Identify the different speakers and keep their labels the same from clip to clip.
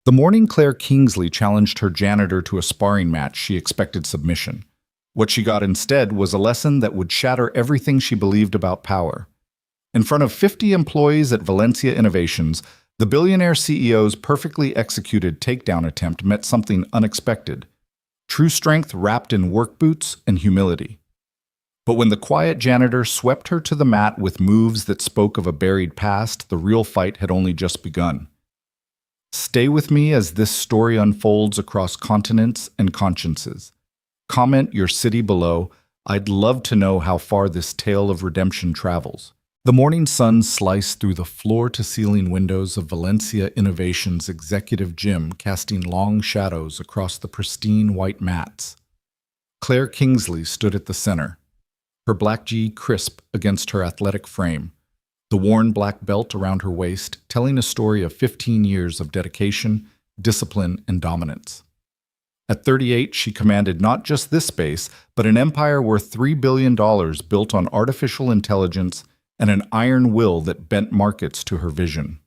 Speaker 1: The morning Claire Kingsley challenged her janitor to a sparring match, she expected submission. What she got instead was a lesson that would shatter everything she believed about power. In front of 50 employees at Valencia Innovations, the Billionaire CEO's perfectly executed takedown attempt met something unexpected: true strength wrapped in work boots and humility. But when the quiet janitor swept her to the mat with moves that spoke of a buried past, the real fight had only just begun. Stay with me as this story unfolds across continents and consciences. Comment your city below. I'd love to know how far this tale of redemption travels. The morning sun sliced through the floor-to-ceiling windows of Valencia Innovations' executive gym, casting long shadows across the pristine white mats. Claire Kingsley stood at the center, her black gi crisp against her athletic frame, the worn black belt around her waist, telling a story of 15 years of dedication, discipline, and dominance. At 38, she commanded not just this space, but an empire worth $3 billion built on artificial intelligence and an iron will that bent markets to her vision.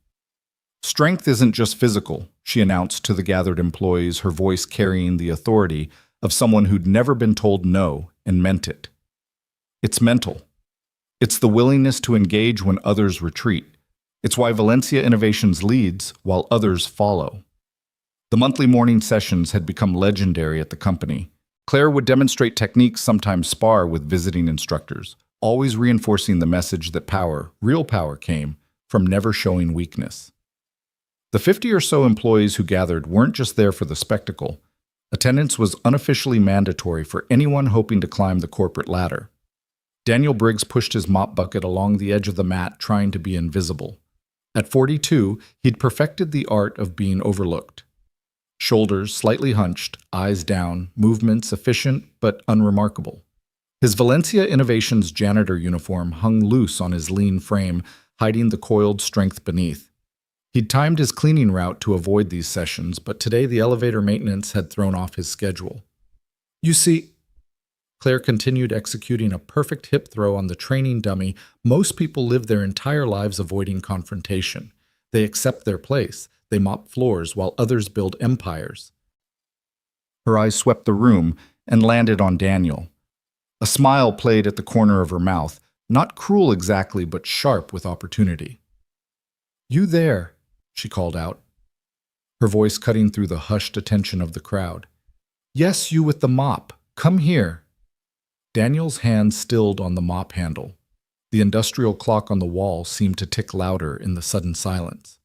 Speaker 1: Strength isn't just physical, she announced to the gathered employees, her voice carrying the authority of someone who'd never been told no and meant it. It's mental. It's the willingness to engage when others retreat. It's why Valencia Innovations leads while others follow. The monthly morning sessions had become legendary at the company. Claire would demonstrate techniques, sometimes spar with visiting instructors, always reinforcing the message that power, real power, came from never showing weakness. The 50 or so employees who gathered weren't just there for the spectacle. Attendance was unofficially mandatory for anyone hoping to climb the corporate ladder. Daniel Briggs pushed his mop bucket along the edge of the mat, trying to be invisible. At 42, he'd perfected the art of being overlooked. Shoulders slightly hunched, eyes down, movements efficient but unremarkable. His Valencia Innovations janitor uniform hung loose on his lean frame, hiding the coiled strength beneath. He'd timed his cleaning route to avoid these sessions, but today the elevator maintenance had thrown off his schedule. You see, Claire continued executing a perfect hip throw on the training dummy. Most people live their entire lives avoiding confrontation. They accept their place. They mop floors while others build empires. Her eyes swept the room and landed on Daniel. A smile played at the corner of her mouth, not cruel exactly, but sharp with opportunity. "You there," she called out, her voice cutting through the hushed attention of the crowd. "Yes, you with the mop. Come here." Daniel's hand stilled on the mop handle. The industrial clock on the wall seemed to tick louder in the sudden silence.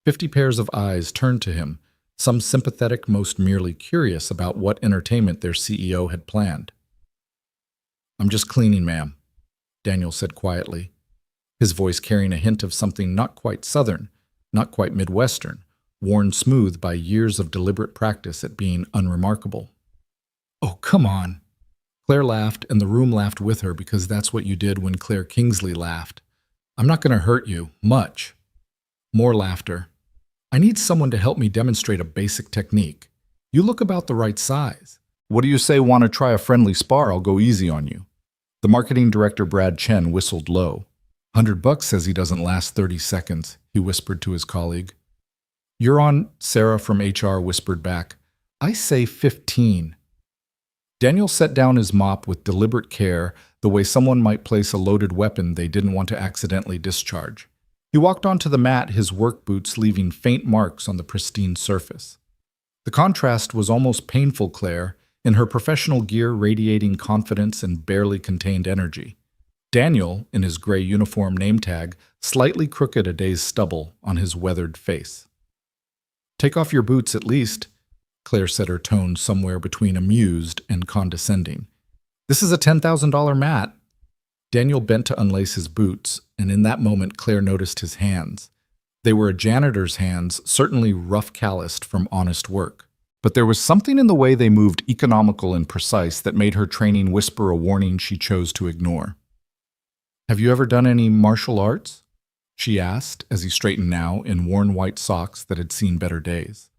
Speaker 1: 50 pairs of eyes turned to him, some sympathetic, most merely curious about what entertainment their CEO had planned. "I'm just cleaning, ma'am," Daniel said quietly, his voice carrying a hint of something not quite Southern, not quite Midwestern, worn smooth by years of deliberate practice at being unremarkable. "Oh, come on." Claire laughed, and the room laughed with her, because that's what you did when Claire Kingsley laughed. "I'm not going to hurt you, much." More laughter. "I need someone to help me demonstrate a basic technique. You look about the right size. What do you say, want to try a friendly spar? I'll go easy on you." The marketing director, Brad Chen, whistled low. $100 says he doesn't last 30 seconds, he whispered to his colleague. "You're on," Sarah from HR whispered back. "I say 15. Daniel set down his mop with deliberate care, the way someone might place a loaded weapon they didn't want to accidentally discharge. He walked onto the mat, his work boots leaving faint marks on the pristine surface. The contrast was almost painful. Claire, in her professional gear, radiating confidence and barely contained energy. Daniel, in his gray uniform name tag, slightly crooked, a day's stubble on his weathered face. "Take off your boots at least," Claire said, her tone somewhere between amused and condescending. "This is a $10,000 mat." Daniel bent to unlace his boots, and in that moment Claire noticed his hands. They were a janitor's hands, certainly rough, calloused from honest work. But there was something in the way they moved, economical and precise, that made her training whisper a warning she chose to ignore. "Have you ever done any martial arts?" she asked, as he straightened now in worn white socks that had seen better days.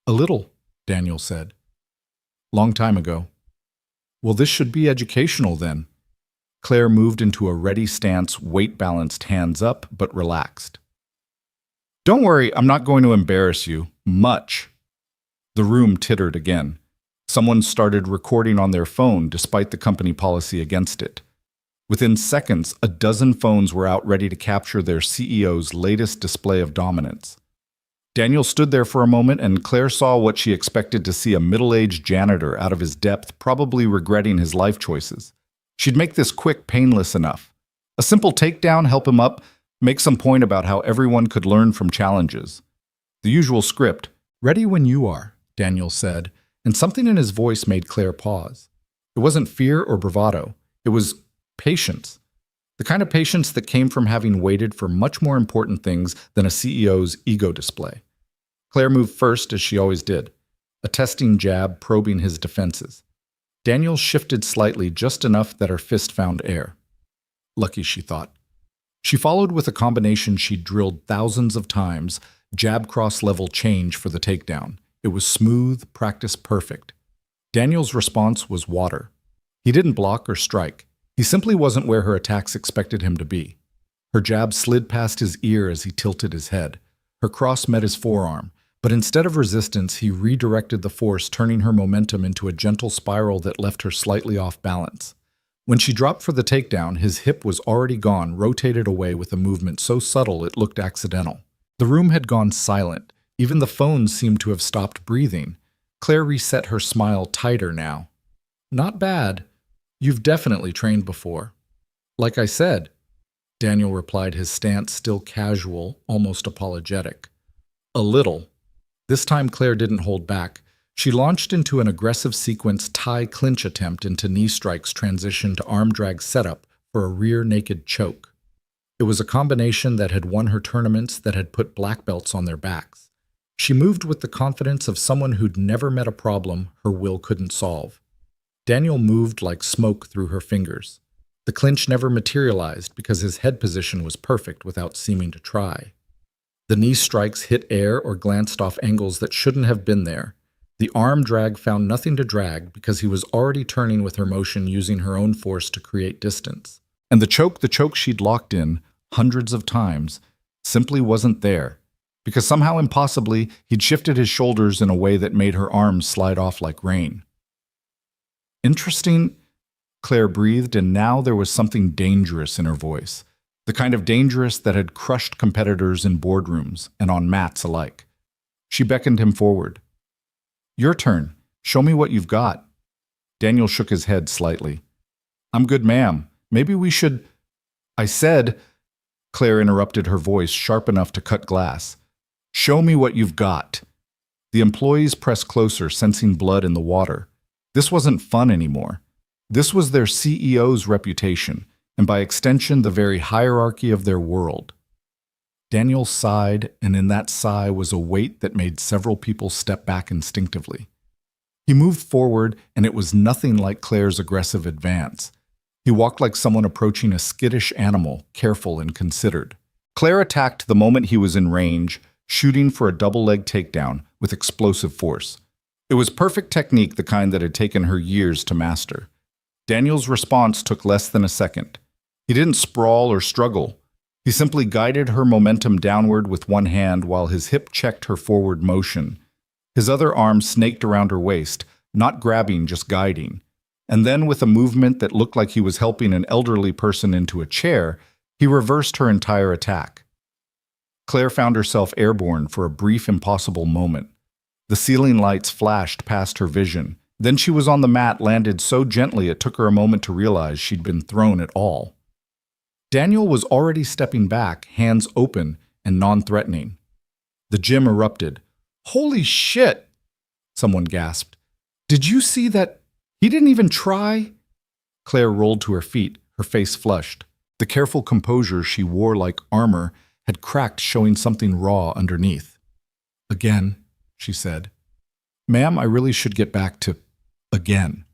Speaker 1: "A little," Daniel said. "Long time ago." "Well, this should be educational then." Claire moved into a ready stance, weight balanced, hands up, but relaxed. Don't worry, I'm not going to embarrass you. Much. The room tittered again. Someone started recording on their phone despite the company policy against it. Within seconds, a dozen phones were out ready to capture their CEO's latest display of dominance. Daniel stood there for a moment, and Claire saw what she expected to see: a middle-aged janitor out of his depth, probably regretting his life choices. She'd make this quick, painless enough. A simple takedown, help him up, make some point about how everyone could learn from challenges. The usual script. "Ready when you are," Daniel said, and something in his voice made Claire pause. It wasn't fear or bravado. It was patience. The kind of patience that came from having waited for much more important things than a CEO's ego display. Claire moved first, as she always did, a testing jab probing his defenses. Daniel shifted slightly, just enough that her fist found air. Lucky, she thought. She followed with a combination she'd drilled thousands of times, jab cross-level change for the takedown. It was smooth, practice perfect. Daniel's response was water. He didn't block or strike. He simply wasn't where her attacks expected him to be. Her jab slid past his ear as he tilted his head. Her cross met his forearm, but instead of resistance, he redirected the force, turning her momentum into a gentle spiral that left her slightly off balance. When she dropped for the takedown, his hip was already gone, rotated away with a movement so subtle it looked accidental. The room had gone silent. Even the phones seemed to have stopped breathing. Claire reset her smile tighter now. "Not bad. You've definitely trained before." "Like I said," Daniel replied, his stance still casual, almost apologetic. "A little." This time Claire didn't hold back. She launched into an aggressive sequence Thai clinch attempt into knee strikes, transition to arm drag setup for a rear naked choke. It was a combination that had won her tournaments, that had put black belts on their backs. She moved with the confidence of someone who'd never met a problem her will couldn't solve. Daniel moved like smoke through her fingers. The clinch never materialized because his head position was perfect without seeming to try. The knee strikes hit air or glanced off angles that shouldn't have been there. The arm drag found nothing to drag because he was already turning with her motion, using her own force to create distance. And the choke she'd locked in hundreds of times, simply wasn't there, because somehow impossibly he'd shifted his shoulders in a way that made her arms slide off like rain. "Interesting," Claire breathed, and now there was something dangerous in her voice. The kind of dangerous that had crushed competitors in boardrooms and on mats alike. She beckoned him forward. "Your turn. Show me what you've got." Daniel shook his head slightly. "I'm good, ma'am. Maybe we should—" "I said," Claire interrupted, her voice sharp enough to cut glass. "Show me what you've got." The employees pressed closer, sensing blood in the water. This wasn't fun anymore. This was their CEO's reputation, and by extension, the very hierarchy of their world. Daniel sighed, and in that sigh was a weight that made several people step back instinctively. He moved forward, and it was nothing like Claire's aggressive advance. He walked like someone approaching a skittish animal, careful and considered. Claire attacked the moment he was in range, shooting for a double-leg takedown with explosive force. It was perfect technique, the kind that had taken her years to master. Daniel's response took less than a second. He didn't sprawl or struggle. He simply guided her momentum downward with one hand while his hip checked her forward motion. His other arm snaked around her waist, not grabbing, just guiding. And then, with a movement that looked like he was helping an elderly person into a chair, he reversed her entire attack. Claire found herself airborne for a brief, impossible moment. The ceiling lights flashed past her vision. Then she was on the mat, landed so gently it took her a moment to realize she'd been thrown at all. Daniel was already stepping back, hands open and non-threatening. The gym erupted. "Holy shit!" someone gasped. "Did you see that? He didn't even try?" Claire rolled to her feet, her face flushed. The careful composure she wore like armor had cracked, showing something raw underneath. "Again," she said. "Ma'am, I really should get back to again."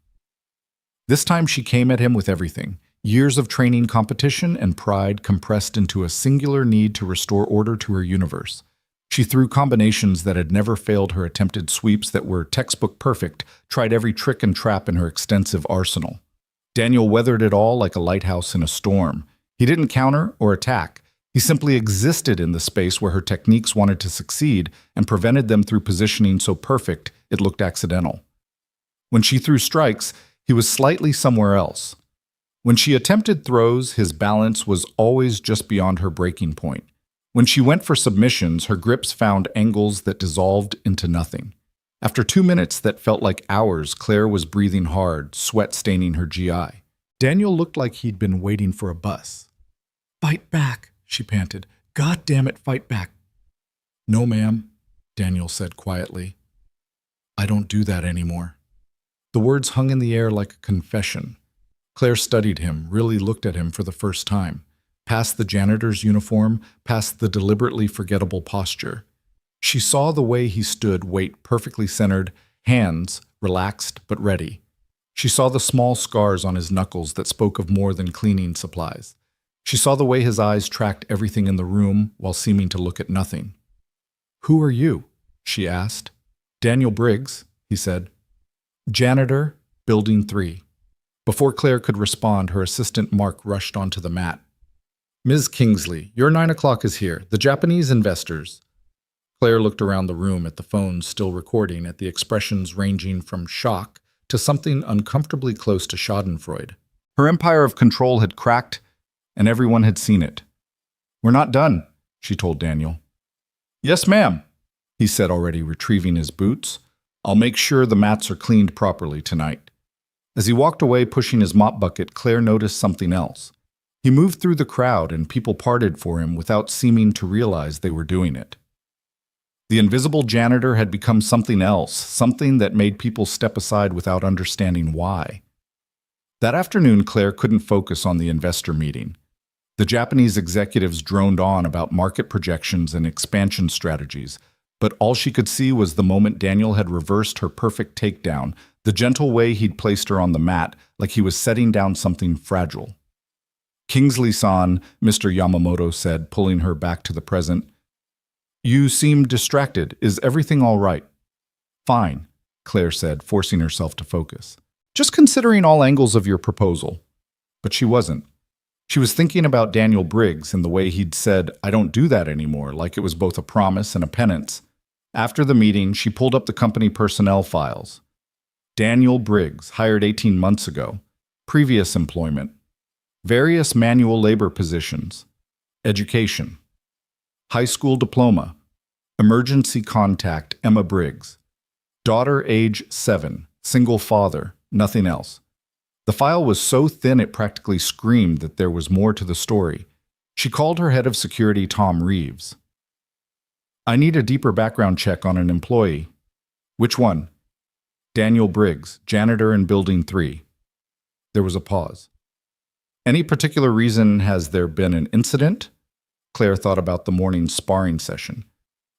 Speaker 1: This time she came at him with everything. Years of training, competition, and pride compressed into a singular need to restore order to her universe. She threw combinations that had never failed her, attempted sweeps that were textbook perfect, tried every trick and trap in her extensive arsenal. Daniel weathered it all like a lighthouse in a storm. He didn't counter or attack. He simply existed in the space where her techniques wanted to succeed and prevented them through positioning so perfect it looked accidental. When she threw strikes, he was slightly somewhere else. When she attempted throws, his balance was always just beyond her breaking point. When she went for submissions, her grips found angles that dissolved into nothing. After 2 minutes that felt like hours, Claire was breathing hard, sweat staining her GI. Daniel looked like he'd been waiting for a bus. "Fight back," she panted. "God damn it, fight back." "No, ma'am," Daniel said quietly. "I don't do that anymore." The words hung in the air like a confession. Claire studied him, really looked at him for the first time. Past the janitor's uniform, past the deliberately forgettable posture. She saw the way he stood, weight perfectly centered, hands relaxed but ready. She saw the small scars on his knuckles that spoke of more than cleaning supplies. She saw the way his eyes tracked everything in the room while seeming to look at nothing. "Who are you?" she asked. "Daniel Briggs," he said. "Janitor, Building 3. Before Claire could respond, her assistant Mark rushed onto the mat. "Ms. Kingsley, your 9 o'clock is here. The Japanese investors." Claire looked around the room at the phones still recording, at the expressions ranging from shock to something uncomfortably close to schadenfreude. Her empire of control had cracked, and everyone had seen it. "We're not done," she told Daniel. "Yes, ma'am," he said, already retrieving his boots. "I'll make sure the mats are cleaned properly tonight." As he walked away pushing his mop bucket, Claire noticed something else. He moved through the crowd and people parted for him without seeming to realize they were doing it. The invisible janitor had become something else, something that made people step aside without understanding why. That afternoon, Claire couldn't focus on the investor meeting. The Japanese executives droned on about market projections and expansion strategies, but all she could see was the moment Daniel had reversed her perfect takedown, the gentle way he'd placed her on the mat, like he was setting down something fragile. "Kingsley-san," Mr. Yamamoto said, pulling her back to the present. "You seem distracted. Is everything all right?" "Fine," Claire said, forcing herself to focus. "Just considering all angles of your proposal." But she wasn't. She was thinking about Daniel Briggs and the way he'd said, "I don't do that anymore," like it was both a promise and a penance. After the meeting, she pulled up the company personnel files. Daniel Briggs, hired 18 months ago. Previous employment. Various manual labor positions. Education. High school diploma. Emergency contact, Emma Briggs. Daughter age 7. Single father. Nothing else. The file was so thin it practically screamed that there was more to the story. She called her head of security, Tom Reeves. "I need a deeper background check on an employee." "Which one?" "Daniel Briggs, janitor in Building 3. There was a pause. "Any particular reason? Has there been an incident?" Claire thought about the morning sparring session.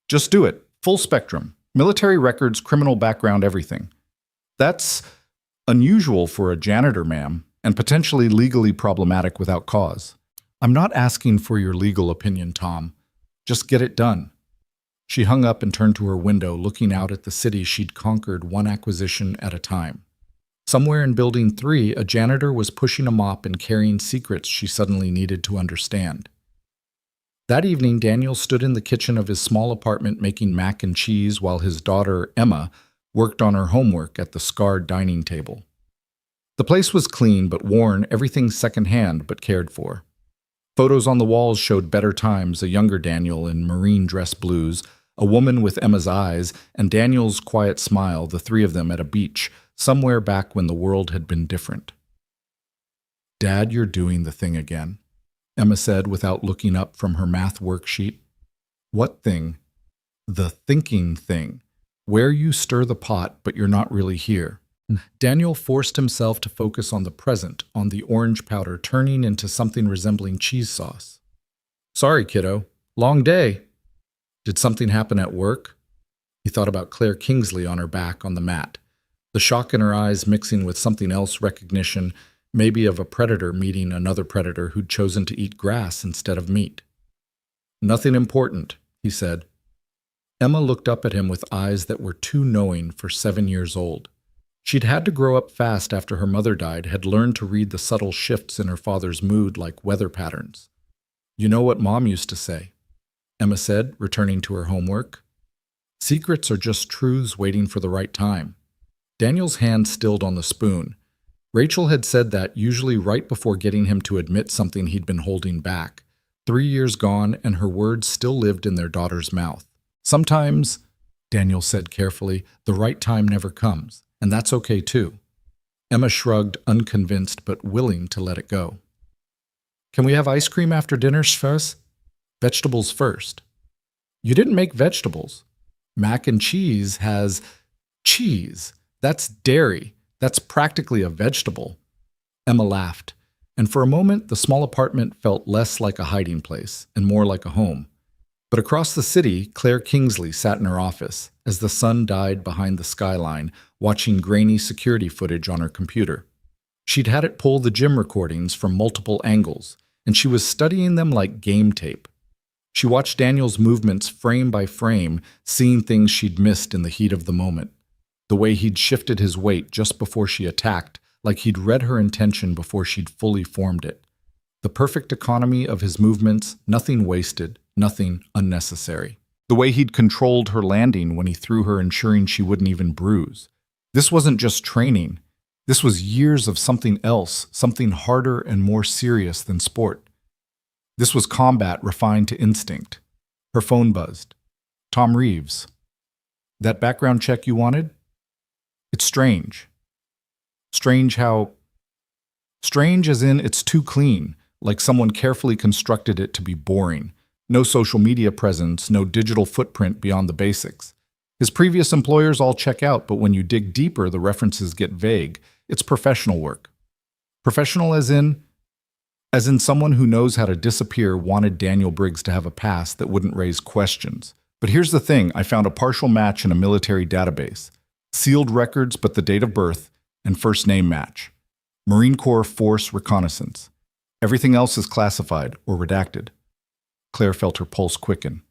Speaker 1: "Just do it. Full spectrum. Military records, criminal background, everything." "That's unusual for a janitor, ma'am, and potentially legally problematic without cause." "I'm not asking for your legal opinion, Tom. Just get it done." She hung up and turned to her window, looking out at the city she'd conquered one acquisition at a time. Somewhere in Building 3, a janitor was pushing a mop and carrying secrets she suddenly needed to understand. That evening, Daniel stood in the kitchen of his small apartment making mac and cheese while his daughter, Emma, worked on her homework at the scarred dining table. The place was clean but worn, everything secondhand but cared for. Photos on the walls showed better times, a younger Daniel in marine dress blues, a woman with Emma's eyes, and Daniel's quiet smile, the three of them at a beach, somewhere back when the world had been different. "Dad, you're doing the thing again," Emma said without looking up from her math worksheet. "What thing?" "The thinking thing, where you stir the pot but you're not really here." Daniel forced himself to focus on the present, on the orange powder turning into something resembling cheese sauce. "Sorry, kiddo. Long day." "Did something happen at work?" He thought about Claire Kingsley on her back on the mat, the shock in her eyes mixing with something else, recognition, maybe of a predator meeting another predator who'd chosen to eat grass instead of meat. "Nothing important," he said. Emma looked up at him with eyes that were too knowing for 7 years old. She'd had to grow up fast after her mother died, had learned to read the subtle shifts in her father's mood like weather patterns. You know what Mom used to say, Emma said, returning to her homework. Secrets are just truths waiting for the right time. Daniel's hand stilled on the spoon. Rachel had said that usually right before getting him to admit something he'd been holding back. 3 years gone, and her words still lived in their daughter's mouth. Sometimes, Daniel said carefully, the right time never comes, and that's okay too. Emma shrugged, unconvinced but willing to let it go. Can we have ice cream after dinner, Schvers? Vegetables first. You didn't make vegetables. Mac and cheese has cheese. That's dairy. That's practically a vegetable. Emma laughed, and for a moment the small apartment felt less like a hiding place and more like a home. But across the city, Claire Kingsley sat in her office as the sun died behind the skyline, watching grainy security footage on her computer. She'd had it pull the gym recordings from multiple angles, and she was studying them like game tape. She watched Daniel's movements frame by frame, seeing things she'd missed in the heat of the moment. The way he'd shifted his weight just before she attacked, like he'd read her intention before she'd fully formed it. The perfect economy of his movements, nothing wasted, nothing unnecessary. The way he'd controlled her landing when he threw her, ensuring she wouldn't even bruise. This wasn't just training. This was years of something else, something harder and more serious than sport. This was combat refined to instinct. Her phone buzzed. Tom Reeves. That background check you wanted? It's strange. Strange how... Strange as in it's too clean, like someone carefully constructed it to be boring. No social media presence, no digital footprint beyond the basics. His previous employers all check out, but when you dig deeper, the references get vague. It's professional work. Professional as in someone who knows how to disappear wanted Daniel Briggs to have a past that wouldn't raise questions. But here's the thing, I found a partial match in a military database. Sealed records, but the date of birth and first name match. Marine Corps Force Reconnaissance. Everything else is classified or redacted. Claire felt her pulse quicken.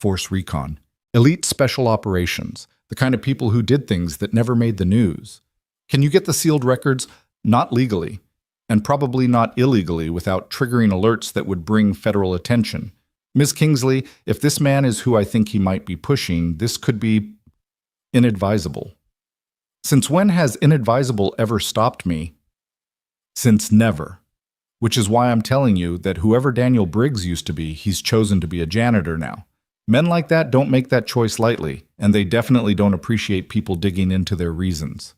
Speaker 1: Force Recon. Elite Special Operations. The kind of people who did things that never made the news. Can you get the sealed records? Not legally. And probably not illegally without triggering alerts that would bring federal attention. Ms. Kingsley, if this man is who I think he might be pushing, this could be inadvisable. Since when has inadvisable ever stopped me? Since never. Which is why I'm telling you that whoever Daniel Briggs used to be, he's chosen to be a janitor now. Men like that don't make that choice lightly, and they definitely don't appreciate people digging into their reasons.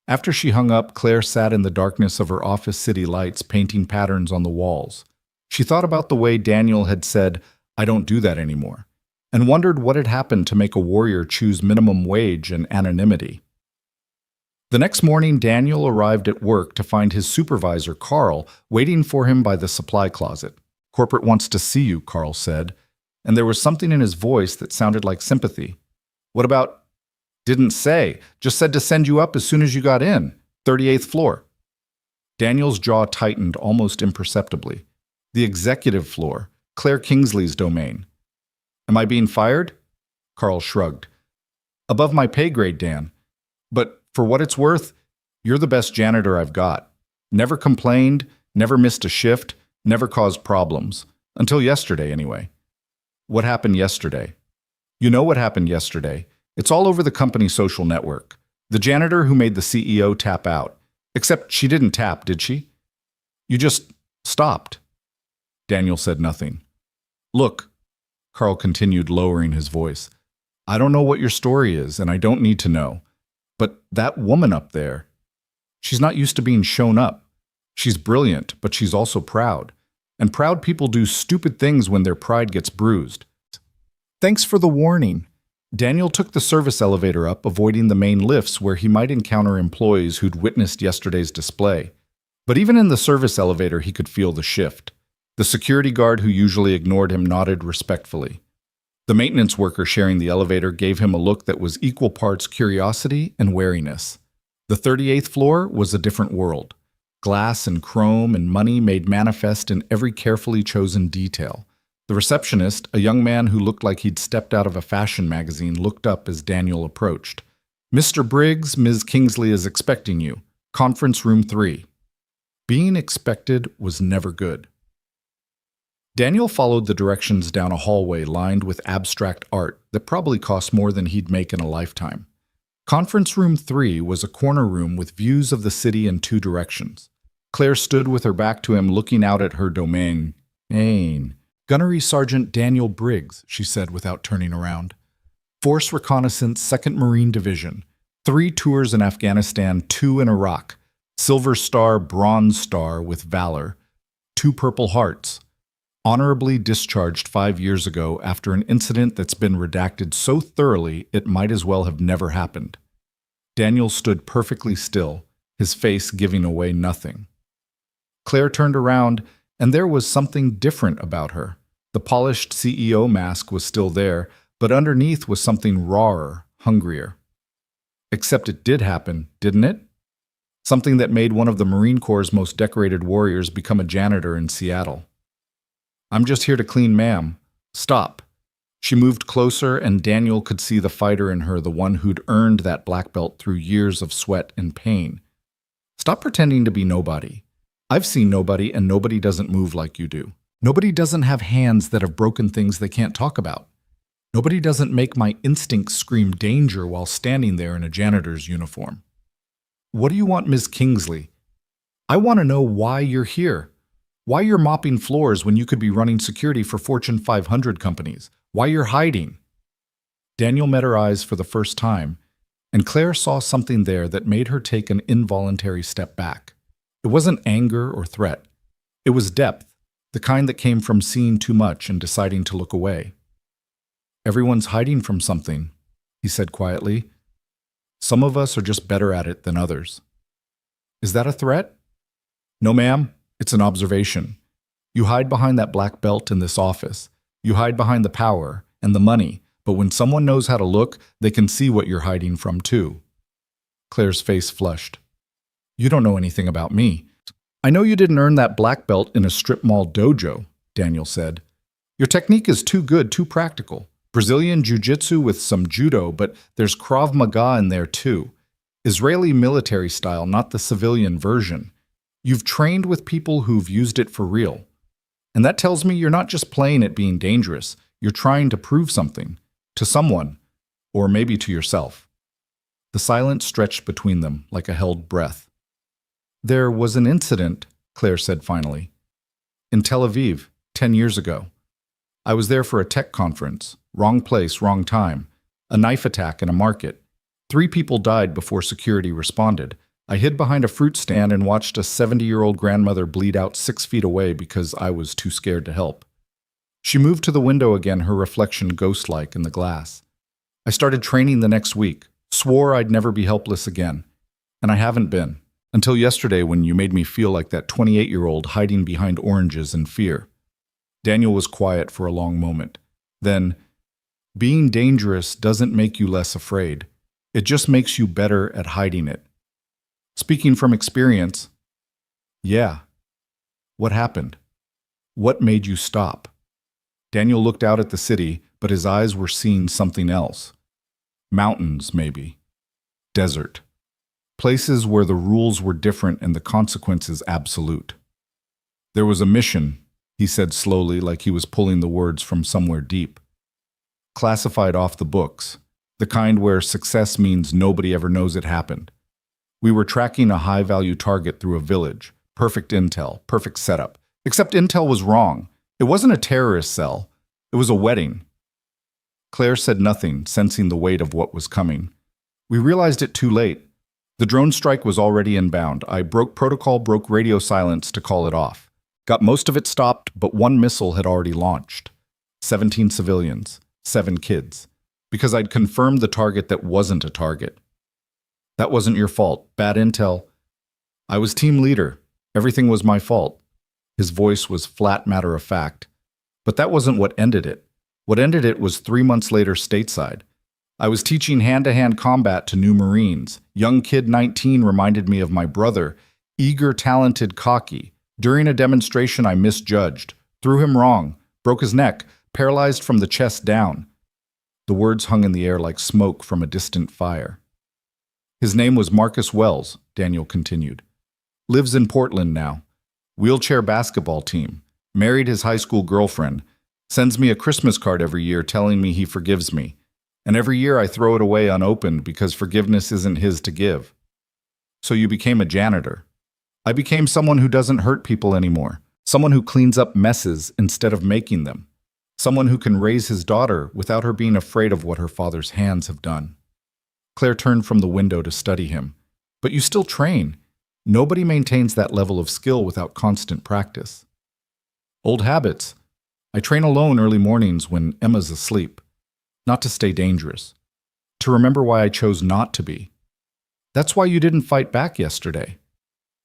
Speaker 1: After she hung up, Claire sat in the darkness of her office city lights, painting patterns on the walls. She thought about the way Daniel had said, "I don't do that anymore," and wondered what had happened to make a warrior choose minimum wage and anonymity. The next morning, Daniel arrived at work to find his supervisor, Carl, waiting for him by the supply closet. "Corporate wants to see you," Carl said, and there was something in his voice that sounded like sympathy. "What about..." "Didn't say. Just said to send you up as soon as you got in. 38th floor." Daniel's jaw tightened almost imperceptibly. The executive floor, Claire Kingsley's domain. "Am I being fired?" Carl shrugged. "Above my pay grade, Dan. But for what it's worth, you're the best janitor I've got. Never complained, never missed a shift, never caused problems. Until yesterday, anyway." "What happened yesterday?" "You know what happened yesterday. It's all over the company social network. The janitor who made the CEO tap out. Except she didn't tap, did she? You just stopped." Daniel said nothing. "Look," Carl continued, lowering his voice, "I don't know what your story is, and I don't need to know. But that woman up there, she's not used to being shown up. She's brilliant, but she's also proud. And proud people do stupid things when their pride gets bruised." "Thanks for the warning." Daniel took the service elevator up, avoiding the main lifts where he might encounter employees who'd witnessed yesterday's display. But even in the service elevator, he could feel the shift. The security guard who usually ignored him nodded respectfully. The maintenance worker sharing the elevator gave him a look that was equal parts curiosity and wariness. The 38th floor was a different world. Glass and chrome and money made manifest in every carefully chosen detail. The receptionist, a young man who looked like he'd stepped out of a fashion magazine, looked up as Daniel approached. "Mr. Briggs, Ms. Kingsley is expecting you. Conference room 3. Being expected was never good. Daniel followed the directions down a hallway lined with abstract art that probably cost more than he'd make in a lifetime. Conference Room 3 was a corner room with views of the city in two directions. Claire stood with her back to him, looking out at her domain. Gunnery Sergeant Daniel Briggs, she said without turning around. Force Reconnaissance 2nd Marine Division. 3 tours in Afghanistan, 2 in Iraq. Silver Star, Bronze Star with Valor. 2 Purple Hearts. Honorably discharged 5 years ago after an incident that's been redacted so thoroughly it might as well have never happened. Daniel stood perfectly still, his face giving away nothing. Claire turned around, and there was something different about her. The polished CEO mask was still there, but underneath was something rawer, hungrier. Except it did happen, didn't it? Something that made one of the Marine Corps' most decorated warriors become a janitor in Seattle. "I'm just here to clean, ma'am. Stop." She moved closer, and Daniel could see the fighter in her, the one who'd earned that black belt through years of sweat and pain. "Stop pretending to be nobody. I've seen nobody, and nobody doesn't move like you do. Nobody doesn't have hands that have broken things they can't talk about. Nobody doesn't make my instincts scream danger while standing there in a janitor's uniform." "What do you want, Ms. Kingsley?" "I want to know why you're here. Why you're mopping floors when you could be running security for Fortune 500 companies. Why you're hiding." Daniel met her eyes for the first time, and Claire saw something there that made her take an involuntary step back. It wasn't anger or threat. It was depth, the kind that came from seeing too much and deciding to look away. "Everyone's hiding from something," he said quietly. "Some of us are just better at it than others." "Is that a threat?" "No, ma'am. It's an observation. You hide behind that black belt in this office. You hide behind the power and the money, but when someone knows how to look, they can see what you're hiding from too." Claire's face flushed. "You don't know anything about me." "I know you didn't earn that black belt in a strip mall dojo," Daniel said. "Your technique is too good, too practical. Brazilian Jiu-Jitsu with some judo, but there's Krav Maga in there too. Israeli military style, not the civilian version. You've trained with people who've used it for real. And that tells me you're not just playing at being dangerous. You're trying to prove something. To someone. Or maybe to yourself." The silence stretched between them like a held breath. "There was an incident," Claire said finally. "In Tel Aviv, 10 years ago. I was there for a tech conference. Wrong place, wrong time. A knife attack in a market. 3 people died before security responded. I hid behind a fruit stand and watched a 70-year-old grandmother bleed out 6 feet away because I was too scared to help." She moved to the window again, her reflection ghost-like in the glass. "I started training the next week. Swore I'd never be helpless again. And I haven't been. Until yesterday when you made me feel like that 28-year-old hiding behind oranges in fear." Daniel was quiet for a long moment. Then, "Being dangerous doesn't make you less afraid. It just makes you better at hiding it." "Speaking from experience." "Yeah. What happened? What made you stop?" Daniel looked out at the city, but his eyes were seeing something else. Mountains, maybe. Desert. Places where the rules were different and the consequences absolute. "There was a mission," he said slowly, like he was pulling the words from somewhere deep. "Classified off the books. The kind where success means nobody ever knows it happened. We were tracking a high-value target through a village. Perfect intel, perfect setup. Except intel was wrong. It wasn't a terrorist cell. It was a wedding." Claire said nothing, sensing the weight of what was coming. "We realized it too late. The drone strike was already inbound. I broke protocol, broke radio silence to call it off. Got most of it stopped, but 1 missile had already launched. 17 civilians, 7 kids. Because I'd confirmed the target that wasn't a target. That wasn't your fault. Bad intel. I was team leader. Everything was my fault." His voice was flat matter-of-fact. "But that wasn't what ended it. What ended it was 3 months later stateside. I was teaching hand-to-hand combat to new Marines. Young kid 19 reminded me of my brother. Eager, talented, cocky. During a demonstration I misjudged. Threw him wrong. Broke his neck. Paralyzed from the chest down." The words hung in the air like smoke from a distant fire. "His name was Marcus Wells," Daniel continued. "Lives in Portland now. Wheelchair basketball team. Married his high school girlfriend. Sends me a Christmas card every year telling me he forgives me. And every year I throw it away unopened because forgiveness isn't his to give. So you became a janitor. I became someone who doesn't hurt people anymore. Someone who cleans up messes instead of making them. Someone who can raise his daughter without her being afraid of what her father's hands have done. Claire turned from the window to study him. But you still train. Nobody maintains that level of skill without constant practice. Old habits. I train alone early mornings when Emma's asleep. Not to stay dangerous. To remember why I chose not to be. That's why you didn't fight back yesterday.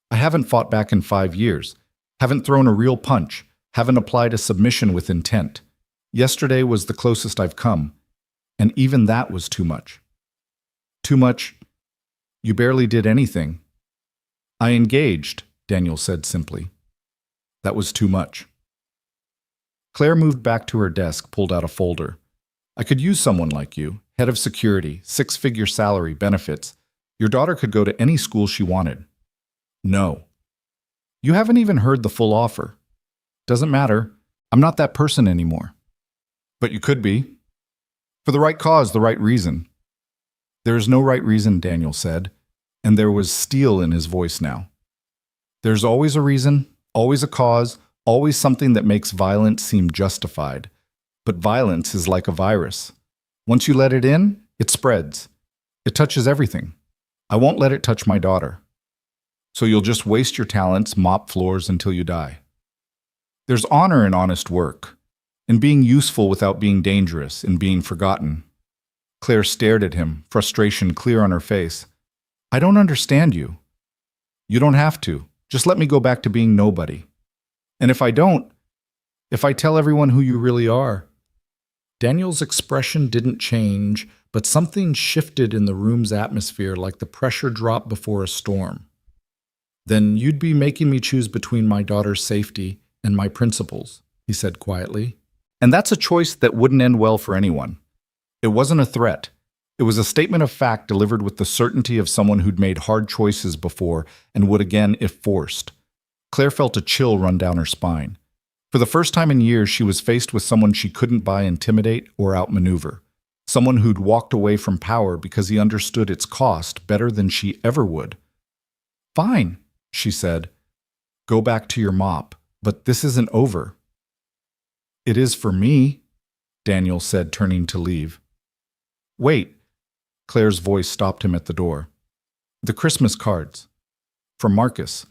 Speaker 1: I haven't fought back in 5 years. Haven't thrown a real punch. Haven't applied a submission with intent. Yesterday was the closest I've come. And even that was too much. Too much. You barely did anything. I engaged, Daniel said simply. That was too much. Claire moved back to her desk, pulled out a folder. I could use someone like you, head of security, 6-figure salary, benefits. Your daughter could go to any school she wanted. No. You haven't even heard the full offer. Doesn't matter. I'm not that person anymore. But you could be. For the right cause, the right reason. There is no right reason, Daniel said, and there was steel in his voice now. There's always a reason, always a cause, always something that makes violence seem justified. But violence is like a virus. Once you let it in, it spreads. It touches everything. I won't let it touch my daughter. So you'll just waste your talents, mop floors until you die. There's honor in honest work, in being useful without being dangerous, in being forgotten. Claire stared at him, frustration clear on her face. I don't understand you. You don't have to. Just let me go back to being nobody. And if I don't, if I tell everyone who you really are. Daniel's expression didn't change, but something shifted in the room's atmosphere like the pressure drop before a storm. Then you'd be making me choose between my daughter's safety and my principles, he said quietly. And that's a choice that wouldn't end well for anyone. It wasn't a threat. It was a statement of fact delivered with the certainty of someone who'd made hard choices before and would again if forced. Claire felt a chill run down her spine. For the first time in years, she was faced with someone she couldn't buy, intimidate, or outmaneuver. Someone who'd walked away from power because he understood its cost better than she ever would. Fine, she said. Go back to your mop, but this isn't over. It is for me, Daniel said, turning to leave. Wait, Claire's voice stopped him at the door. The Christmas cards. From Marcus.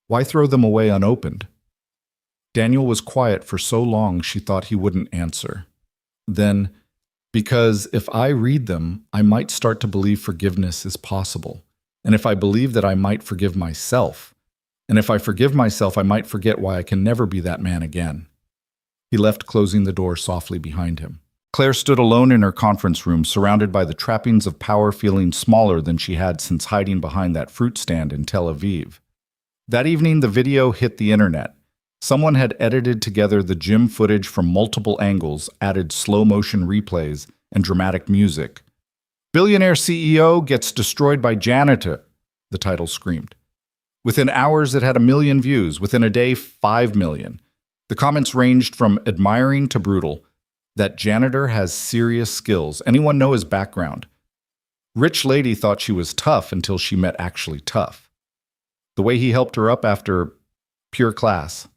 Speaker 1: Why throw them away unopened? Daniel was quiet for so long she thought he wouldn't answer. Then, because if I read them, I might start to believe forgiveness is possible. And if I believe that I might forgive myself. And if I forgive myself, I might forget why I can never be that man again. He left, closing the door softly behind him. Claire stood alone in her conference room, surrounded by the trappings of power, feeling smaller than she had since hiding behind that fruit stand in Tel Aviv. That evening, the video hit the internet. Someone had edited together the gym footage from multiple angles, added slow-motion replays, and dramatic music. Billionaire CEO gets destroyed by janitor, the title screamed. Within hours, it had 1 million views. Within a day, 5 million. The comments ranged from admiring to brutal. That janitor has serious skills. Anyone know his background? Rich lady thought she was tough until she met actually tough. The way he helped her up after pure class.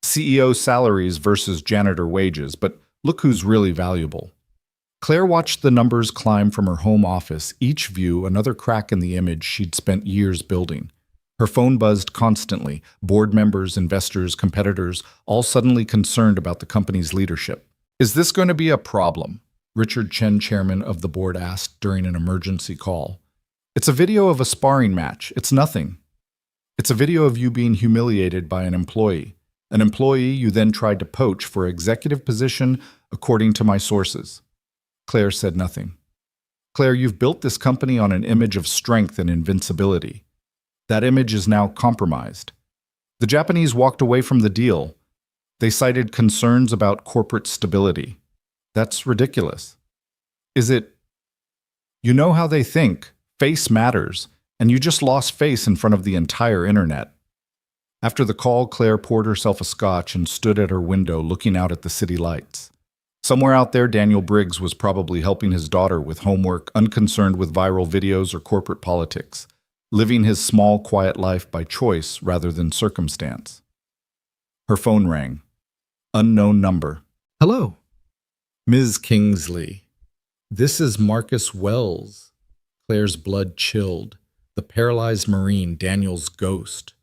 Speaker 1: CEO salaries versus janitor wages, but look who's really valuable. Claire watched the numbers climb from her home office, each view another crack in the image she'd spent years building. Her phone buzzed constantly, board members, investors, competitors, all suddenly concerned about the company's leadership. Is this going to be a problem? Richard Chen, chairman of the board, asked during an emergency call. It's a video of a sparring match. It's nothing. It's a video of you being humiliated by an employee you then tried to poach for executive position, according to my sources. Claire said nothing. Claire, you've built this company on an image of strength and invincibility. That image is now compromised. The Japanese walked away from the deal. They cited concerns about corporate stability. That's ridiculous. Is it? You know how they think. Face matters. And you just lost face in front of the entire internet. After the call, Claire poured herself a scotch and stood at her window looking out at the city lights. Somewhere out there, Daniel Briggs was probably helping his daughter with homework, unconcerned with viral videos or corporate politics, living his small, quiet life by choice rather than circumstance. Her phone rang. Unknown number.
Speaker 2: Hello. Ms. Kingsley. This is Marcus Wells. Claire's blood chilled. The paralyzed Marine, Daniel's ghost.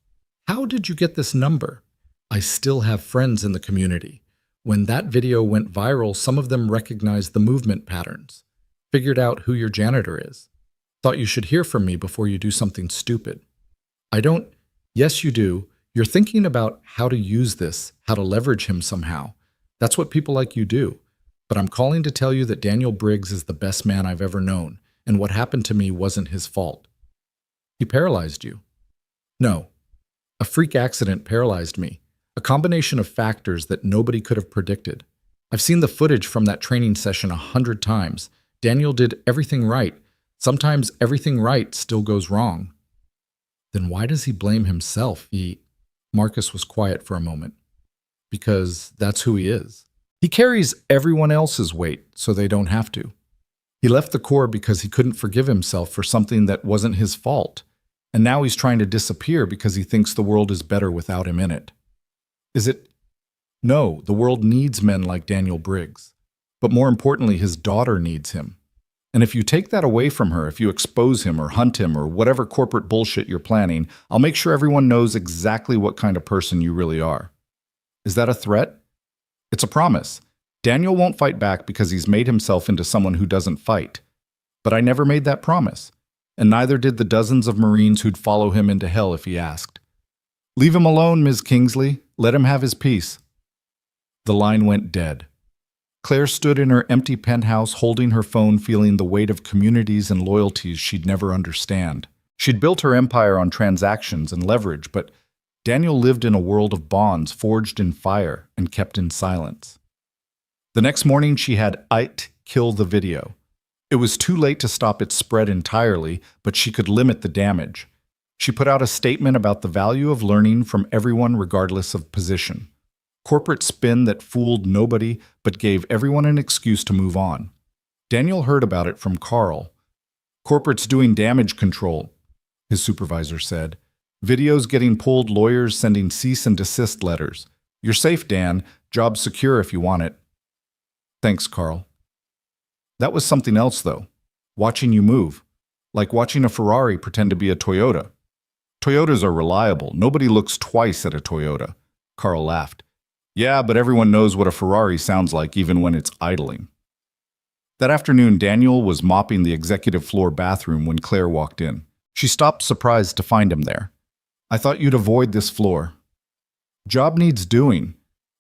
Speaker 2: How did you get this number? I still have friends in the community. When that video went viral, some of them recognized the movement patterns. Figured out who your janitor is. Thought you should hear from me before you do something stupid. I don't. Yes, you do. You're thinking about how to use this, how to leverage him somehow. That's what people like you do. But I'm calling to tell you that Daniel Briggs is the best man I've ever known, and what happened to me wasn't his fault. He paralyzed you. No. A freak accident paralyzed me. A combination of factors that nobody could have predicted. I've seen the footage from that training session 100 times. Daniel did everything right. Sometimes everything right still goes wrong. Then why does he blame himself? Marcus was quiet for a moment. Because that's who he is. He carries everyone else's weight, so they don't have to. He left the Corps because he couldn't forgive himself for something that wasn't his fault. And now he's trying to disappear because he thinks the world is better without him in it. Is it? No, the world needs men like Daniel Briggs. But more importantly, his daughter needs him. And if you take that away from her, if you expose him or hunt him or whatever corporate bullshit you're planning, I'll make sure everyone knows exactly what kind of person you really are. Is that a threat? It's a promise. Daniel won't fight back because he's made himself into someone who doesn't fight. But I never made that promise. And neither did the dozens of Marines who'd follow him into hell if he asked. Leave him alone, Ms. Kingsley. Let him have his peace. The line went dead. Claire stood in her empty penthouse holding her phone, feeling the weight of communities and loyalties she'd never understand. She'd built her empire on transactions and leverage, but Daniel lived in a world of bonds forged in fire and kept in silence. The next morning, she had Ait kill the video. It was too late to stop its spread entirely, but she could limit the damage. She put out a statement about the value of learning from everyone regardless of position. Corporate spin that fooled nobody but gave everyone an excuse to move on. Daniel heard about it from Carl. Corporate's doing damage control, his supervisor said. Videos getting pulled, lawyers sending cease and desist letters. You're safe, Dan. Job secure if you want it. Thanks, Carl. That was something else, though. Watching you move. Like watching a Ferrari pretend to be a Toyota. Toyotas are reliable. Nobody looks twice at a Toyota. Carl laughed. Yeah, but everyone knows what a Ferrari sounds like even when it's idling. That afternoon, Daniel was mopping the executive floor bathroom when Claire walked in. She stopped surprised to find him there. I thought you'd avoid this floor. Job needs doing,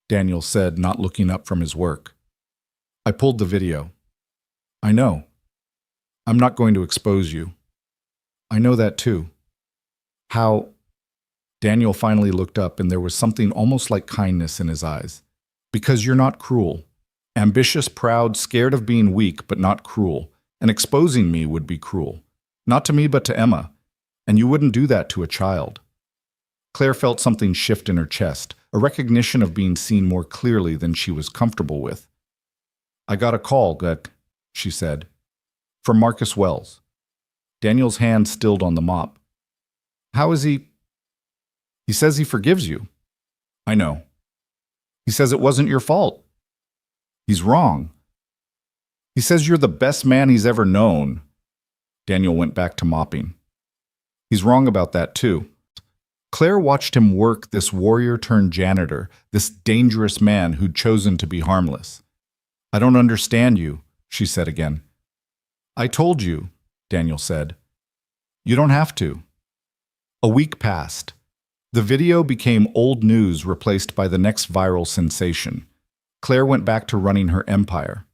Speaker 2: Daniel said, not looking up from his work. I pulled the video. I know. I'm not going to expose you. I know that too. How? Daniel finally looked up and there was something almost like kindness in his eyes. Because you're not cruel. Ambitious, proud, scared of being weak, but not cruel. And exposing me would be cruel. Not to me, but to Emma. And you wouldn't do that to a child. Claire felt something shift in her chest, a recognition of being seen more clearly than she was comfortable with. I got a call, Gek, she said. From Marcus Wells. Daniel's hand stilled on the mop. How is he? He says he forgives you. I know. He says it wasn't your fault. He's wrong. He says you're the best man he's ever known. Daniel went back to mopping. He's wrong about that too. Claire watched him work, this warrior-turned-janitor, this dangerous man who'd chosen to be harmless. I don't understand you, she said again. I told you, Daniel said. You don't have to. A week passed. The video became old news replaced by the next viral sensation. Claire went back to running her empire.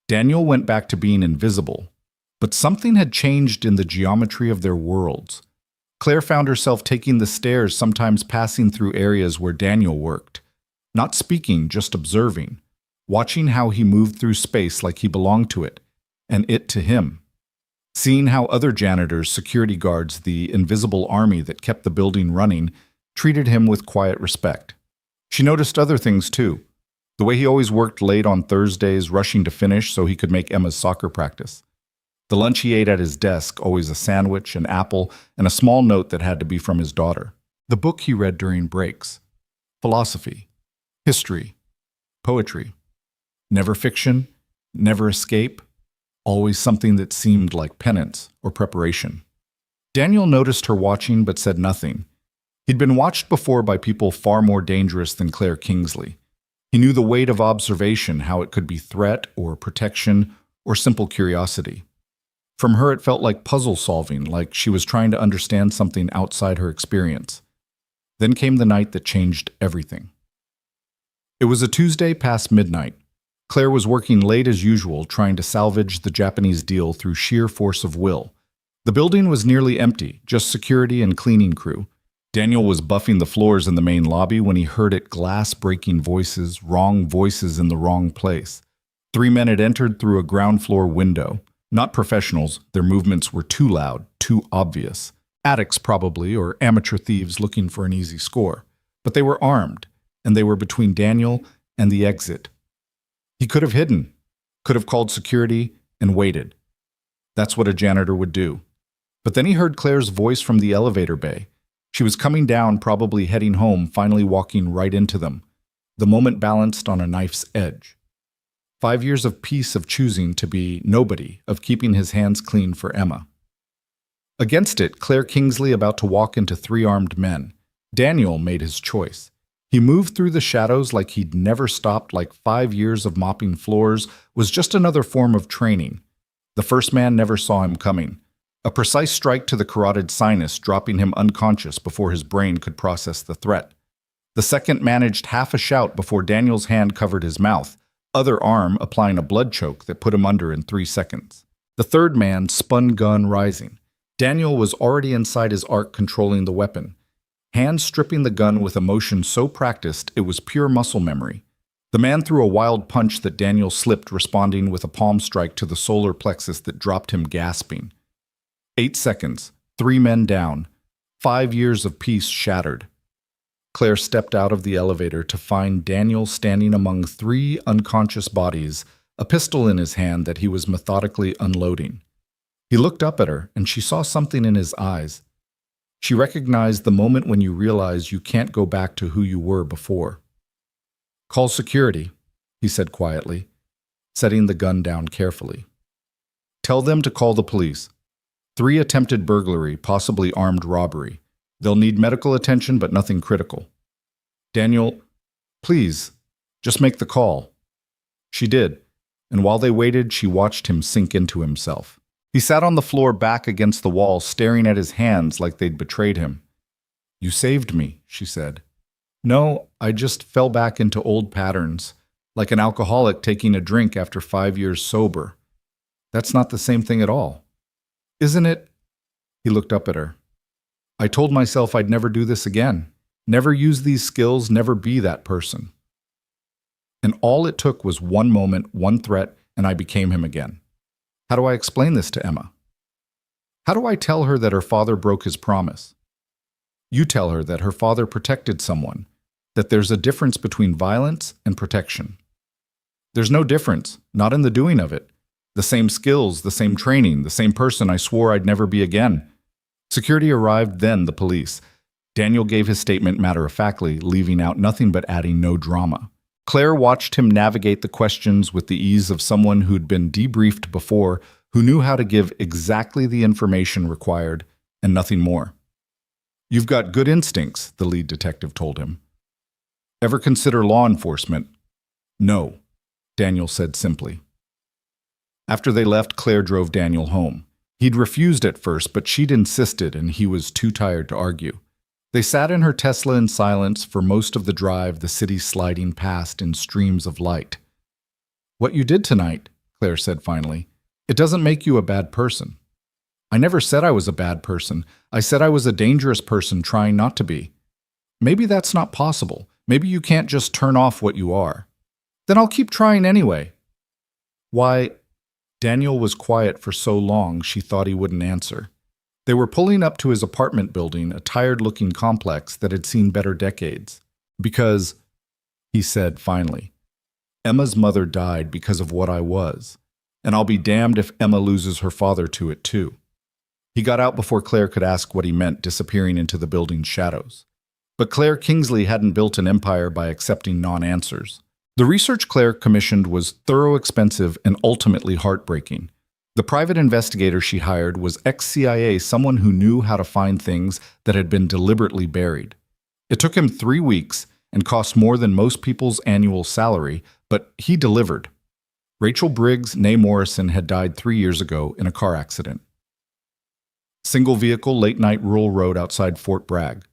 Speaker 2: Daniel went back to being invisible. But something had changed in the geometry of their worlds. Claire found herself taking the stairs, sometimes passing through areas where Daniel worked. Not speaking, just observing. Watching how he moved through space like he belonged to it, and it to him. Seeing how other janitors, security guards, the invisible army that kept the building running,
Speaker 1: treated him with quiet respect. She noticed other things too. The way he always worked late on Thursdays, rushing to finish so he could make Emma's soccer practice. The lunch he ate at his desk, always a sandwich, an apple, and a small note that had to be from his daughter. The book he read during breaks. Philosophy, history, poetry. Never fiction, never escape, always something that seemed like penance or preparation. Daniel noticed her watching but said nothing. He'd been watched before by people far more dangerous than Claire Kingsley. He knew the weight of observation, how it could be threat or protection or simple curiosity. From her it felt like puzzle solving, like she was trying to understand something outside her experience. Then came the night that changed everything. It was a Tuesday past midnight. Claire was working late as usual, trying to salvage the Japanese deal through sheer force of will. The building was nearly empty, just security and cleaning crew. Daniel was buffing the floors in the main lobby when he heard it glass-breaking voices, wrong voices in the wrong place. 3 men had entered through a ground-floor window. Not professionals, their movements were too loud, too obvious. Addicts probably, or amateur thieves looking for an easy score. But they were armed, and they were between Daniel and the exit. He could have hidden, could have called security, and waited. That's what a janitor would do. But then he heard Claire's voice from the elevator bay. She was coming down, probably heading home, finally walking right into them. The moment balanced on a knife's edge. 5 years of peace, of choosing to be nobody, of keeping his hands clean for Emma. Against it, Claire Kingsley about to walk into 3 armed men. Daniel made his choice. He moved through the shadows like he'd never stopped, like 5 years of mopping floors was just another form of training. The first man never saw him coming. A precise strike to the carotid sinus, dropping him unconscious before his brain could process the threat. The second managed half a shout before Daniel's hand covered his mouth, other arm applying a blood choke that put him under in 3 seconds. The third man spun gun rising. Daniel was already inside his arc controlling the weapon. Hand stripping the gun with a motion so practiced it was pure muscle memory. The man threw a wild punch that Daniel slipped, responding with a palm strike to the solar plexus that dropped him gasping. 8 seconds, 3 men down, 5 years of peace shattered. Claire stepped out of the elevator to find Daniel standing among 3 unconscious bodies, a pistol in his hand that he was methodically unloading. He looked up at her, and she saw something in his eyes. She recognized the moment when you realize you can't go back to who you were before. "Call security," he said quietly, setting the gun down carefully. "Tell them to call the police. 3 attempted burglary, possibly armed robbery. They'll need medical attention, but nothing critical. Daniel, please, just make the call." She did, and while they waited, she watched him sink into himself. He sat on the floor back against the wall, staring at his hands like they'd betrayed him. "You saved me," she said. "No, I just fell back into old patterns, like an alcoholic taking a drink after 5 years sober. That's not the same thing at all. Isn't it?" He looked up at her. "I told myself I'd never do this again. Never use these skills, never be that person. And all it took was one moment, one threat, and I became him again. How do I explain this to Emma? How do I tell her that her father broke his promise? You tell her that her father protected someone, that there's a difference between violence and protection. There's no difference, not in the doing of it. The same skills, the same training, the same person I swore I'd never be again." Security arrived, then the police. Daniel gave his statement matter-of-factly, leaving out nothing but adding no drama. Claire watched him navigate the questions with the ease of someone who'd been debriefed before, who knew how to give exactly the information required and nothing more. "You've got good instincts," the lead detective told him. "Ever consider law enforcement?" "No," Daniel said simply. After they left, Claire drove Daniel home. He'd refused at first, but she'd insisted, and he was too tired to argue. They sat in her Tesla in silence for most of the drive, the city sliding past in streams of light. "What you did tonight," Claire said finally, "it doesn't make you a bad person." "I never said I was a bad person. I said I was a dangerous person trying not to be. Maybe that's not possible. Maybe you can't just turn off what you are." "Then I'll keep trying anyway." "Why?" Daniel was quiet for so long she thought he wouldn't answer. They were pulling up to his apartment building, a tired-looking complex that had seen better decades. Because, he said finally, Emma's mother died because of what I was, and I'll be damned if Emma loses her father to it too. He got out before Claire could ask what he meant, disappearing into the building's shadows. But Claire Kingsley hadn't built an empire by accepting non-answers. The research Claire commissioned was thorough, expensive, and ultimately heartbreaking. The private investigator she hired was ex-CIA, someone who knew how to find things that had been deliberately buried. It took him 3 weeks and cost more than most people's annual salary, but he delivered. Rachel Briggs, née Morrison, had died 3 years ago in a car accident. Single vehicle, late-night rural road outside Fort Bragg.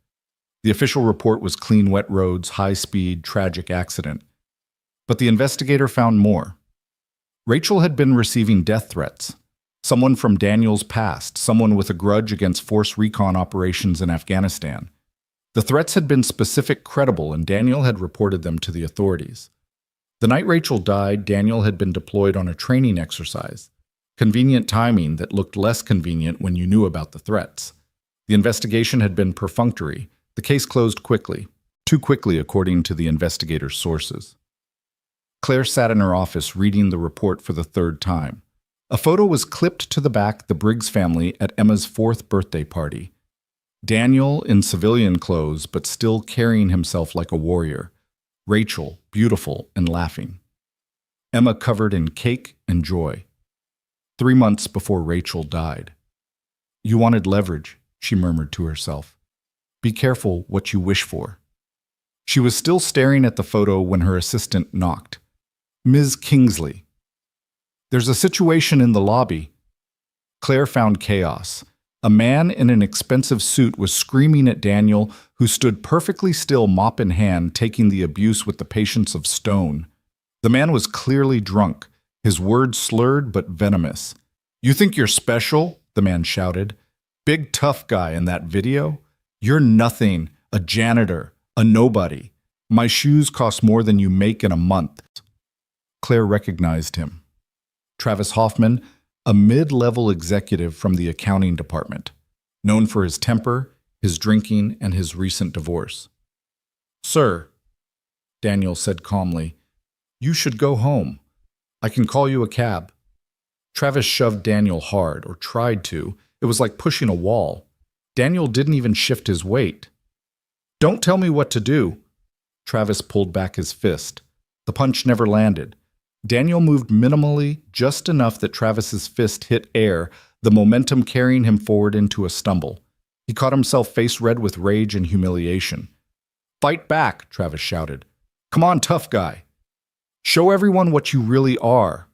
Speaker 1: The official report was clean, wet roads, high speed, tragic accident. But the investigator found more. Rachel had been receiving death threats. Someone from Daniel's past, someone with a grudge against force recon operations in Afghanistan. The threats had been specific, credible, and Daniel had reported them to the authorities. The night Rachel died, Daniel had been deployed on a training exercise. Convenient timing that looked less convenient when you knew about the threats. The investigation had been perfunctory. The case closed quickly. Too quickly, according to the investigator's sources. Claire sat in her office reading the report for the 3rd time. A photo was clipped to the back, the Briggs family at Emma's 4th birthday party. Daniel in civilian clothes, but still carrying himself like a warrior. Rachel, beautiful and laughing. Emma covered in cake and joy. 3 months before Rachel died. You wanted leverage, she murmured to herself. Be careful what you wish for. She was still staring at the photo when her assistant knocked. Ms. Kingsley. There's a situation in the lobby. Claire found chaos. A man in an expensive suit was screaming at Daniel, who stood perfectly still, mop in hand, taking the abuse with the patience of stone. The man was clearly drunk, his words slurred but venomous. You think you're special? The man shouted. Big tough guy in that video? You're nothing, a janitor, a nobody. My shoes cost more than you make in a month. Claire recognized him. Travis Hoffman, a mid-level executive from the accounting department, known for his temper, his drinking, and his recent divorce. Sir, Daniel said calmly, you should go home. I can call you a cab. Travis shoved Daniel hard, or tried to. It was like pushing a wall. Daniel didn't even shift his weight. Don't tell me what to do. Travis pulled back his fist. The punch never landed. Daniel moved minimally, just enough that Travis's fist hit air, the momentum carrying him forward into a stumble. He caught himself face red with rage and humiliation. Fight back, Travis shouted. Come on, tough guy. Show everyone what you really are.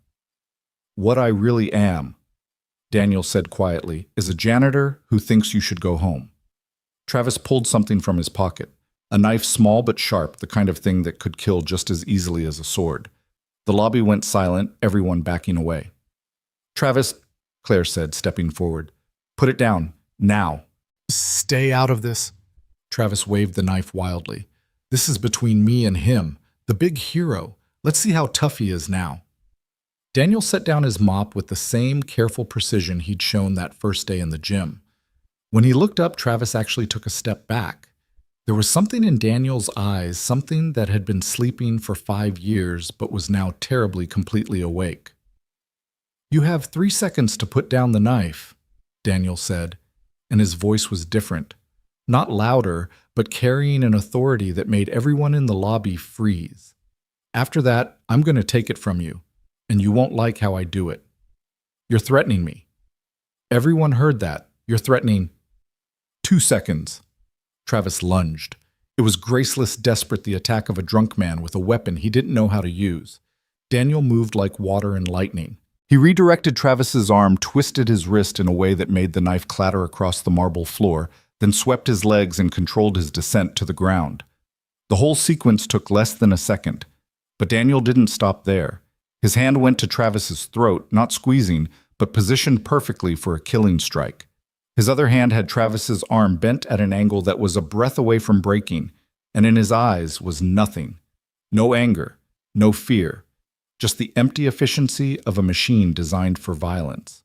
Speaker 1: What I really am, Daniel said quietly, is a janitor who thinks you should go home. Travis pulled something from his pocket, a knife small but sharp, the kind of thing that could kill just as easily as a sword. The lobby went silent, everyone backing away. Travis, Claire said, stepping forward. Put it down, now. Stay out of this. Travis waved the knife wildly. This is between me and him, the big hero. Let's see how tough he is now. Daniel set down his mop with the same careful precision he'd shown that first day in the gym. When he looked up, Travis actually took a step back. There was something in Daniel's eyes, something that had been sleeping for 5 years but was now terribly, completely awake. You have 3 seconds to put down the knife, Daniel said, and his voice was different. Not louder, but carrying an authority that made everyone in the lobby freeze. After that, I'm going to take it from you, and you won't like how I do it. You're threatening me. Everyone heard that. You're threatening. 2 seconds. Travis lunged. It was graceless, desperate, the attack of a drunk man with a weapon he didn't know how to use. Daniel moved like water and lightning. He redirected Travis's arm, twisted his wrist in a way that made the knife clatter across the marble floor, then swept his legs and controlled his descent to the ground. The whole sequence took less than a second. But Daniel didn't stop there. His hand went to Travis's throat, not squeezing, but positioned perfectly for a killing strike. His other hand had Travis's arm bent at an angle that was a breath away from breaking, and in his eyes was nothing. No anger, no fear, just the empty efficiency of a machine designed for violence.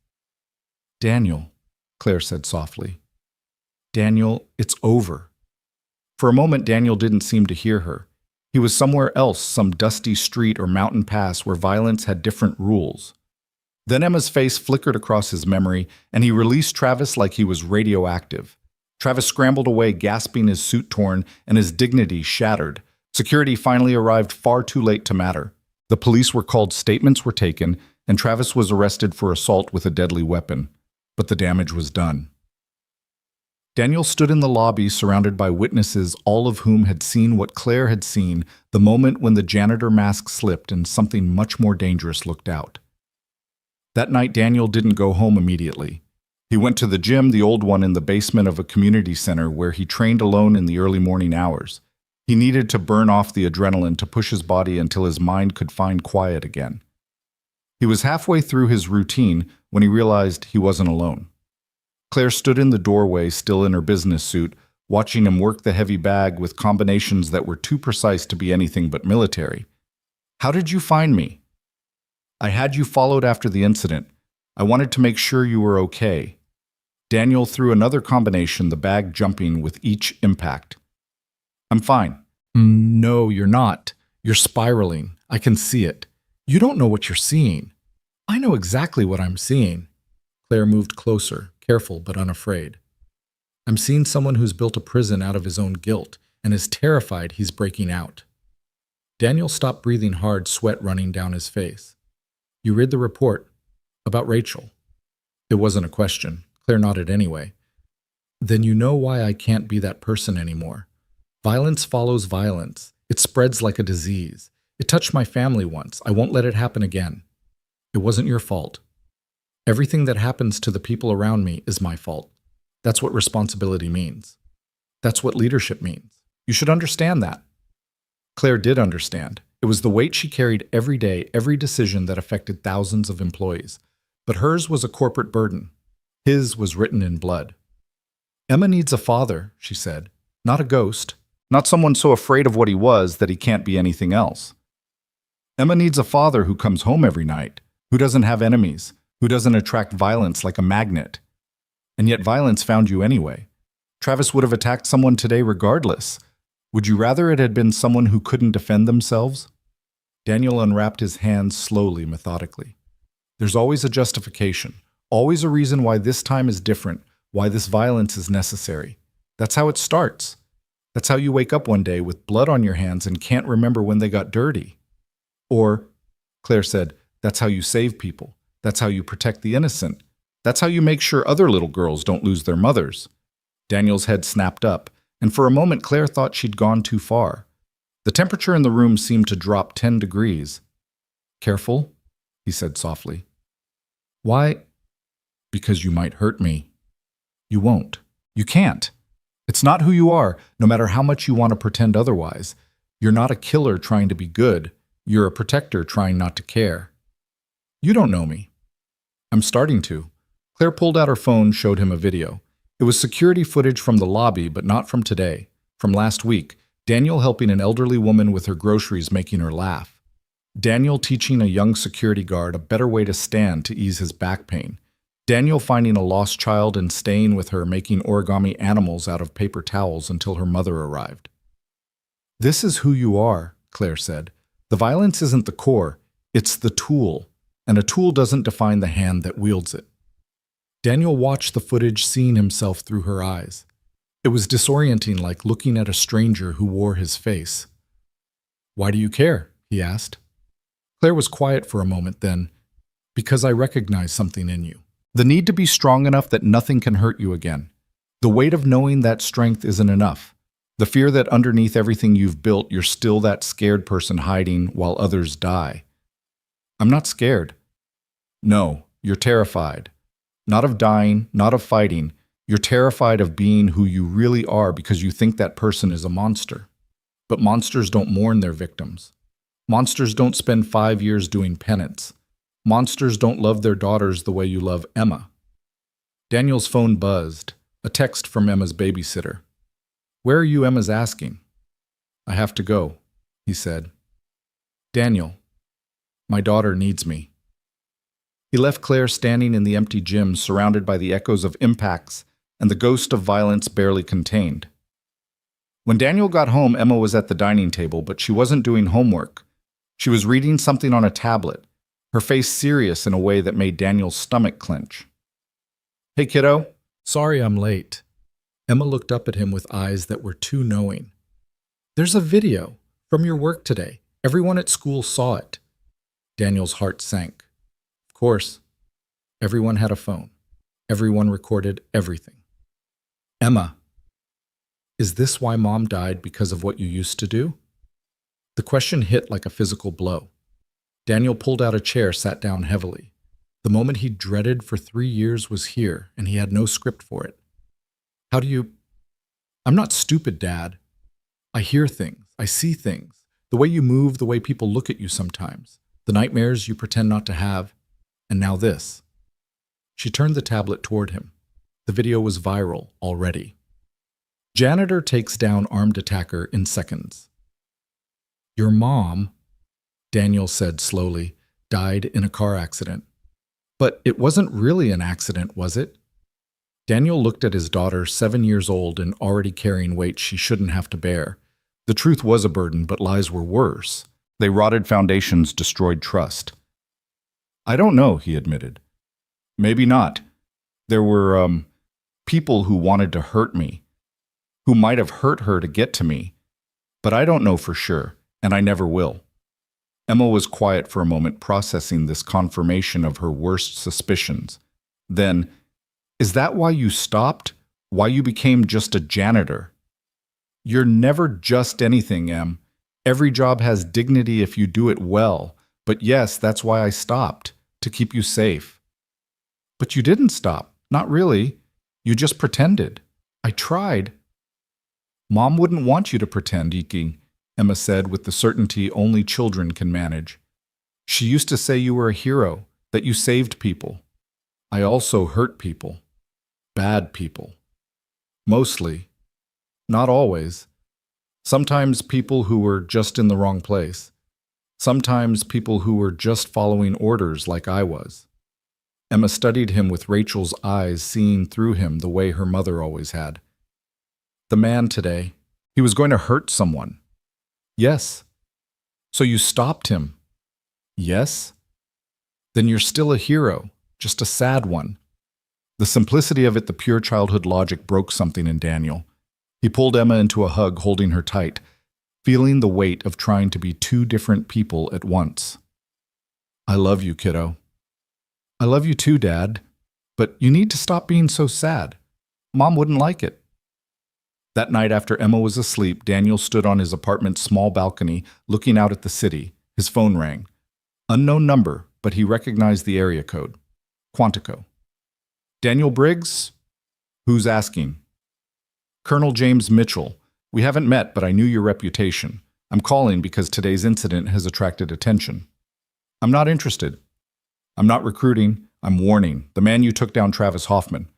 Speaker 1: Daniel, Claire said softly. Daniel, it's over. For a moment, Daniel didn't seem to hear her. He was somewhere else, some dusty street or mountain pass where violence had different rules. Then Emma's face flickered across his memory, and he released Travis like he was radioactive. Travis scrambled away, gasping, his suit torn and his dignity shattered. Security finally arrived far too late to matter. The police were called, statements were taken, and Travis was arrested for assault with a deadly weapon. But the damage was done. Daniel stood in the lobby surrounded by witnesses, all of whom had seen what Claire had seen the moment when the janitor mask slipped and something much more dangerous looked out. That night, Daniel didn't go home immediately. He went to the gym, the old one in the basement of a community center where he trained alone in the early morning hours. He needed to burn off the adrenaline to push his body until his mind could find quiet again. He was halfway through his routine when he realized he wasn't alone. Claire stood in the doorway, still in her business suit, watching him work the heavy bag with combinations that were too precise to be anything but military. How did you find me? I had you followed after the incident. I wanted to make sure you were okay. Daniel threw another combination, the bag jumping with each impact. I'm fine. No, you're not. You're spiraling. I can see it. You don't know what you're seeing. I know exactly what I'm seeing. Claire moved closer, careful but unafraid. I'm seeing someone who's built a prison out of his own guilt and is terrified he's breaking out. Daniel stopped breathing hard, sweat running down his face. You read the report about Rachel. It wasn't a question. Claire nodded anyway. Then you know why I can't be that person anymore. Violence follows violence. It spreads like a disease. It touched my family once. I won't let it happen again. It wasn't your fault. Everything that happens to the people around me is my fault. That's what responsibility means. That's what leadership means. You should understand that. Claire did understand. It was the weight she carried every day, every decision that affected thousands of employees. But hers was a corporate burden. His was written in blood. Emma needs a father, she said, not a ghost, not someone so afraid of what he was that he can't be anything else. Emma needs a father who comes home every night, who doesn't have enemies, who doesn't attract violence like a magnet. And yet violence found you anyway. Travis would have attacked someone today regardless. Would you rather it had been someone who couldn't defend themselves? Daniel unwrapped his hands slowly, methodically. There's always a justification, always a reason why this time is different, why this violence is necessary. That's how it starts. That's how you wake up one day with blood on your hands and can't remember when they got dirty. Or, Claire said, that's how you save people. That's how you protect the innocent. That's how you make sure other little girls don't lose their mothers. Daniel's head snapped up, and for a moment Claire thought she'd gone too far. The temperature in the room seemed to drop 10 degrees. Careful, he said softly. Why? Because you might hurt me. You won't. You can't. It's not who you are, no matter how much you want to pretend otherwise. You're not a killer trying to be good. You're a protector trying not to care. You don't know me. I'm starting to. Claire pulled out her phone, showed him a video. It was security footage from the lobby, but not from today. From last week, Daniel helping an elderly woman with her groceries, making her laugh. Daniel teaching a young security guard a better way to stand to ease his back pain. Daniel finding a lost child and staying with her, making origami animals out of paper towels until her mother arrived. This is who you are, Claire said. The violence isn't the core, it's the tool, and a tool doesn't define the hand that wields it. Daniel watched the footage, seeing himself through her eyes. It was disorienting, like looking at a stranger who wore his face. Why do you care? He asked. Claire was quiet for a moment, then, because I recognize something in you. The need to be strong enough that nothing can hurt you again. The weight of knowing that strength isn't enough. The fear that underneath everything you've built, you're still that scared person hiding while others die. I'm not scared. No, you're terrified. Not of dying, not of fighting. You're terrified of being who you really are because you think that person is a monster. But monsters don't mourn their victims. Monsters don't spend 5 years doing penance. Monsters don't love their daughters the way you love Emma. Daniel's phone buzzed, a text from Emma's babysitter. Where are you? Emma's asking. I have to go, he said. Daniel, my daughter needs me. He left Claire standing in the empty gym, surrounded by the echoes of impacts and the ghost of violence barely contained. When Daniel got home, Emma was at the dining table, but she wasn't doing homework. She was reading something on a tablet, her face serious in a way that made Daniel's stomach clench. "Hey, kiddo."
Speaker 2: Sorry I'm late. Emma looked up at him with eyes that were too knowing. There's a video from your work today. Everyone at school saw it. Daniel's heart sank. Of course, everyone had a phone. Everyone recorded everything. Emma, is this why Mom died, because of what you used to do? The question hit like a physical blow. Daniel pulled out a chair, sat down heavily. The moment he dreaded for 3 years was here, and he had no script for it. How do you... I'm not stupid, Dad. I hear things. I see things. The way you move, the way people look at you sometimes. The nightmares you pretend not to have. And now this. She turned the tablet toward him. The video was viral already. Janitor takes down armed attacker in seconds. Your mom, Daniel said slowly, died in a car accident. But it wasn't really an accident, was it? Daniel looked at his daughter, 7 years old and already carrying weight she shouldn't have to bear. The truth was a burden, but lies were worse. They rotted foundations, destroyed trust. I don't know, he admitted. Maybe not. There were, people who wanted to hurt me, who might have hurt her to get to me. But I don't know for sure, and I never will. Emma was quiet for a moment, processing this confirmation of her worst suspicions. Then, is that why you stopped? Why you became just a janitor? You're never just anything, Em. Every job has dignity if you do it well. But yes, that's why I stopped, to keep you safe. But you didn't stop. Not really. You just pretended. I tried. Mom wouldn't want you to pretend, Iki, Emma said with the certainty only children can manage. She used to say you were a hero, that you saved people. I also hurt people. Bad people. Mostly. Not always. Sometimes people who were just in the wrong place. Sometimes people who were just following orders like I was. Emma studied him with Rachel's eyes, seeing through him the way her mother always had. The man today, he was going to hurt someone. Yes. So you stopped him. Yes. Then you're still a hero, just a sad one. The simplicity of it, the pure childhood logic, broke something in Daniel. He pulled Emma into a hug, holding her tight, feeling the weight of trying to be two different people at once. I love you, kiddo. I love you too, Dad. But you need to stop being so sad. Mom wouldn't like it. That night after Emma was asleep, Daniel stood on his apartment's small balcony, looking out at the city. His phone rang. Unknown number, but he recognized the area code. Quantico. Daniel Briggs? Who's asking? Colonel James Mitchell. We haven't met, but I knew your reputation. I'm calling because today's incident has attracted attention. I'm not interested. I'm not recruiting. I'm warning. The man you took down, Travis Hoffman.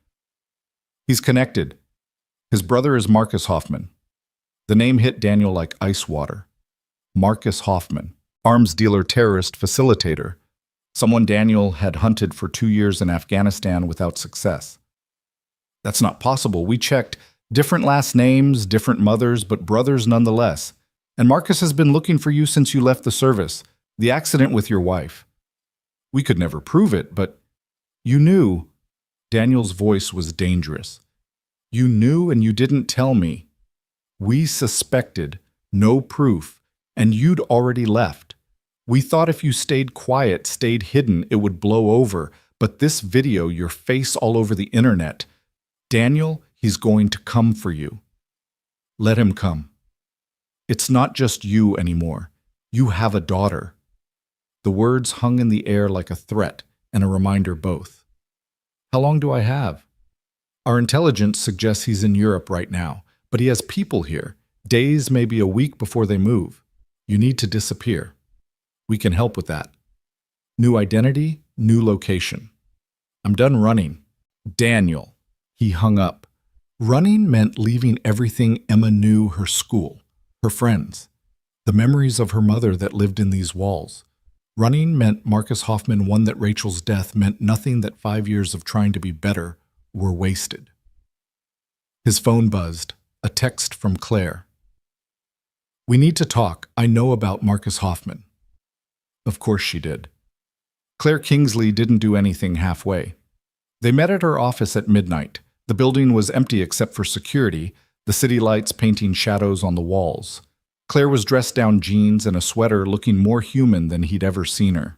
Speaker 2: He's connected. His brother is Marcus Hoffman. The name hit Daniel like ice water. Marcus Hoffman. Arms dealer, terrorist, facilitator. Someone Daniel had hunted for 2 years in Afghanistan without success. That's not possible. We checked. Different last names, different mothers, but brothers nonetheless. And Marcus has been looking for you since you left the service. The accident with your wife. We could never prove it, but you knew. Daniel's voice was dangerous. You knew and you didn't tell me. We suspected, no proof, and you'd already left. We thought if you stayed quiet, stayed hidden, it would blow over. But this video, your face all over the internet. Daniel, he's going to come for you. Let him come. It's not just you anymore. You have a daughter. The words hung in the air like a threat and a reminder both. How long do I have? Our intelligence suggests he's in Europe right now, but he has people here. Days, maybe a week before they move. You need to disappear. We can help with that. New identity, new location. I'm done running. Daniel. He hung up. Running meant leaving everything Emma knew, her school, her friends, the memories of her mother that lived in these walls. Running meant Marcus Hoffman won that Rachel's death meant nothing, that 5 years of trying to be better were wasted. His phone buzzed, a text from Claire. "We need to talk. I know about Marcus Hoffman." Of course she did. Claire Kingsley didn't do anything halfway. They met at her office at midnight. The building was empty except for security, the city lights painting shadows on the walls. Claire was dressed down jeans and a sweater, looking more human than he'd ever seen her.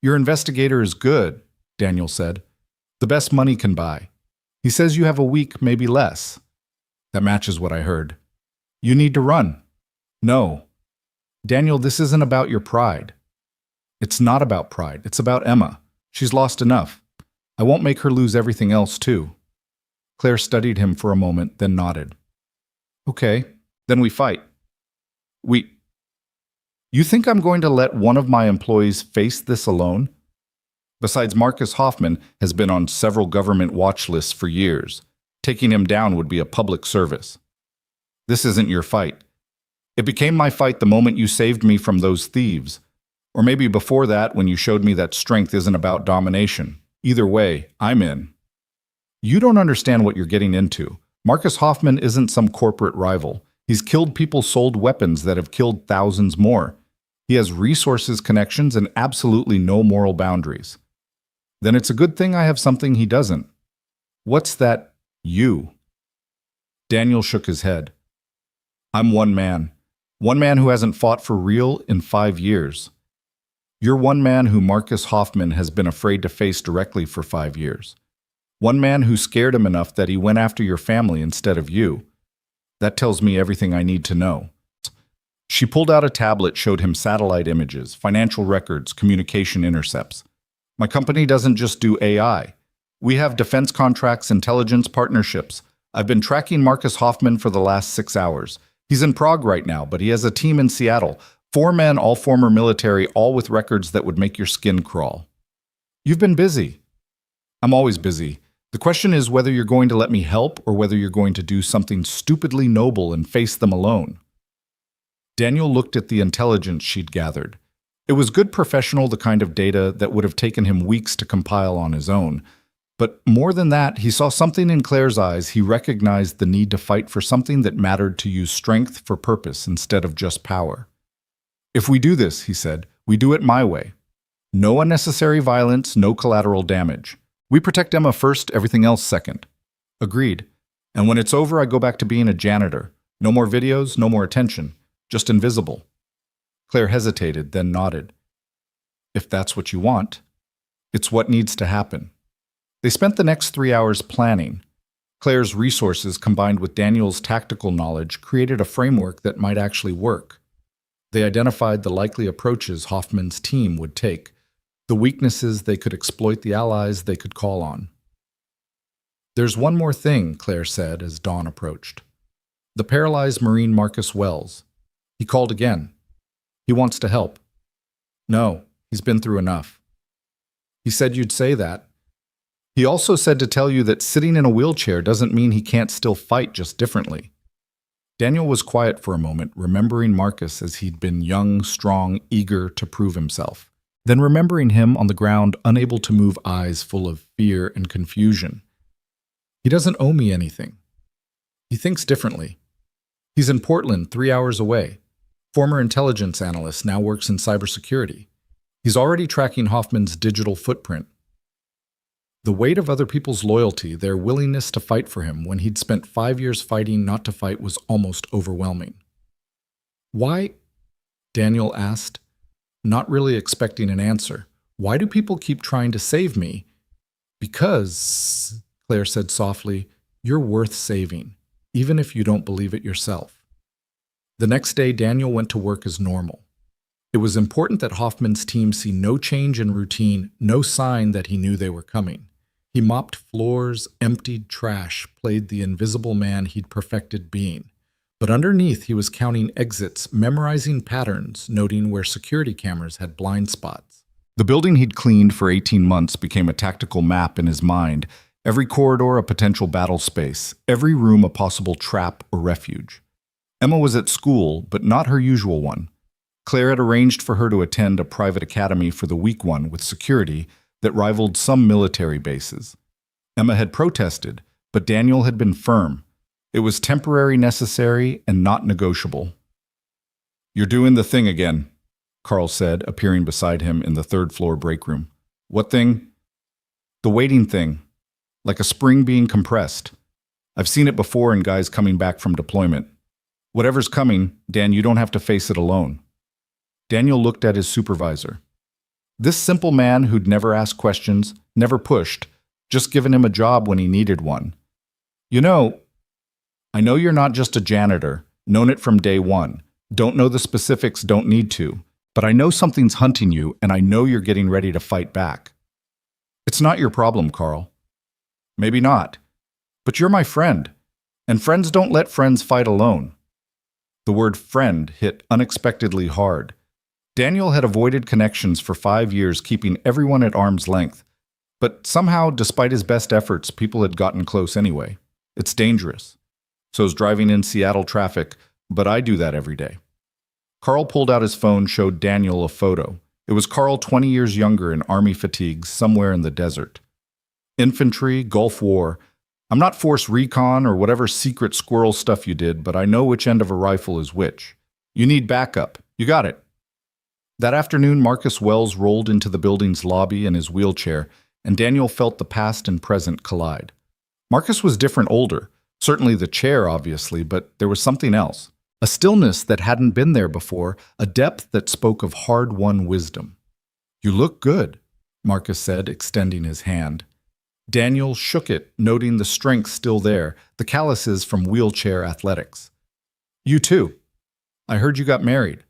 Speaker 2: "Your investigator is good," Daniel said. "The best money can buy. He says you have a week, maybe less." "That matches what I heard." "You need to run." "No." "Daniel, this isn't about your pride." "It's not about pride. It's about Emma. She's lost enough. I won't make her lose everything else, too." Claire studied him for a moment, then nodded. "Okay, then we fight." You think I'm going to let one of my employees face this alone? Besides, Marcus Hoffman has been on several government watch lists for years. Taking him down would be a public service. This isn't your fight. It became my fight the moment you saved me from those thieves. Or maybe before that, when you showed me that strength isn't about domination. Either way, I'm in. You don't understand what you're getting into. Marcus Hoffman isn't some corporate rival. He's killed people, sold weapons that have killed thousands more. He has resources, connections, and absolutely no moral boundaries. Then it's a good thing I have something he doesn't. What's that, you? Daniel shook his head. I'm one man who hasn't fought for real in 5 years. You're one man who Marcus Hoffman has been afraid to face directly for 5 years. One man who scared him enough that he went after your family instead of you. That tells me everything I need to know. She pulled out a tablet, showed him satellite images, financial records, communication intercepts. My company doesn't just do AI. We have defense contracts, intelligence partnerships. I've been tracking Marcus Hoffman for the last 6 hours. He's in Prague right now, but he has a team in Seattle. 4 men, all former military, all with records that would make your skin crawl. You've been busy. I'm always busy. The question is whether you're going to let me help or whether you're going to do something stupidly noble and face them alone. Daniel looked at the intelligence she'd gathered. It was good professional, the kind of data that would have taken him weeks to compile on his own. But more than that, he saw something in Claire's eyes. He recognized the need to fight for something that mattered, to use strength for purpose instead of just power. If we do this, he said, we do it my way. No unnecessary violence, no collateral damage. We protect Emma first, everything else second. Agreed. And when it's over, I go back to being a janitor. No more videos, no more attention. Just invisible. Claire hesitated, then nodded. If that's what you want, it's what needs to happen. They spent the next 3 hours planning. Claire's resources, combined with Daniel's tactical knowledge, created a framework that might actually work. They identified the likely approaches Hoffman's team would take, the weaknesses they could exploit, the allies they could call on. There's one more thing, Claire said as dawn approached. The paralyzed Marine Marcus Wells. He called again. He wants to help. No, he's been through enough. He said you'd say that. He also said to tell you that sitting in a wheelchair doesn't mean he can't still fight, just differently. Daniel was quiet for a moment, remembering Marcus as he'd been young, strong, eager to prove himself. Then remembering him on the ground, unable to move, eyes full of fear and confusion. He doesn't owe me anything. He thinks differently. He's in Portland, 3 hours away. Former intelligence analyst, now works in cybersecurity. He's already tracking Hoffman's digital footprint. The weight of other people's loyalty, their willingness to fight for him when he'd spent 5 years fighting not to fight, was almost overwhelming. Why? Daniel asked, not really expecting an answer. Why do people keep trying to save me? Because, Claire said softly, you're worth saving, even if you don't believe it yourself. The next day, Daniel went to work as normal. It was important that Hoffman's team see no change in routine, no sign that he knew they were coming. He mopped floors, emptied trash, played the invisible man he'd perfected being. But underneath, he was counting exits, memorizing patterns, noting where security cameras had blind spots. The building he'd cleaned for 18 months became a tactical map in his mind, every corridor a potential battle space, every room a possible trap or refuge. Emma was at school, but not her usual one.
Speaker 1: Claire had arranged for her to attend a private academy for the week one with security that rivaled some military bases. Emma had protested, but Daniel had been firm. It was temporary necessary and not negotiable. "You're doing the thing again," Carl said, appearing beside him in the third-floor break room. "What thing?" "The waiting thing. Like a spring being compressed. I've seen it before in guys coming back from deployment. Whatever's coming, Dan, you don't have to face it alone." Daniel looked at his supervisor. This simple man who'd never asked questions, never pushed, just given him a job when he needed one. "You know, I know you're not just a janitor, known it from day one. Don't know the specifics, don't need to. But I know something's hunting you, and I know you're getting ready to fight back. It's not your problem, Carl. Maybe not. But you're my friend, and friends don't let friends fight alone." The word friend hit unexpectedly hard. Daniel had avoided connections for 5 years, keeping everyone at arm's length. But somehow, despite his best efforts, people had gotten close anyway. It's dangerous. So's driving in Seattle traffic, but I do that every day. Carl pulled out his phone, showed Daniel a photo. It was Carl 20 years younger in army fatigues somewhere in the desert. "Infantry, Gulf War. I'm not force recon or whatever secret squirrel stuff you did, but I know which end of a rifle is which. You need backup. You got it." That afternoon, Marcus Wells rolled into the building's lobby in his wheelchair, and Daniel felt the past and present collide. Marcus was different older, certainly the chair, obviously, but there was something else. A stillness that hadn't been there before, a depth that spoke of hard-won wisdom. "You look good," Marcus said, extending his hand. Daniel shook it, noting the strength still there, the calluses from wheelchair athletics. "You too. I heard you got married."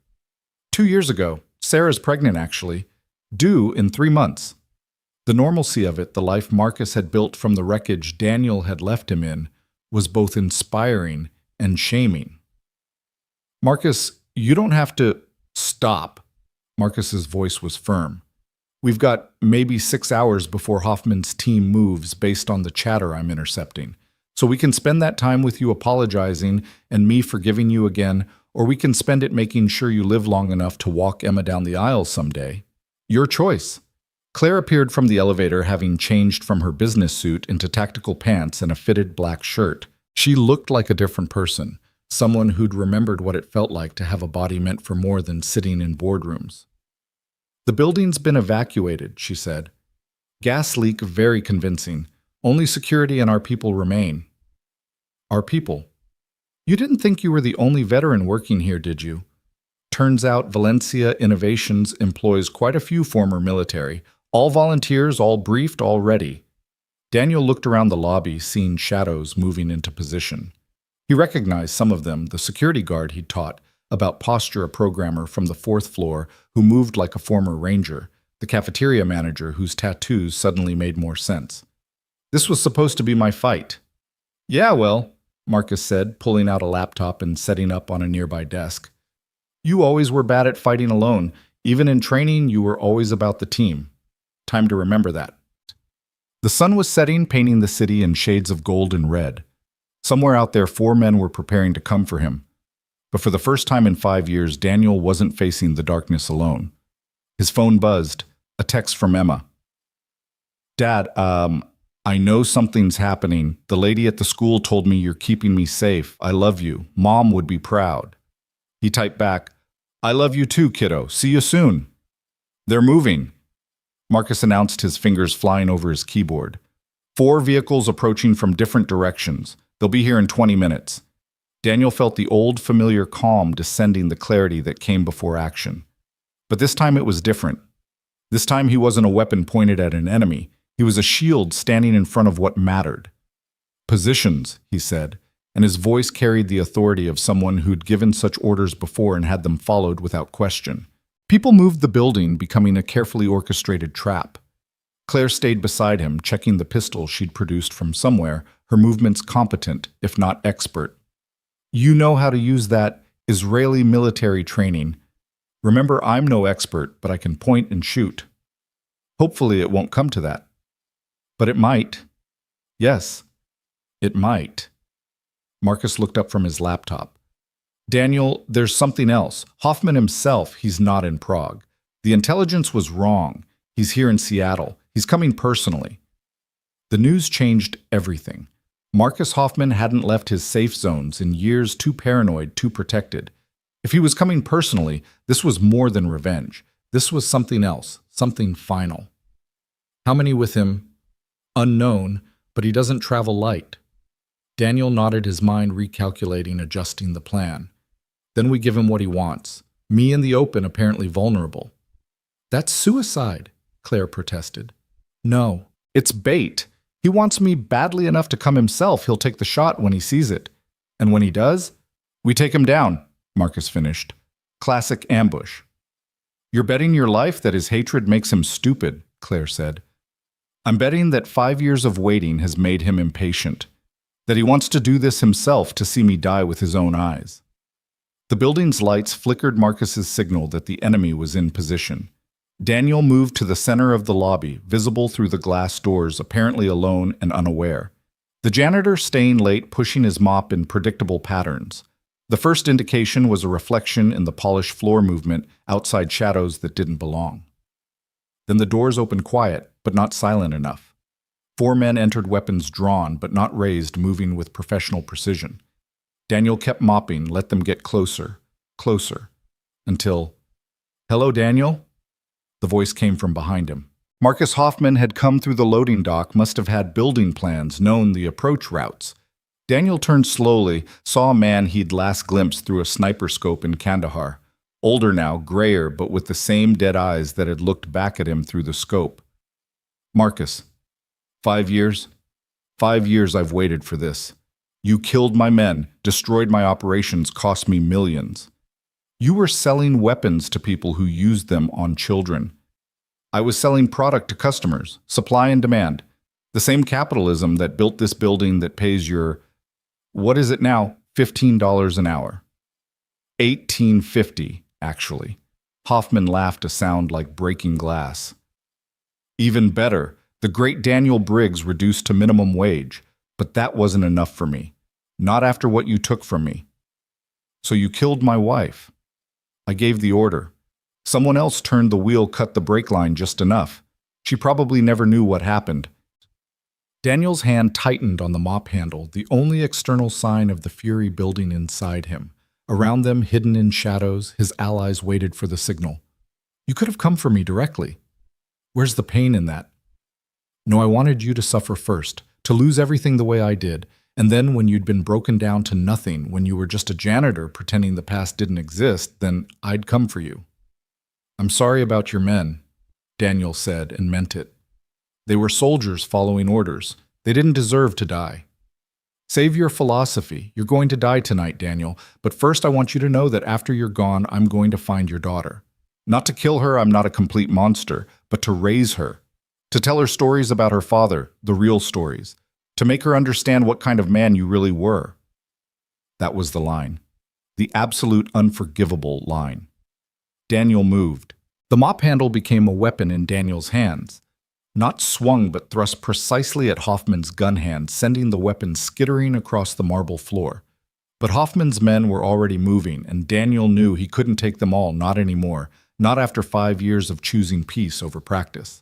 Speaker 1: 2 years ago. Sarah's pregnant, actually. Due in 3 months. The normalcy of it, the life Marcus had built from the wreckage Daniel had left him in, was both inspiring and shaming. "Marcus, you don't have to stop." Marcus's voice was firm. "We've got maybe 6 hours before Hoffman's team moves based on the chatter I'm intercepting. So we can spend that time with you apologizing and me forgiving you again, or we can spend it making sure you live long enough to walk Emma down the aisle someday. Your choice." Claire appeared from the elevator, having changed from her business suit into tactical pants and a fitted black shirt. She looked like a different person, someone who'd remembered what it felt like to have a body meant for more than sitting in boardrooms. "The building's been evacuated," she said. "Gas leak very convincing. Only security and our people remain." "Our people? You didn't think you were the only veteran working here, did you? Turns out Valencia Innovations employs quite a few former military. All volunteers, all briefed, all ready." Daniel looked around the lobby, seeing shadows moving into position. He recognized some of them, the security guard he'd taught about posture, a programmer from the 4th floor who moved like a former ranger, the cafeteria manager whose tattoos suddenly made more sense. "This was supposed to be my fight." "Yeah, well," Marcus said, pulling out a laptop and setting up on a nearby desk. "You always were bad at fighting alone. Even in training, you were always about the team. Time to remember that." The sun was setting, painting the city in shades of gold and red. Somewhere out there, 4 men were preparing to come for him. But for the first time in 5 years, Daniel wasn't facing the darkness alone. His phone buzzed, a text from Emma. "Dad, I know something's happening. The lady at the school told me you're keeping me safe. I love you. Mom would be proud." He typed back, "I love you too, kiddo. See you soon." "They're moving," Marcus announced, his fingers flying over his keyboard. 4 vehicles approaching from different directions. They'll be here in 20 minutes. Daniel felt the old, familiar calm descending the clarity that came before action. But this time it was different. This time he wasn't a weapon pointed at an enemy. He was a shield standing in front of what mattered. "Positions," he said, and his voice carried the authority of someone who'd given such orders before and had them followed without question. People moved the building, becoming a carefully orchestrated trap. Claire stayed beside him, checking the pistol she'd produced from somewhere, her movements competent, if not expert. "You know how to use that Israeli military training. Remember, I'm no expert, but I can point and shoot. Hopefully it won't come to that. But it might. Yes, it might." Marcus looked up from his laptop. Daniel, there's something else. Hoffman himself, he's not in Prague. The intelligence was wrong. He's here in Seattle. He's coming personally. The news changed everything. Marcus Hoffman hadn't left his safe zones in years, too paranoid, too protected. If he was coming personally, this was more than revenge. This was something else, something final. How many with him? Unknown, but he doesn't travel light. Daniel nodded, his mind recalculating, adjusting the plan. Then we give him what he wants. Me in the open, apparently vulnerable. That's suicide, Claire protested. No, it's bait. He wants me badly enough to come himself. He'll take the shot when he sees it. And when he does, we take him down, Marcus finished. Classic ambush. You're betting your life that his hatred makes him stupid, Claire said. I'm betting that 5 years of waiting has made him impatient, that he wants to do this himself to see me die with his own eyes. The building's lights flickered Marcus's signal that the enemy was in position. Daniel moved to the center of the lobby, visible through the glass doors, apparently alone and unaware. The janitor staying late, pushing his mop in predictable patterns. The first indication was a reflection in the polished floor movement, outside shadows that didn't belong. Then the doors opened quiet, but not silent enough. 4 men entered, weapons drawn, but not raised, moving with professional precision. Daniel kept mopping, let them get closer, closer, until, "Hello, Daniel?" The voice came from behind him. Marcus Hoffman had come through the loading dock, must have had building plans, known the approach routes. Daniel turned slowly, saw a man he'd last glimpsed through a sniper scope in Kandahar. Older now, grayer, but with the same dead eyes that had looked back at him through the scope. Marcus, 5 years? 5 years I've waited for this. You killed my men, destroyed my operations, cost me millions. You were selling weapons to people who used them on children. I was selling product to customers, supply and demand. The same capitalism that built this building that pays your, what is it now, $15 an hour. $18.50, actually. Hoffman laughed, a sound like breaking glass. Even better, the great Daniel Briggs reduced to minimum wage, but that wasn't enough for me. Not after what you took from me. So you killed my wife. I gave the order. Someone else turned the wheel, cut the brake line just enough. She probably never knew what happened. Daniel's hand tightened on the mop handle, the only external sign of the fury building inside him. Around them, hidden in shadows, his allies waited for the signal. You could have come for me directly. Where's the pain in that? No, I wanted you to suffer first, to lose everything the way I did, and then when you'd been broken down to nothing, when you were just a janitor pretending the past didn't exist, then I'd come for you. I'm sorry about your men, Daniel said, and meant it. They were soldiers following orders. They didn't deserve to die. Save your philosophy. You're going to die tonight, Daniel, but first I want you to know that after you're gone, I'm going to find your daughter. Not to kill her, I'm not a complete monster, but to raise her. To tell her stories about her father, the real stories. To make her understand what kind of man you really were. That was the line. The absolute unforgivable line. Daniel moved. The mop handle became a weapon in Daniel's hands. Not swung, but thrust precisely at Hoffman's gun hand, sending the weapon skittering across the marble floor. But Hoffman's men were already moving, and Daniel knew he couldn't take them all, not anymore, not after 5 years of choosing peace over practice.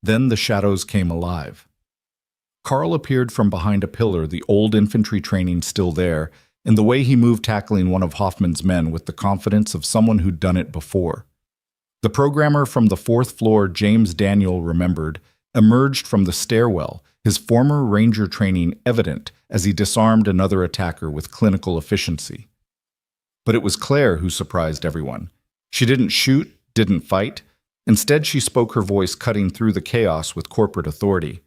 Speaker 1: Then the shadows came alive. Carl appeared from behind a pillar, the old infantry training still there, in the way he moved, tackling one of Hoffman's men with the confidence of someone who'd done it before. The programmer from the 4th floor, James Daniel remembered, emerged from the stairwell, his former ranger training evident as he disarmed another attacker with clinical efficiency. But it was Claire who surprised everyone. She didn't shoot, didn't fight. Instead, she spoke, her voice cutting through the chaos with corporate authority.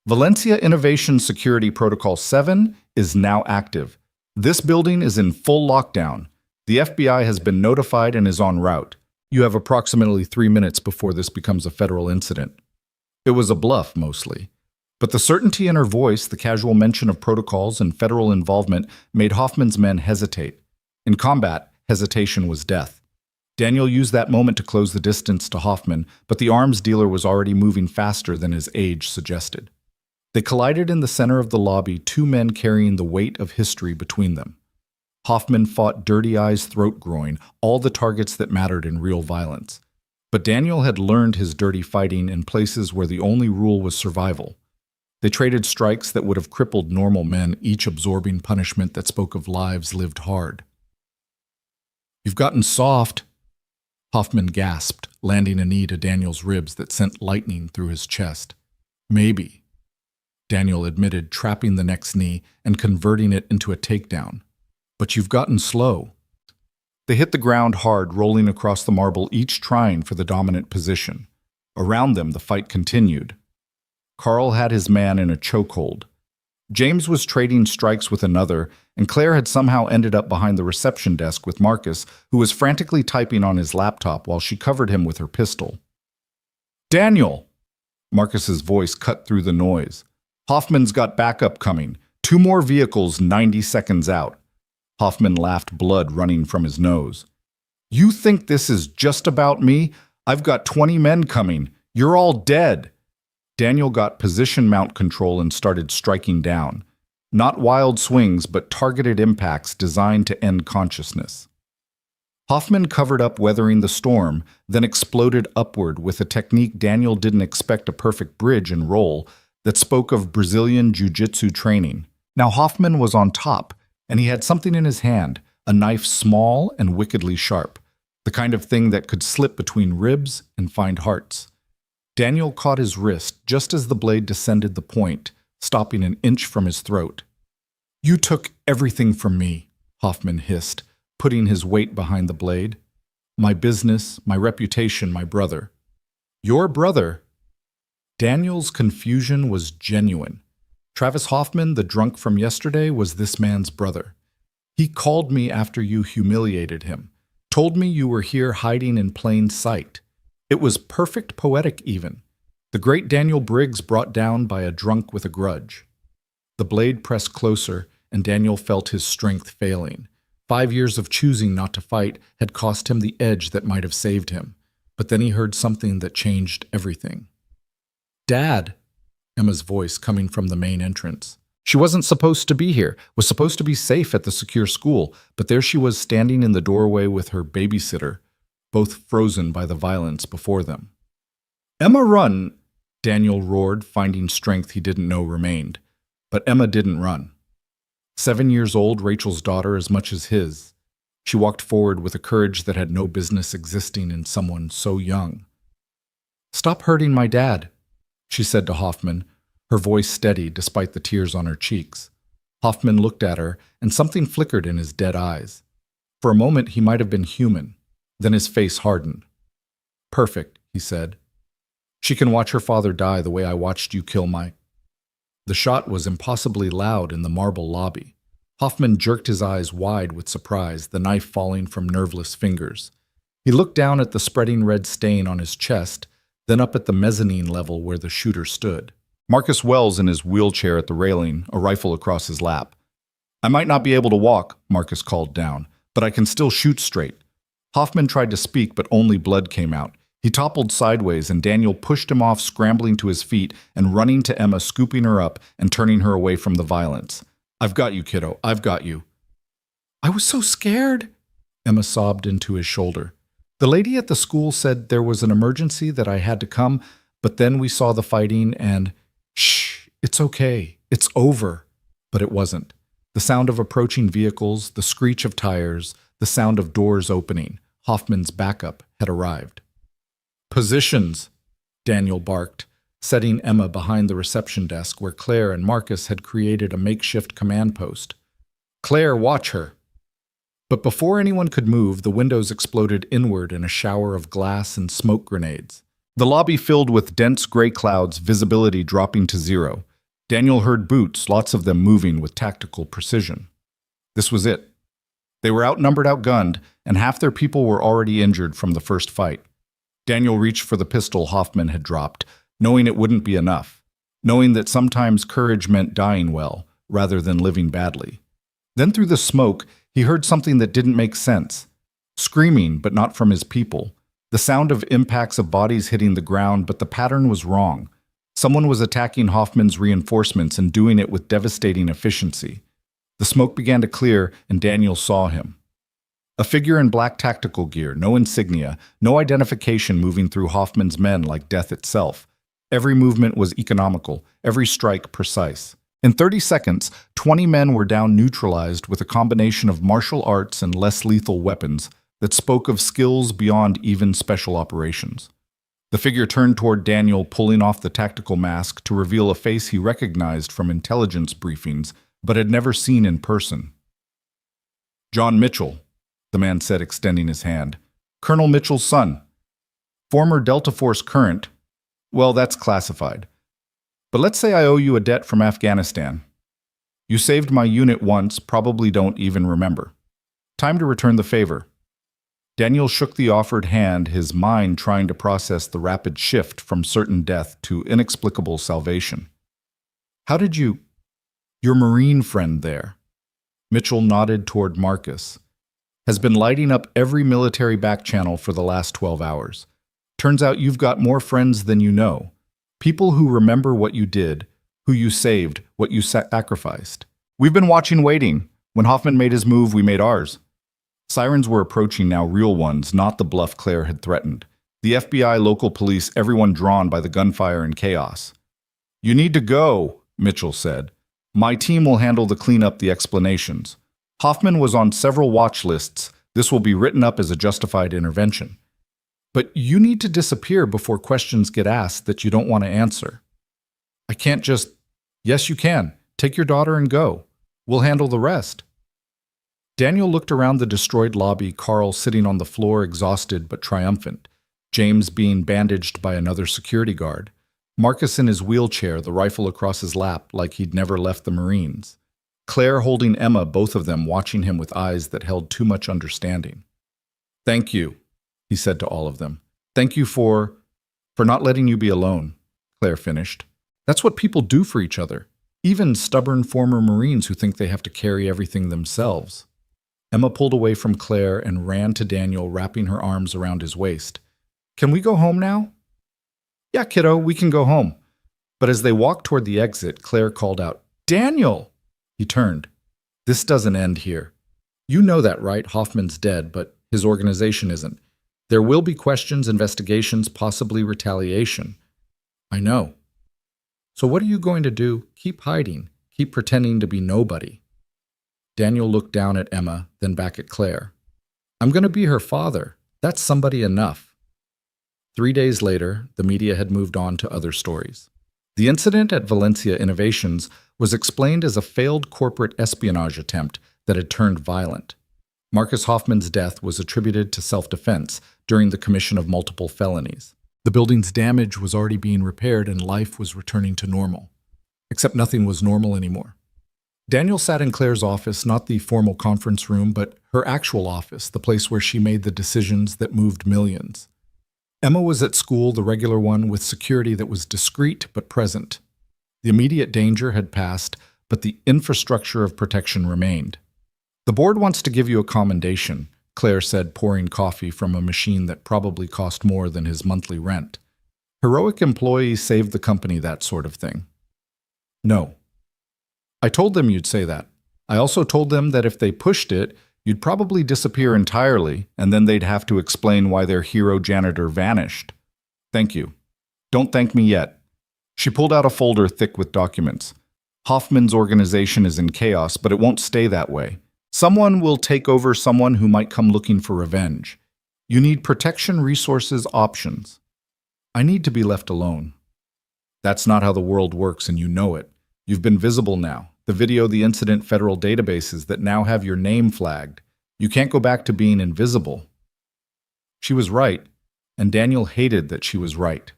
Speaker 1: Valencia Innovation Security Protocol 7 is now active. This building is in full lockdown. The FBI has been notified and is en route. You have approximately 3 minutes before this becomes a federal incident. It was a bluff, mostly. But the certainty in her voice, the casual mention of protocols and federal involvement, made Hoffman's men hesitate. In combat, hesitation was death. Daniel used that moment to close the distance to Hoffman, but the arms dealer was already moving faster than his age suggested. They collided in the center of the lobby, 2 men carrying the weight of history between them. Hoffman fought Dirty Eye's throat groin, all the targets that mattered in real violence. But Daniel had learned his dirty fighting in places where the only rule was survival. They traded strikes that would have crippled normal men, each absorbing punishment that spoke of lives lived hard. "You've gotten soft," Hoffman gasped, landing a knee to Daniel's ribs that sent lightning through his chest. "Maybe," Daniel admitted, trapping the next knee and converting it into a takedown. "But you've gotten slow." They hit the ground hard, rolling across the marble, each trying for the dominant position. Around them, the fight continued. Carl had his man in a chokehold. James was trading strikes with another, and Claire had somehow ended up behind the reception desk with Marcus, who was frantically typing on his laptop while she covered him with her pistol. "Daniel!" Marcus's voice cut through the noise. "Hoffman's got backup coming. 2 more vehicles 90 seconds out." Hoffman laughed, blood running from his nose. "You think this is just about me? I've got 20 men coming. You're all dead." Daniel got position mount control and started striking down. Not wild swings, but targeted impacts designed to end consciousness. Hoffman covered up, weathering the storm, then exploded upward with a technique Daniel didn't expect, a perfect bridge and roll that spoke of Brazilian Jiu-Jitsu training. Now Hoffman was on top, and he had something in his hand, a knife small and wickedly sharp, the kind of thing that could slip between ribs and find hearts. Daniel caught his wrist just as the blade descended the point, stopping an inch from his throat. "You took everything from me," Hoffman hissed, putting his weight behind the blade. "My business, my reputation, my brother." "Your brother?" Daniel's confusion was genuine. Travis Hoffman, the drunk from yesterday, was this man's brother. "He called me after you humiliated him, told me you were here hiding in plain sight. It was perfect poetic even. The great Daniel Briggs brought down by a drunk with a grudge." The blade pressed closer, and Daniel felt his strength failing. 5 years of choosing not to fight had cost him the edge that might have saved him. But then he heard something that changed everything. "Dad," Emma's voice coming from the main entrance. She wasn't supposed to be here, was supposed to be safe at the secure school, but there she was standing in the doorway with her babysitter, both frozen by the violence before them. "Emma, run!" Daniel roared, finding strength he didn't know remained. But Emma didn't run. 7 years old, Rachel's daughter as much as his. She walked forward with a courage that had no business existing in someone so young. "Stop hurting my dad," she said to Hoffman, her voice steady despite the tears on her cheeks. Hoffman looked at her, and something flickered in his dead eyes. For a moment he might have been human. Then his face hardened. "Perfect," he said. "She can watch her father die the way I watched you kill my—" The shot was impossibly loud in the marble lobby. Hoffman jerked his eyes wide with surprise, the knife falling from nerveless fingers. He looked down at the spreading red stain on his chest, then up at the mezzanine level where the shooter stood. Marcus Wells in his wheelchair at the railing, a rifle across his lap. "I might not be able to walk," Marcus called down, "but I can still shoot straight." Hoffman tried to speak, but only blood came out. He toppled sideways, and Daniel pushed him off, scrambling to his feet and running to Emma, scooping her up and turning her away from the violence. "I've got you, kiddo. I've got you." "I was so scared," Emma sobbed into his shoulder. "The lady at the school said there was an emergency, that I had to come, but then we saw the fighting and—" "Shh, it's okay. It's over." But it wasn't. The sound of approaching vehicles, the screech of tires, the sound of doors opening. Hoffman's backup had arrived. "Positions," Daniel barked, setting Emma behind the reception desk where Claire and Marcus had created a makeshift command post. "Claire, watch her." But before anyone could move, the windows exploded inward in a shower of glass and smoke grenades. The lobby filled with dense gray clouds, visibility dropping to 0. Daniel heard boots, lots of them moving with tactical precision. This was it. They were outnumbered, outgunned, and half their people were already injured from the first fight. Daniel reached for the pistol Hoffman had dropped, knowing it wouldn't be enough, knowing that sometimes courage meant dying well rather than living badly. Then through the smoke, he heard something that didn't make sense. Screaming, but not from his people. The sound of impacts of bodies hitting the ground, but the pattern was wrong. Someone was attacking Hoffman's reinforcements and doing it with devastating efficiency. The smoke began to clear, and Daniel saw him. A figure in black tactical gear, no insignia, no identification moving through Hoffman's men like death itself. Every movement was economical, every strike precise. In 30 seconds, 20 men were down neutralized with a combination of martial arts and less lethal weapons that spoke of skills beyond even special operations. The figure turned toward Daniel, pulling off the tactical mask to reveal a face he recognized from intelligence briefings but had never seen in person. "John Mitchell," the man said, extending his hand. "Colonel Mitchell's son. Former Delta Force current. Well, that's classified. But let's say I owe you a debt from Afghanistan. You saved my unit once, probably don't even remember. Time to return the favor." Daniel shook the offered hand, his mind trying to process the rapid shift from certain death to inexplicable salvation. "How did you— Your Marine friend there," Mitchell nodded toward Marcus, "has been lighting up every military back channel for the last 12 hours. Turns out you've got more friends than you know. People who remember what you did, who you saved, what you sacrificed. We've been watching waiting. When Hoffman made his move, we made ours." Sirens were approaching now, real ones, not the bluff Claire had threatened. The FBI, local police, everyone drawn by the gunfire and chaos. "You need to go," Mitchell said. "My team will handle the cleanup, the explanations. Hoffman was on several watch lists. This will be written up as a justified intervention. But you need to disappear before questions get asked that you don't want to answer." "I can't just—" "Yes, you can. Take your daughter and go. We'll handle the rest." Daniel looked around the destroyed lobby, Carl sitting on the floor, exhausted but triumphant, James being bandaged by another security guard, Marcus in his wheelchair, the rifle across his lap like he'd never left the Marines, Claire holding Emma, both of them watching him with eyes that held too much understanding. "Thank you," he said to all of them. "Thank you for not letting you be alone," Claire finished. "That's what people do for each other, even stubborn former Marines who think they have to carry everything themselves." Emma pulled away from Claire and ran to Daniel, wrapping her arms around his waist. "Can we go home now?" "Yeah, kiddo, we can go home." But as they walked toward the exit, Claire called out, "Daniel!" He turned. "This doesn't end here. You know that, right? Hoffman's dead, but his organization isn't. There will be questions, investigations, possibly retaliation." "I know." "So what are you going to do? Keep hiding. Keep pretending to be nobody." Daniel looked down at Emma, then back at Claire. "I'm going to be her father. That's somebody enough." 3 days later, the media had moved on to other stories. The incident at Valencia Innovations was explained as a failed corporate espionage attempt that had turned violent. Marcus Hoffman's death was attributed to self-defense during the commission of multiple felonies. The building's damage was already being repaired and life was returning to normal. Except nothing was normal anymore. Daniel sat in Claire's office, not the formal conference room, but her actual office, the place where she made the decisions that moved millions. Emma was at school, the regular one, with security that was discreet but present. The immediate danger had passed, but the infrastructure of protection remained. "The board wants to give you a commendation," Claire said, pouring coffee from a machine that probably cost more than his monthly rent. "Heroic employees saved the company, that sort of thing." "No. I told them you'd say that. I also told them that if they pushed it, you'd probably disappear entirely, and then they'd have to explain why their hero janitor vanished. Thank you. Don't thank me yet." She pulled out a folder thick with documents. "Hoffman's organization is in chaos, but it won't stay that way. Someone will take over someone who might come looking for revenge. You need protection, resources, options. I need to be left alone." "That's not how the world works, and you know it. You've been visible now. The video, the incident, federal databases that now have your name flagged. You can't go back to being invisible." She was right, and Daniel hated that she was right.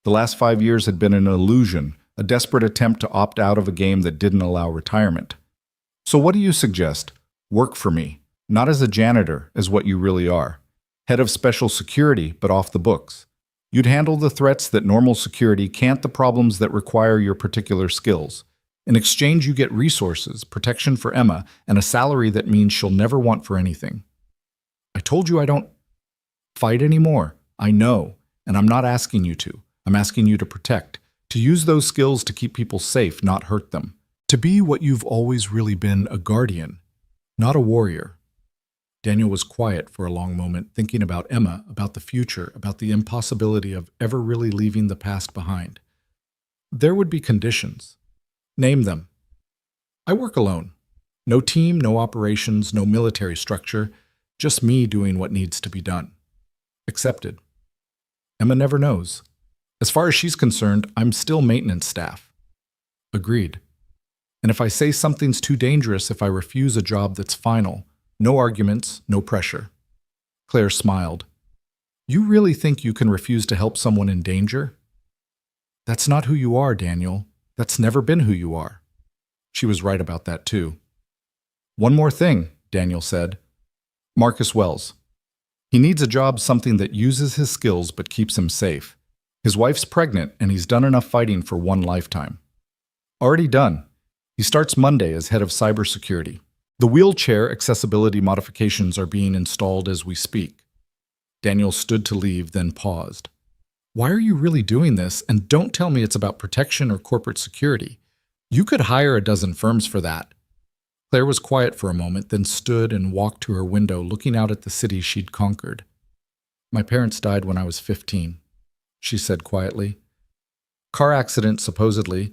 Speaker 1: The last 5 years had been an illusion, a desperate attempt to opt out of a game that didn't allow retirement. "So what do you suggest? Work for me, not as a janitor, as what you really are. Head of special security, but off the books. You'd handle the threats that normal security can't, the problems that require your particular skills. In exchange, you get resources, protection for Emma, and a salary that means she'll never want for anything." "I told you I don't fight anymore. I know, and I'm not asking you to. I'm asking you to protect, to use those skills to keep people safe, not hurt them.
Speaker 2: To be what you've always really been, a guardian, not a warrior. Daniel was quiet for a long moment, thinking about Emma, about the future, about the impossibility of ever really leaving the past behind. There would be conditions. Name them. I work alone. No team, no operations, no military structure, just me doing what needs to be done. Accepted. Emma never knows. As far as she's concerned, I'm still maintenance staff. Agreed. And if I say something's too dangerous, if I refuse a job that's final, no arguments, no pressure. Claire smiled. You really think you can refuse to help someone in danger? That's not who you are, Daniel. That's never been who you are. She was right about that, too. One more thing, Daniel said. Marcus Wells. He needs a job, something that uses his skills but keeps him safe. His wife's pregnant, and he's done enough fighting for one lifetime. Already done. He starts Monday as head of cybersecurity. The wheelchair accessibility modifications are being installed as we speak. Daniel stood to leave, then paused. Why are you really doing this? And don't tell me it's about protection or corporate security. You could hire a dozen firms for that. Claire was quiet for a moment, then stood and walked to her window, looking out at the city she'd conquered. My parents died when I was 15, she said quietly. Car accident, supposedly,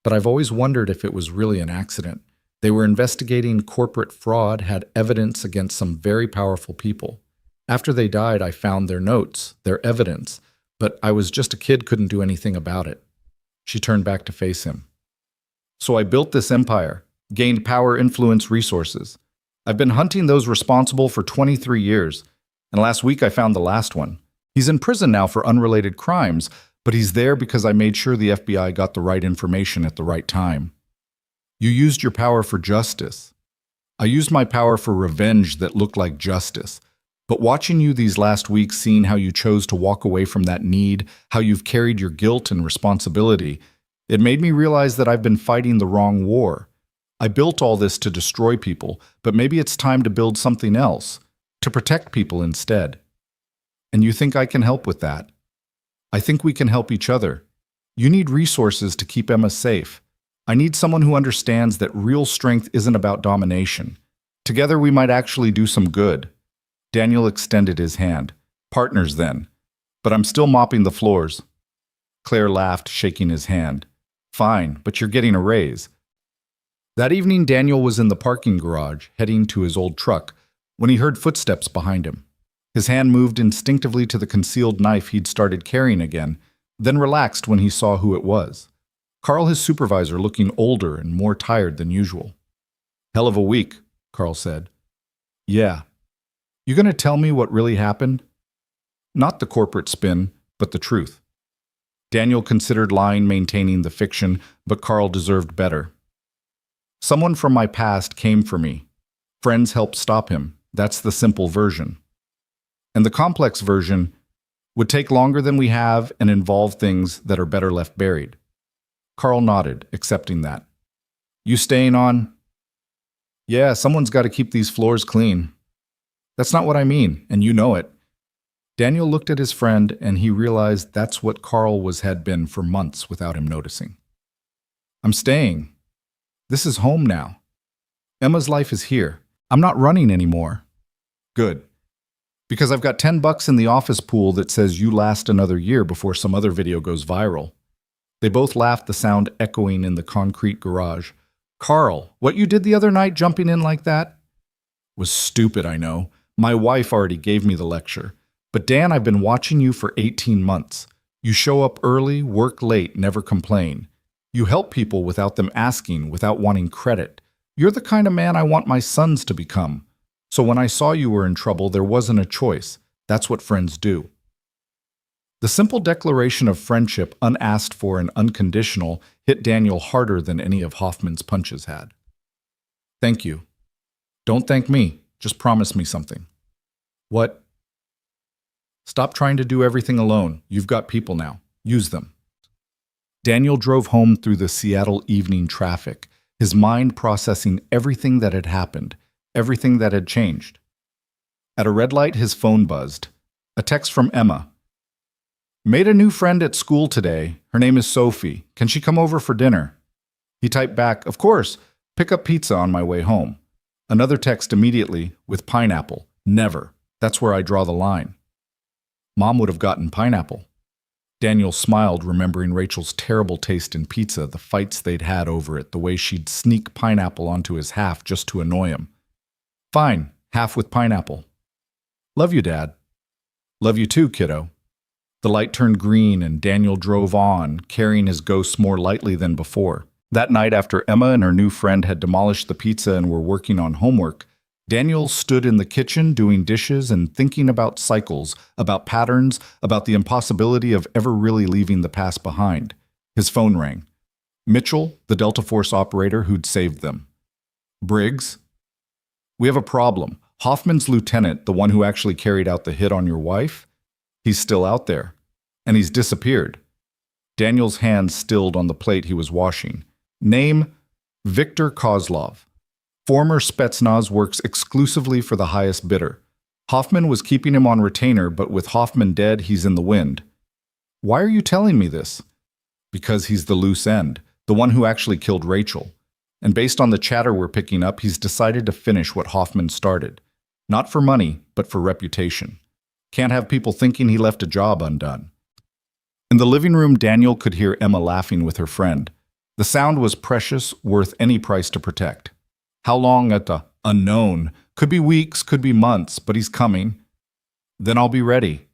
Speaker 2: but I've always wondered if it was really an accident. They were investigating corporate fraud, had evidence against some very powerful people. After they died, I found their notes, their evidence, but I was just a kid, couldn't do anything about it. She turned back to face him. So I built this empire, gained power, influence, resources. I've been hunting those responsible for 23 years, and last week I found the last one. He's in prison now for unrelated crimes, but he's there because I made sure the FBI got the right information at the right time. You used your power for justice. I used my power for revenge that looked like justice. But watching you these last weeks, seeing how you chose to walk away from that need, how you've carried your guilt and responsibility, it made me realize that I've been fighting the wrong war. I built all this to destroy people, but maybe it's time to build something else, to protect people instead. And you think I can help with that? I think we can help each other. You need resources to keep Emma safe. I need someone who understands that real strength isn't about domination. Together we might actually do some good. Daniel extended his hand. Partners then. But I'm still mopping the floors. Claire laughed, shaking his hand. Fine, but you're getting a raise. That evening, Daniel was in the parking garage, heading to his old truck, when he heard footsteps behind him. His hand moved instinctively to the concealed knife he'd started carrying again, then relaxed when he saw who it was. Carl, his supervisor, looking older and more tired than usual. Hell of a week, Carl said. Yeah. You gonna tell me what really happened? Not the corporate spin, but the truth. Daniel considered lying, maintaining the fiction, but Carl deserved better. Someone from my past came for me. Friends helped stop him. That's the simple version. And the complex version would take longer than we have and involve things that are better left buried. Carl nodded, accepting that. You staying on? Yeah, someone's got to keep these floors clean. That's not what I mean, and you know it. Daniel looked at his friend, and he realized that's what Carl had been for months without him noticing. I'm staying. This is home now. Emma's life is here. I'm not running anymore. Good. Because I've got $10 in the office pool that says you last another year before some other video goes viral. They both laughed, the sound echoing in the concrete garage. Carl, what you did the other night jumping in like that? Was stupid, I know. My wife already gave me the lecture. But Dan, I've been watching you for 18 months. You show up early, work late, never complain. You help people without them asking, without wanting credit. You're the kind of man I want my sons to become. So when I saw you were in trouble, there wasn't a choice. That's what friends do. The simple declaration of friendship, unasked for and unconditional, hit Daniel harder than any of Hoffman's punches had. Thank you. Don't thank me. Just promise me something. What? Stop trying to do everything alone. You've got people now. Use them. Daniel drove home through the Seattle evening traffic, his mind processing everything that had happened, everything that had changed. At a red light, his phone buzzed. A text from Emma. Made a new friend at school today. Her name is Sophie. Can she come over for dinner?
Speaker 1: He typed back, "Of course, pick up pizza on my way home." Another text immediately, "With pineapple. Never. That's where I draw the line." Mom would have gotten pineapple. Daniel smiled, remembering Rachel's terrible taste in pizza, the fights they'd had over it, the way she'd sneak pineapple onto his half just to annoy him. "Fine, half with pineapple." "Love you, Dad." "Love you too, kiddo." The light turned green and Daniel drove on, carrying his ghosts more lightly than before. That night, after Emma and her new friend had demolished the pizza and were working on homework, Daniel stood in the kitchen doing dishes and thinking about cycles, about patterns, about the impossibility of ever really leaving the past behind. His phone rang. Mitchell, the Delta Force operator who'd saved them. "Briggs, we have a problem. Hoffman's lieutenant, the one who actually carried out the hit on your wife, he's still out there, and he's disappeared." Daniel's hands stilled on the plate he was washing. "Name, Viktor Kozlov. Former Spetsnaz, works exclusively for the highest bidder. Hoffman was keeping him on retainer, but with Hoffman dead, he's in the wind." "Why are you telling me this?" "Because he's the loose end, the one who actually killed Rachel. And based on the chatter we're picking up, he's decided to finish what Hoffman started. Not for money, but for reputation. Can't have people thinking he left a job undone." In the living room, Daniel could hear Emma laughing with her friend. The sound was precious, worth any price to protect. How long at the unknown? Could be weeks, could be months, but he's coming. Then I'll be ready.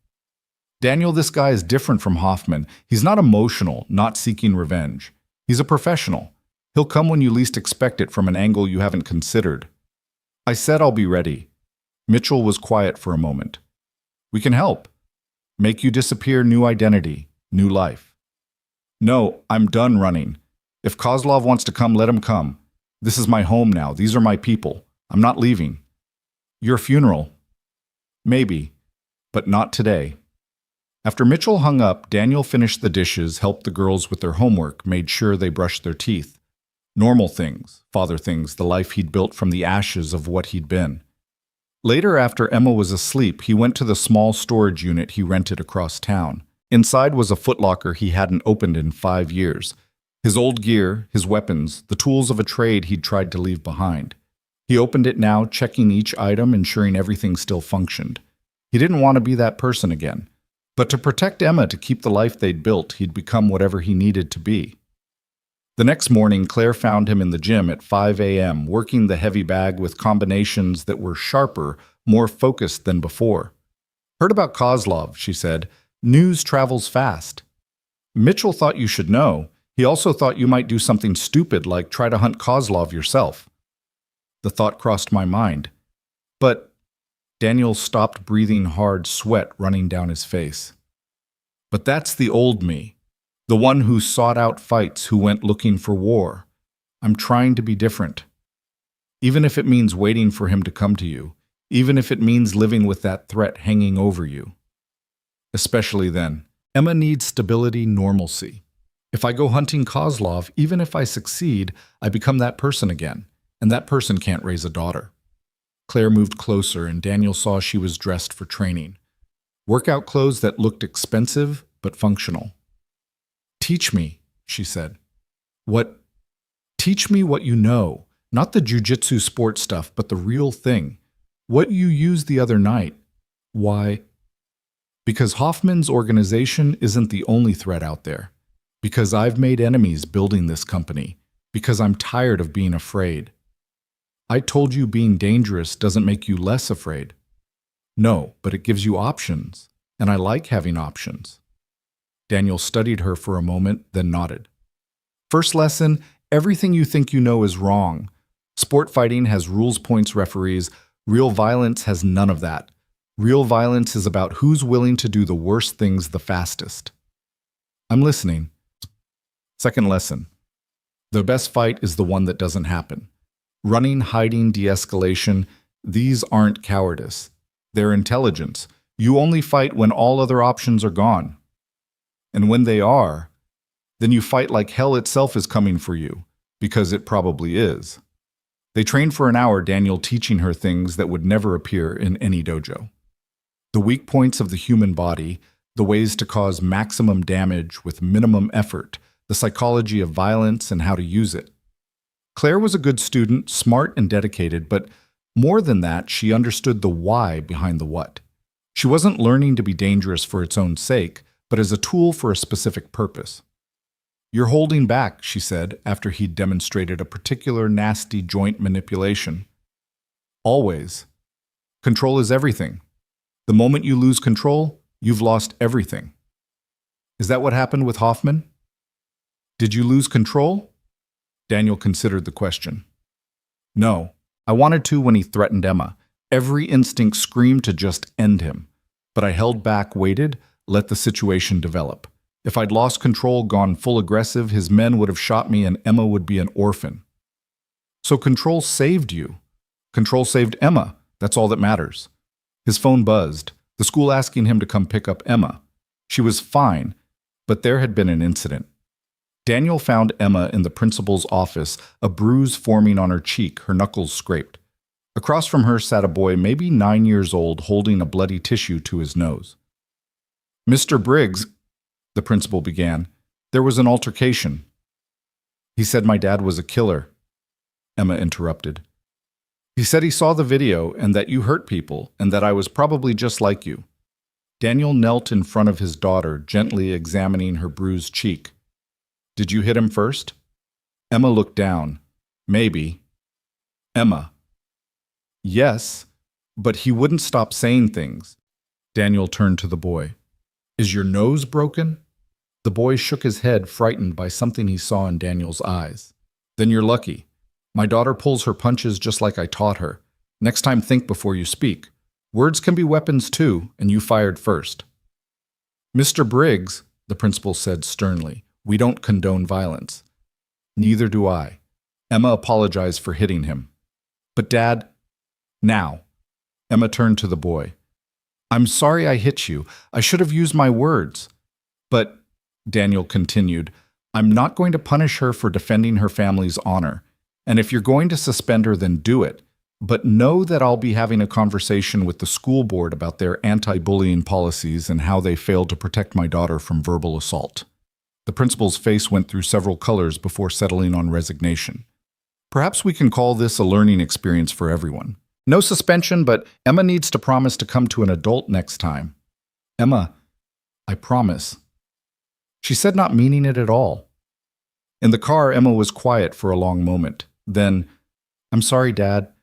Speaker 1: "Daniel, this guy is different from Hoffman. He's not emotional, not seeking revenge. He's a professional. He'll come when you least expect it, from an angle you haven't considered." "I said I'll be ready." Mitchell was quiet for a moment. "We can help. Make you disappear, new identity, new life." "No, I'm done running. If Kozlov wants to come, let him come. This is my home now. These are my people. I'm not leaving." "Your funeral?" "Maybe, but not today." After Mitchell hung up, Daniel finished the dishes, helped the girls with their homework, made sure they brushed their teeth. Normal things, father things, the life he'd built from the ashes of what he'd been. Later, after Emma was asleep, he went to the small storage unit he rented across town. Inside was a footlocker he hadn't opened in 5 years. His old gear, his weapons, the tools of a trade he'd tried to leave behind. He opened it now, checking each item, ensuring everything still functioned. He didn't want to be that person again. But to protect Emma, to keep the life they'd built, he'd become whatever he needed to be. The next morning, Claire found him in the gym at 5 a.m., working the heavy bag with combinations that were sharper, more focused than before. "Heard about Kozlov," she said. "News travels fast." "Mitchell thought you should know. He also thought you might do something stupid like try to hunt Kozlov yourself." The thought crossed my mind. "But—" Daniel stopped, breathing hard, sweat running down his face. "But that's the old me. The one who sought out fights, who went looking for war. I'm trying to be different. Even if it means waiting for him to come to you. Even if it means living with that threat hanging over you. Especially then. Emma needs stability, normalcy. If I go hunting Kozlov, even if I succeed, I become that person again, and that person can't raise a daughter." Claire moved closer, and Daniel saw she was dressed for training. Workout clothes that looked expensive, but functional. "Teach me," she said. "What? Teach me what you know, not the Jiu-Jitsu sport stuff, but the real thing. What you used the other night. Why?" "Because Hoffman's organization isn't the only threat out there. Because I've made enemies building this company. Because I'm tired of being afraid." "I told you being dangerous doesn't make you less afraid." "No, but it gives you options, and I like having options." Daniel studied her for a moment, then nodded. "First lesson, everything you think you know is wrong. Sport fighting has rules, points, referees. Real violence has none of that. Real violence is about who's willing to do the worst things the fastest." "I'm listening." Second lesson, the best fight is the one that doesn't happen. Running, hiding, de-escalation, these aren't cowardice. They're intelligence. You only fight when all other options are gone. And when they are, then you fight like hell itself is coming for you, because it probably is. They trained for an hour, Daniel teaching her things that would never appear in any dojo. The weak points of the human body, the ways to cause maximum damage with minimum effort, the psychology of violence and how to use it. Claire was a good student, smart and dedicated, but more than that, she understood the why behind the what. She wasn't learning to be dangerous for its own sake, but as a tool for a specific purpose. "You're holding back," she said, after he'd demonstrated a particular nasty joint manipulation. "Always. Control is everything. The moment you lose control, you've lost everything." "Is that what happened with Hoffman? Did you lose control?" Daniel considered the question. "No. I wanted to when he threatened Emma. Every instinct screamed to just end him. But I held back, waited, let the situation develop. If I'd lost control, gone full aggressive, his men would have shot me and Emma would be an orphan." "So control saved you. Control saved Emma. That's all that matters." His phone buzzed, the school asking him to come pick up Emma. She was fine, but there had been an incident. Daniel found Emma in the principal's office, a bruise forming on her cheek, her knuckles scraped. Across from her sat a boy maybe 9 years old, holding a bloody tissue to his nose. "Mr. Briggs," the principal began, "there was an altercation." "He said my dad was a killer," Emma interrupted. "He said he saw the video and that you hurt people and that I was probably just like you." Daniel knelt in front of his daughter, gently examining her bruised cheek. "Did you hit him first?" Emma looked down. "Maybe." "Emma." "Yes, but he wouldn't stop saying things." Daniel turned to the boy. "Is your nose broken?" The boy shook his head, frightened by something he saw in Daniel's eyes. "Then you're lucky. My daughter pulls her punches just like I taught her. Next time think before you speak. Words can be weapons too, and you fired first." "Mr. Briggs," the principal said sternly, "we don't condone violence." "Neither do I." Emma apologized for hitting him. "But Dad..." "Now." Emma turned to the boy. "I'm sorry I hit you. I should have used my words. But," Daniel continued, "I'm not going to punish her for defending her family's honor. And if you're going to suspend her, then do it. But know that I'll be having a conversation with the school board about their anti-bullying policies and how they failed to protect my daughter from verbal assault." The principal's face went through several colors before settling on resignation. "Perhaps we can call this a learning experience for everyone. No suspension, but Emma needs to promise to come to an adult next time." "Emma, I promise." She said, not meaning it at all. In the car, Emma was quiet for a long moment. Then, "I'm sorry, Dad.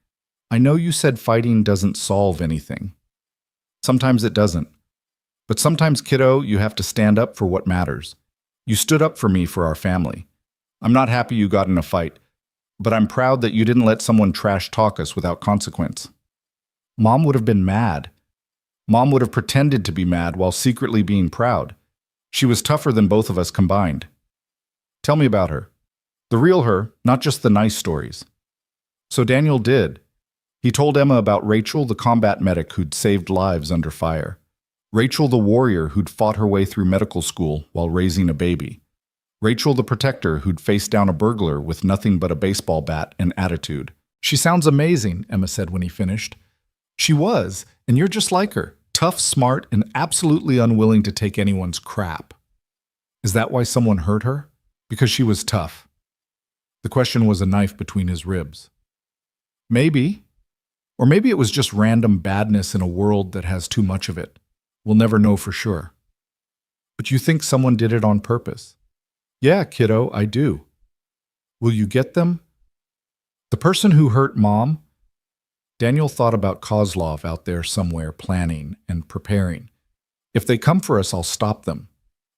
Speaker 1: I know you said fighting doesn't solve anything. Sometimes it doesn't. But sometimes, kiddo, you have to stand up for what matters. You stood up for me, for our family. I'm not happy you got in a fight, but I'm proud that you didn't let someone trash talk us without consequence. Mom would have been mad. Mom would have pretended to be mad while secretly being proud. She was tougher than both of us combined. Tell me about her. The real her, not just the nice stories." So Daniel did. He told Emma about Rachel, the combat medic who'd saved lives under fire. Rachel, the warrior who'd fought her way through medical school while raising a baby. Rachel, the protector who'd faced down a burglar with nothing but a baseball bat and attitude. "She sounds amazing," Emma said when he finished. "She was, and you're just like her. Tough, smart, and absolutely unwilling to take anyone's crap." "Is that why someone hurt her? Because she was tough?" The question was a knife between his ribs. "Maybe. Or maybe it was just random badness in a world that has too much of it. We'll never know for sure." "But you think someone did it on purpose?" "Yeah, kiddo, I do." "Will you get them?" "The person who hurt Mom?" Daniel thought about Kozlov out there somewhere, planning and preparing. "If they come for us, I'll stop them.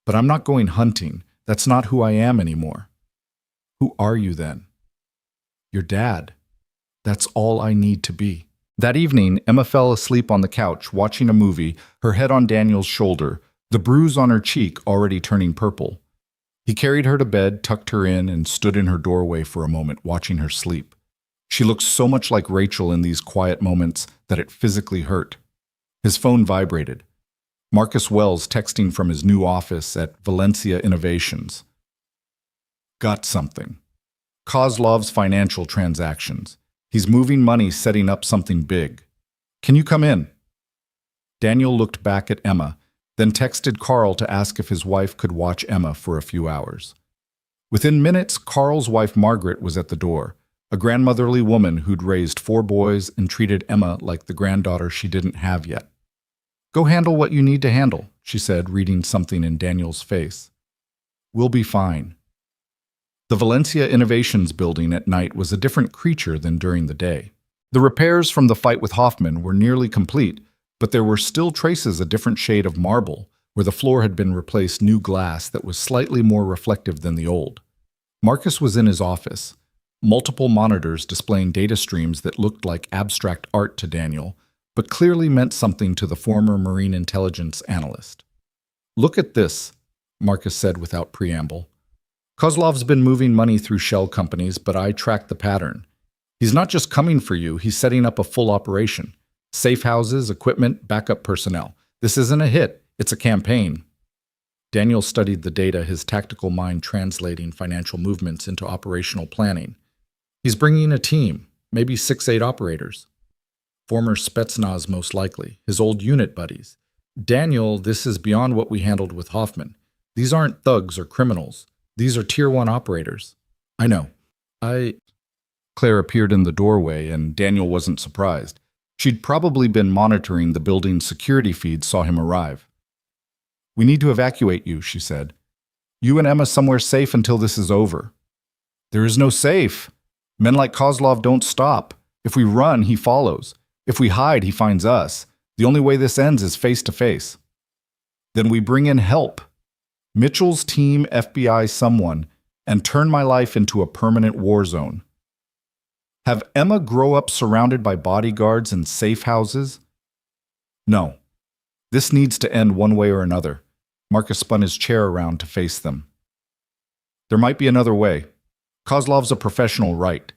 Speaker 1: But I'm not going hunting. That's not who I am anymore." "Who are you then?" "Your dad. That's all I need to be." That evening, Emma fell asleep on the couch, watching a movie, her head on Daniel's shoulder, the bruise on her cheek already turning purple. He carried her to bed, tucked her in, and stood in her doorway for a moment, watching her sleep. She looked so much like Rachel in these quiet moments that it physically hurt. His phone vibrated. Marcus Wells texting from his new office at Valencia Innovations. "Got something. Kozlov's financial transactions. He's moving money, setting up something big. Can you come in?" Daniel looked back at Emma, then texted Carl to ask if his wife could watch Emma for a few hours. Within minutes, Carl's wife Margaret was at the door, a grandmotherly woman who'd raised 4 boys and treated Emma like the granddaughter she didn't have yet. "Go handle what you need to handle," she said, reading something in Daniel's face. "We'll be fine." The Valencia Innovations building at night was a different creature than during the day. The repairs from the fight with Hoffman were nearly complete, but there were still traces a different shade of marble, where the floor had been replaced new glass that was slightly more reflective than the old. Marcus was in his office, multiple monitors displaying data streams that looked like abstract art to Daniel, but clearly meant something to the former Marine intelligence analyst. "Look at this," Marcus said without preamble. "Kozlov's been moving money through shell companies, but I tracked the pattern. He's not just coming for you, he's setting up a full operation. Safe houses, equipment, backup personnel. This isn't a hit, it's a campaign." Daniel studied the data, his tactical mind translating financial movements into operational planning. He's bringing a team, maybe 6-8 operators. Former Spetsnaz most likely, his old unit buddies. "Daniel, this is beyond what we handled with Hoffman. These aren't thugs or criminals. These are Tier 1 operators." "I know. Claire appeared in the doorway, and Daniel wasn't surprised. She'd probably been monitoring the building's security feed, saw him arrive. "We need to evacuate you," she said. "You and Emma somewhere safe until this is over." "There is no safe. Men like Kozlov don't stop. If we run, he follows. If we hide, he finds us. The only way this ends is face to face." "Then we bring in help. Mitchell's team, FBI, someone, and turn my life into a permanent war zone. Have Emma grow up surrounded by bodyguards and safe houses? No. This needs to end one way or another." Marcus spun his chair around to face them. "There might be another way. Kozlov's a professional, right?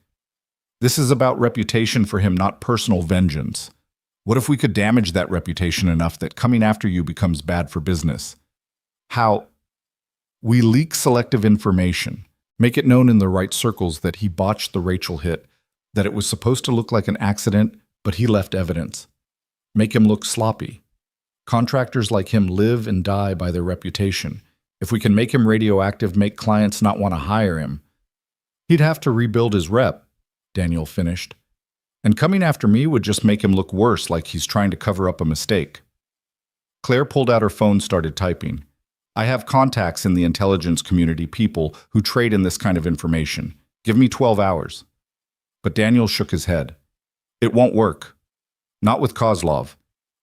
Speaker 1: This is about reputation for him, not personal vengeance. What if we could damage that reputation enough that coming after you becomes bad for business? How? We leak selective information, make it known in the right circles that he botched the Rachel hit, that it was supposed to look like an accident, but he left evidence. Make him look sloppy. Contractors like him live and die by their reputation. If we can make him radioactive, make clients not want to hire him. He'd have to rebuild his rep," Daniel finished. "And coming after me would just make him look worse, like he's trying to cover up a mistake." Claire pulled out her phone, started typing. "I have contacts in the intelligence community, people who trade in this kind of information. Give me 12 hours. But Daniel shook his head. "It won't work. Not with Kozlov.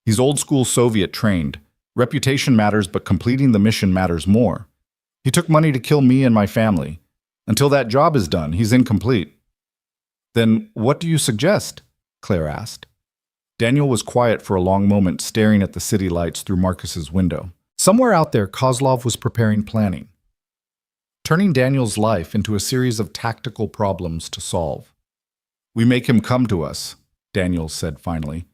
Speaker 1: He's old-school Soviet trained. Reputation matters, but completing the mission matters more. He took money to kill me and my family. Until that job is done, he's incomplete." "Then what do you suggest?" Claire asked. Daniel was quiet for a long moment, staring at the city lights through Marcus's window. Somewhere out there, Kozlov was preparing planning, turning Daniel's life into a series of tactical problems to solve. "We make him come to us," Daniel said finally.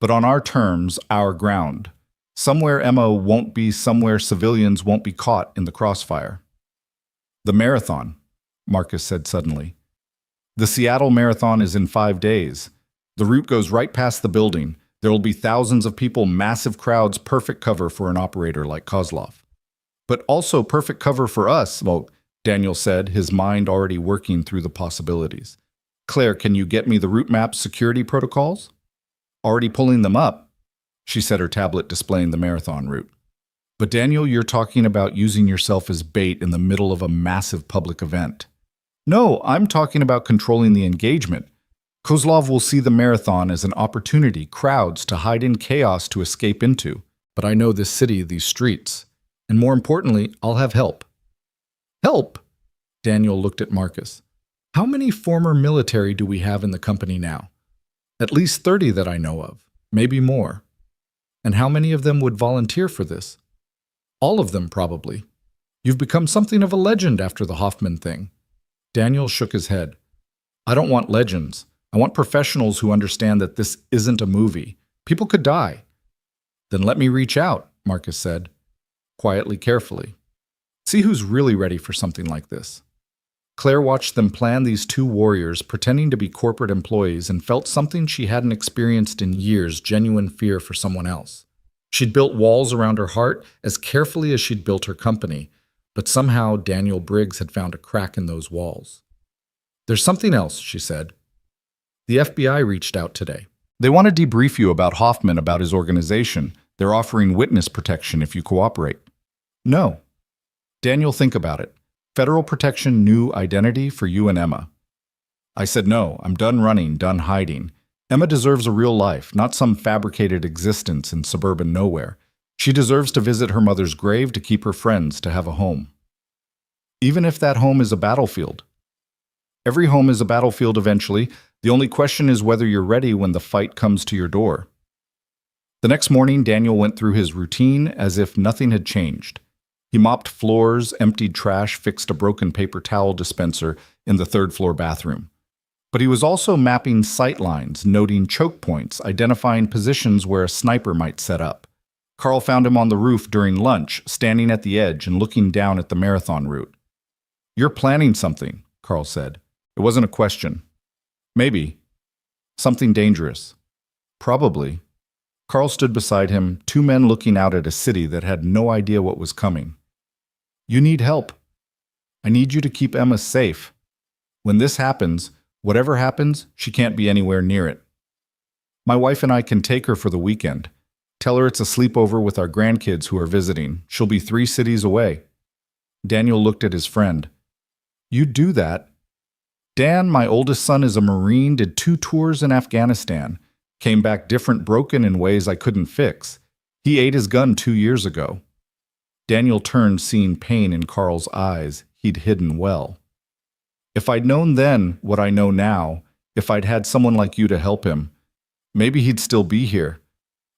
Speaker 1: "But on our terms, our ground. Somewhere Emma won't be, somewhere civilians won't be caught in the crossfire." "The marathon," Marcus said suddenly. "The Seattle Marathon is in 5 days. The route goes right past the building. There will be thousands of people, massive crowds, perfect cover for an operator like Kozlov. But also perfect cover for us," well, Daniel said, his mind already working through the possibilities. "Claire, can you get me the route map security protocols?" "Already pulling them up," she said, her tablet displaying the marathon route. "But Daniel, you're talking about using yourself as bait in the middle of a massive public event." "No, I'm talking about controlling the engagement. Kozlov will see the marathon as an opportunity, crowds to hide in, chaos to escape into. But I know this city, these streets. And more importantly, I'll have help." "Help?" Daniel looked at Marcus. "How many former military do we have in the company now?" "At least 30 that I know of, maybe more." "And how many of them would volunteer for this?" "All of them, probably. You've become something of a legend after the Hoffman thing." Daniel shook his head. "I don't want legends. I want professionals who understand that this isn't a movie. People could die." "Then let me reach out," Marcus said, quietly, carefully. "See who's really ready for something like this." Claire watched them plan, these two warriors pretending to be corporate employees, and felt something she hadn't experienced in years, genuine fear for someone else. She'd built walls around her heart as carefully as she'd built her company,
Speaker 2: But somehow Daniel Briggs had found a crack in those walls. "There's something else," she said. "The FBI reached out today."
Speaker 1: They want to debrief you about Hoffman, about his organization. They're offering witness protection if you cooperate. No. Daniel, think about it. Federal protection, new identity for you and Emma. I said no. I'm done running, done hiding. Emma deserves a real life, not some fabricated existence in suburban nowhere. She deserves to visit her mother's grave, to keep her friends, to have a home. Even if that home is a battlefield. Every home is a battlefield eventually. The only question is whether you're ready when the fight comes to your door. The next morning, Daniel went through his routine as if nothing had changed. He mopped floors, emptied trash, fixed a broken paper towel dispenser in the third-floor bathroom. But he was also mapping sight lines, noting choke points, identifying positions where a sniper might set up. Carl found him on the roof during lunch, standing at the edge and looking down at the marathon route. "You're planning something," Carl said. It wasn't a question. Maybe. Something dangerous. Probably. Carl stood beside him, two men looking out at a city that had no idea what was coming. "You need help. I need you to keep Emma safe. When this happens, whatever happens, she can't be anywhere near it. My wife and I can take her for the weekend. Tell her it's a sleepover with our grandkids who are visiting. She'll be 3 cities away." Daniel looked at his friend. "You do that?" "Dan, my oldest son, is a Marine, did 2 tours in Afghanistan. Came back different, broken in ways I couldn't fix. He ate his gun 2 years ago." Daniel turned, seeing pain in Carl's eyes he'd hidden well. "If I'd known then what I know now, if I'd had someone like you to help him, maybe he'd still be here.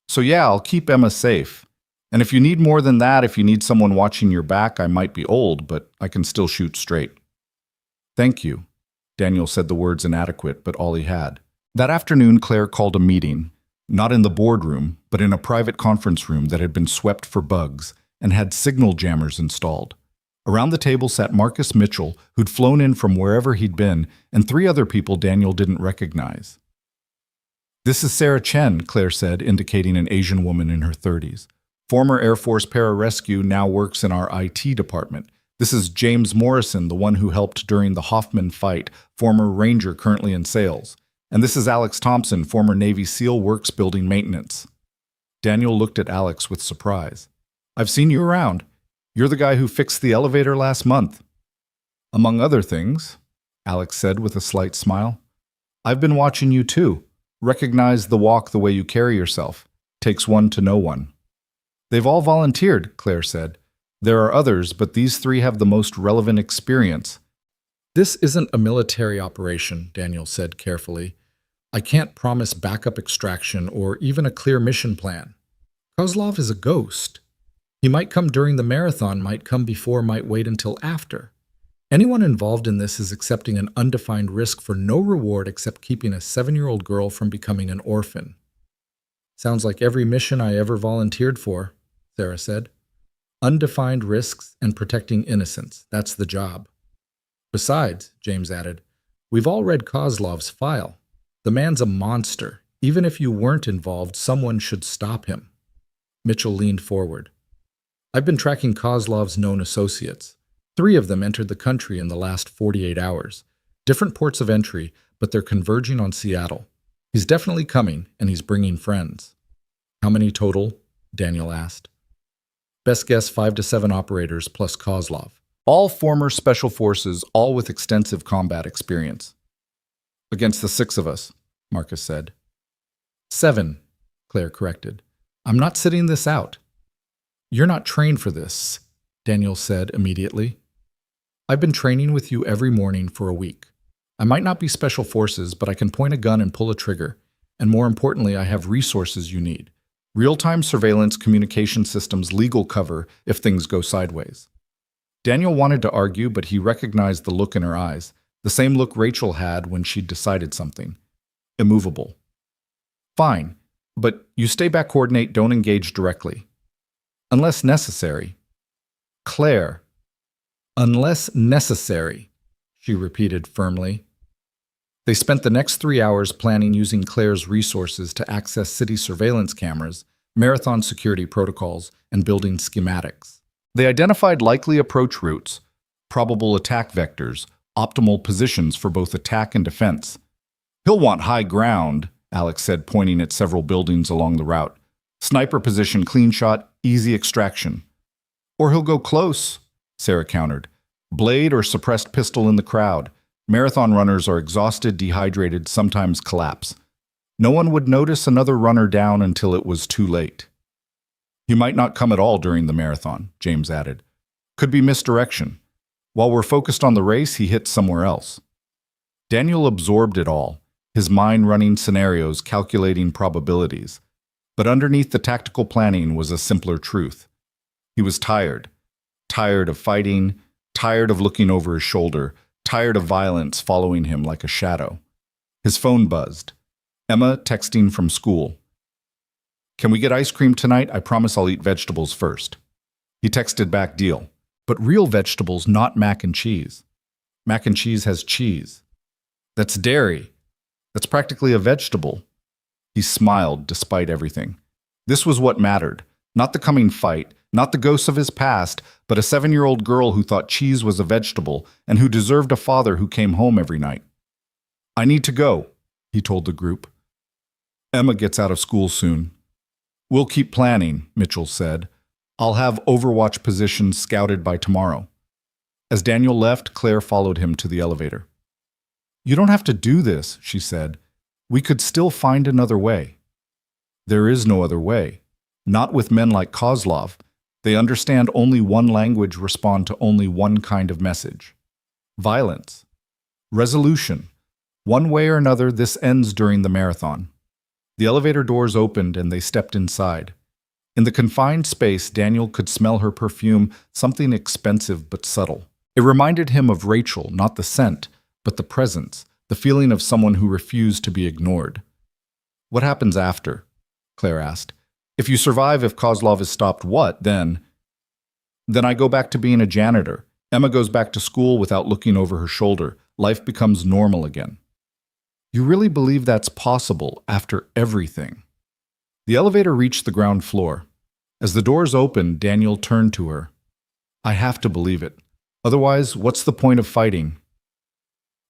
Speaker 1: So yeah, I'll keep Emma safe. And if you need more than that, if you need someone watching your back, I might be old, but I can still shoot straight." "Thank you." Daniel said the words inadequate, but all he had. That afternoon, Claire called a meeting, not in the boardroom, but in a private conference room that had been swept for bugs and had signal jammers installed. Around the table sat Marcus Mitchell, who'd flown in from wherever he'd been, and 3 other people Daniel didn't recognize. "This is Sarah Chen," Claire said, indicating an Asian woman in her 30s. "Former Air Force pararescue, now works in our IT department. This is James Morrison, the one who helped during the Hoffman fight, former Ranger currently in sales. And this is Alex Thompson, former Navy SEAL, works building maintenance." Daniel looked at Alex with surprise. "I've seen you around. You're the guy who fixed the elevator last month." "Among other things," Alex said with a slight smile. "I've been watching you too. Recognize the walk, the way you carry yourself. Takes one to know one." "They've all volunteered," Claire said. "There are others, but these 3 have the most relevant experience."
Speaker 2: "This isn't a military operation," Daniel said carefully. "I can't promise backup extraction or even a clear mission plan. Kozlov is a ghost. He might come during the marathon, might come before, might wait until after. Anyone involved in this is accepting an undefined risk for no reward except keeping a 7-year-old girl from becoming an orphan." "Sounds like every mission I ever volunteered for," Sarah said. "Undefined risks and protecting innocence. That's the job." "Besides," James added, "we've all read Kozlov's file. The man's a monster. Even if you weren't involved, someone should stop him." Mitchell leaned forward. "I've been tracking Kozlov's known associates. 3 of them entered the country in the last 48 hours. Different ports of entry, but they're converging on Seattle. He's definitely coming, and he's bringing friends." "How many total?" Daniel asked. "Best guess 5 to 7 operators plus Kozlov.
Speaker 1: All former Special Forces, all with extensive combat experience." "Against the 6 of us," Marcus said.
Speaker 2: 7, Claire corrected. "I'm not sitting this out." "You're not trained for this," Daniel said immediately. "I've been training with you every morning for a week. I might not be Special Forces, but I can point a gun and pull a trigger. And more importantly, I have resources you need. Real-time surveillance, communication systems, legal cover if things go sideways." Daniel wanted to argue, but he recognized the look in her eyes, the same look Rachel had when she'd decided something. Immovable. "Fine, but you stay back, coordinate, don't engage directly. Unless necessary." "Claire." "Unless necessary," she repeated firmly. They spent the next 3 hours planning using Claire's resources to access city surveillance cameras, marathon security protocols, and building schematics.
Speaker 1: They identified likely approach routes, probable attack vectors, optimal positions for both attack and defense. He'll want high ground, Alex said, pointing at several buildings along the route. Sniper position, clean shot, easy extraction. Or he'll go close, Sarah countered. Blade or suppressed pistol in the crowd. Marathon runners are exhausted, dehydrated, sometimes collapse. No one would notice another runner down until it was too late. He might not come at all during the marathon, James added. Could be misdirection. While we're focused on the race, he hits somewhere else. Daniel absorbed it all, his mind running scenarios, calculating probabilities. But underneath the tactical planning was a simpler truth. He was tired. Tired of fighting, tired of looking over his shoulder, tired of violence following him like a shadow. His phone buzzed. Emma texting from school. Can we get ice cream tonight? I promise I'll eat vegetables first. He texted back, deal. But real vegetables, not mac and cheese. Mac and cheese has cheese. That's dairy. That's practically a vegetable. He smiled despite everything. This was what mattered. Not the coming fight, not the ghosts of his past, but a 7-year-old girl who thought cheese was a vegetable and who deserved a father who came home every night. I need to go, he told the group. Emma gets out of school soon. We'll keep planning, Mitchell said. I'll have Overwatch positions scouted by tomorrow. As Daniel left, Claire followed him to the elevator. You don't have to do this, she said. We could still find another way. There is no other way. Not with men like Kozlov. They understand only one language, respond to only one kind of message. Violence. Resolution. One way or another, this ends during the marathon. The elevator doors opened and they stepped inside. In the confined space, Daniel could smell her perfume, something expensive but subtle. It reminded him of Rachel, not the scent, but the presence, the feeling of someone who refused to be ignored. What happens after? Claire asked. If you survive, if Kozlov is stopped, what then? Then I go back to being a janitor. Emma goes back to school without looking over her shoulder. Life becomes normal again. You really believe that's possible after everything? The elevator reached the ground floor. As the doors opened, Daniel turned to her. I have to believe it. Otherwise, what's the point of fighting?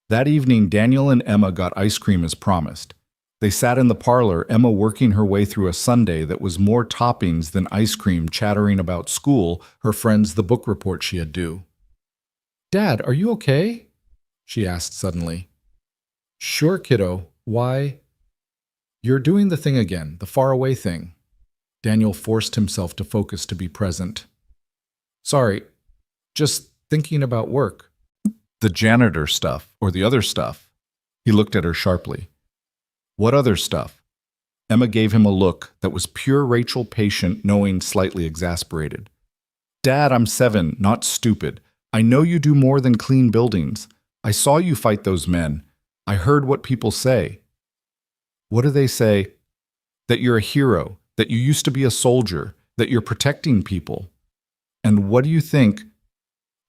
Speaker 1: That evening, Daniel and Emma got ice cream as promised. They sat in the parlor, Emma working her way through a sundae that was more toppings than ice cream, chattering about school, her friends, the book report she had due. Dad, are you okay? She asked suddenly. Sure, kiddo. Why? You're doing the thing again, the faraway thing. Daniel forced himself to focus to be present. Sorry, just thinking about work. The janitor stuff, or the other stuff? He looked at her sharply. What other stuff? Emma gave him a look that was pure Rachel, patient, knowing, slightly exasperated. Dad, I'm 7, not stupid. I know you do more than clean buildings. I saw you fight those men. I heard what people say. What do they say? That you're a hero, that you used to be a soldier, that you're protecting people. And what do you think?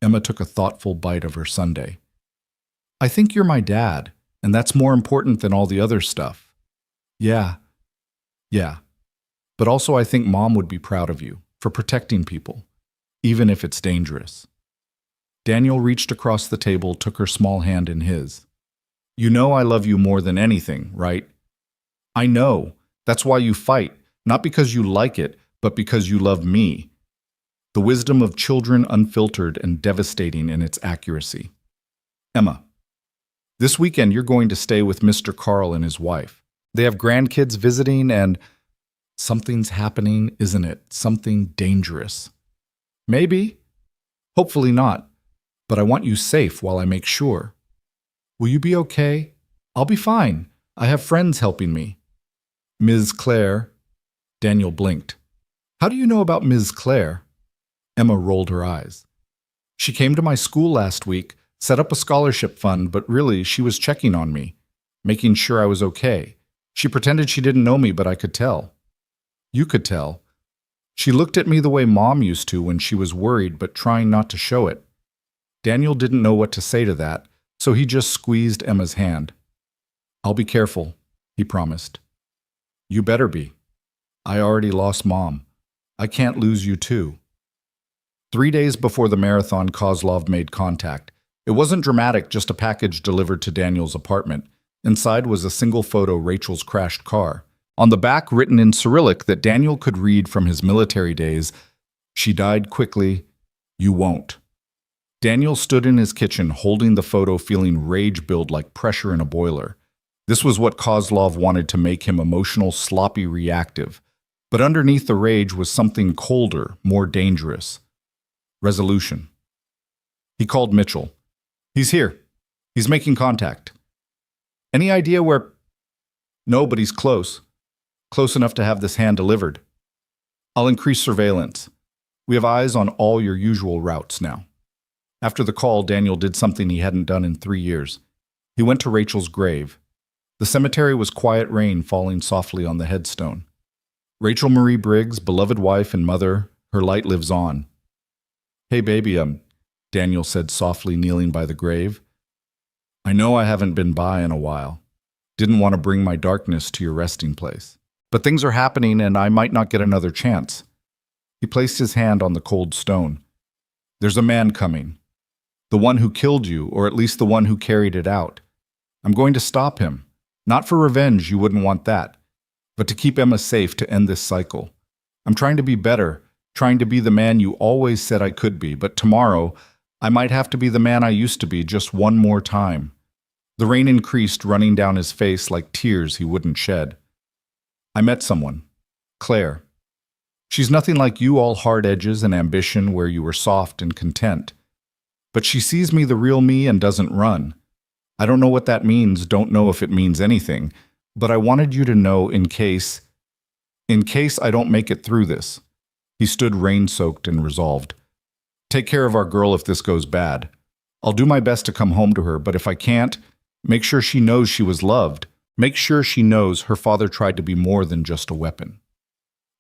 Speaker 1: Emma took a thoughtful bite of her sundae. I think you're my dad, and that's more important than all the other stuff. Yeah. But also I think Mom would be proud of you for protecting people, even if it's dangerous. Daniel reached across the table, took her small hand in his. You know I love you more than anything, right? I know. That's why you fight, not because you like it, but because you love me. The wisdom of children, unfiltered and devastating in its accuracy. Emma, this weekend you're going to stay with Mr. Carl and his wife. They have grandkids visiting and something's happening, isn't it? Something dangerous. Maybe. Hopefully not. But I want you safe while I make sure. Will you be okay? I'll be fine. I have friends helping me. Ms. Claire. Daniel blinked. How do you know about Ms. Claire? Emma rolled her eyes. She came to my school last week, set up a scholarship fund, but really she was checking on me, making sure I was okay. She pretended she didn't know me, but I could tell. You could tell. She looked at me the way Mom used to when she was worried, but trying not to show it. Daniel didn't know what to say to that, so he just squeezed Emma's hand. I'll be careful, he promised. You better be. I already lost Mom. I can't lose you too. 3 days before the marathon, Kozlov made contact. It wasn't dramatic, just a package delivered to Daniel's apartment. Inside was a single photo, Rachel's crashed car. On the back, written in Cyrillic that Daniel could read from his military days, "She died quickly, you won't." Daniel stood in his kitchen, holding the photo, feeling rage build like pressure in a boiler. This was what Kozlov wanted to make him: emotional, sloppy, reactive. But underneath the rage was something colder, more dangerous. Resolution. He called Mitchell. "He's here. He's making contact." "Any idea where?" "No, but he's close. Close enough to have this hand delivered. I'll increase surveillance. We have eyes on all your usual routes now." After the call, Daniel did something he hadn't done in 3 years. He went to Rachel's grave. The cemetery was quiet rain falling softly on the headstone. Rachel Marie Briggs, beloved wife and mother, her light lives on. "Hey baby, Daniel said softly, kneeling by the grave. "I know I haven't been by in a while. Didn't want to bring my darkness to your resting place. But things are happening and I might not get another chance." He placed his hand on the cold stone. "There's a man coming. The one who killed you, or at least the one who carried it out. I'm going to stop him. Not for revenge, you wouldn't want that, but to keep Emma safe, to end this cycle. I'm trying to be better, trying to be the man you always said I could be, but tomorrow I might have to be the man I used to be just one more time." The rain increased, running down his face like tears he wouldn't shed. "I met someone. Claire. She's nothing like you, all hard edges and ambition where you were soft and content. But she sees me, the real me, and doesn't run. I don't know what that means, don't know if it means anything, but I wanted you to know in case I don't make it through this." He stood rain-soaked and resolved. "Take care of our girl if this goes bad. I'll do my best to come home to her, but if I can't, make sure she knows she was loved. Make sure she knows her father tried to be more than just a weapon."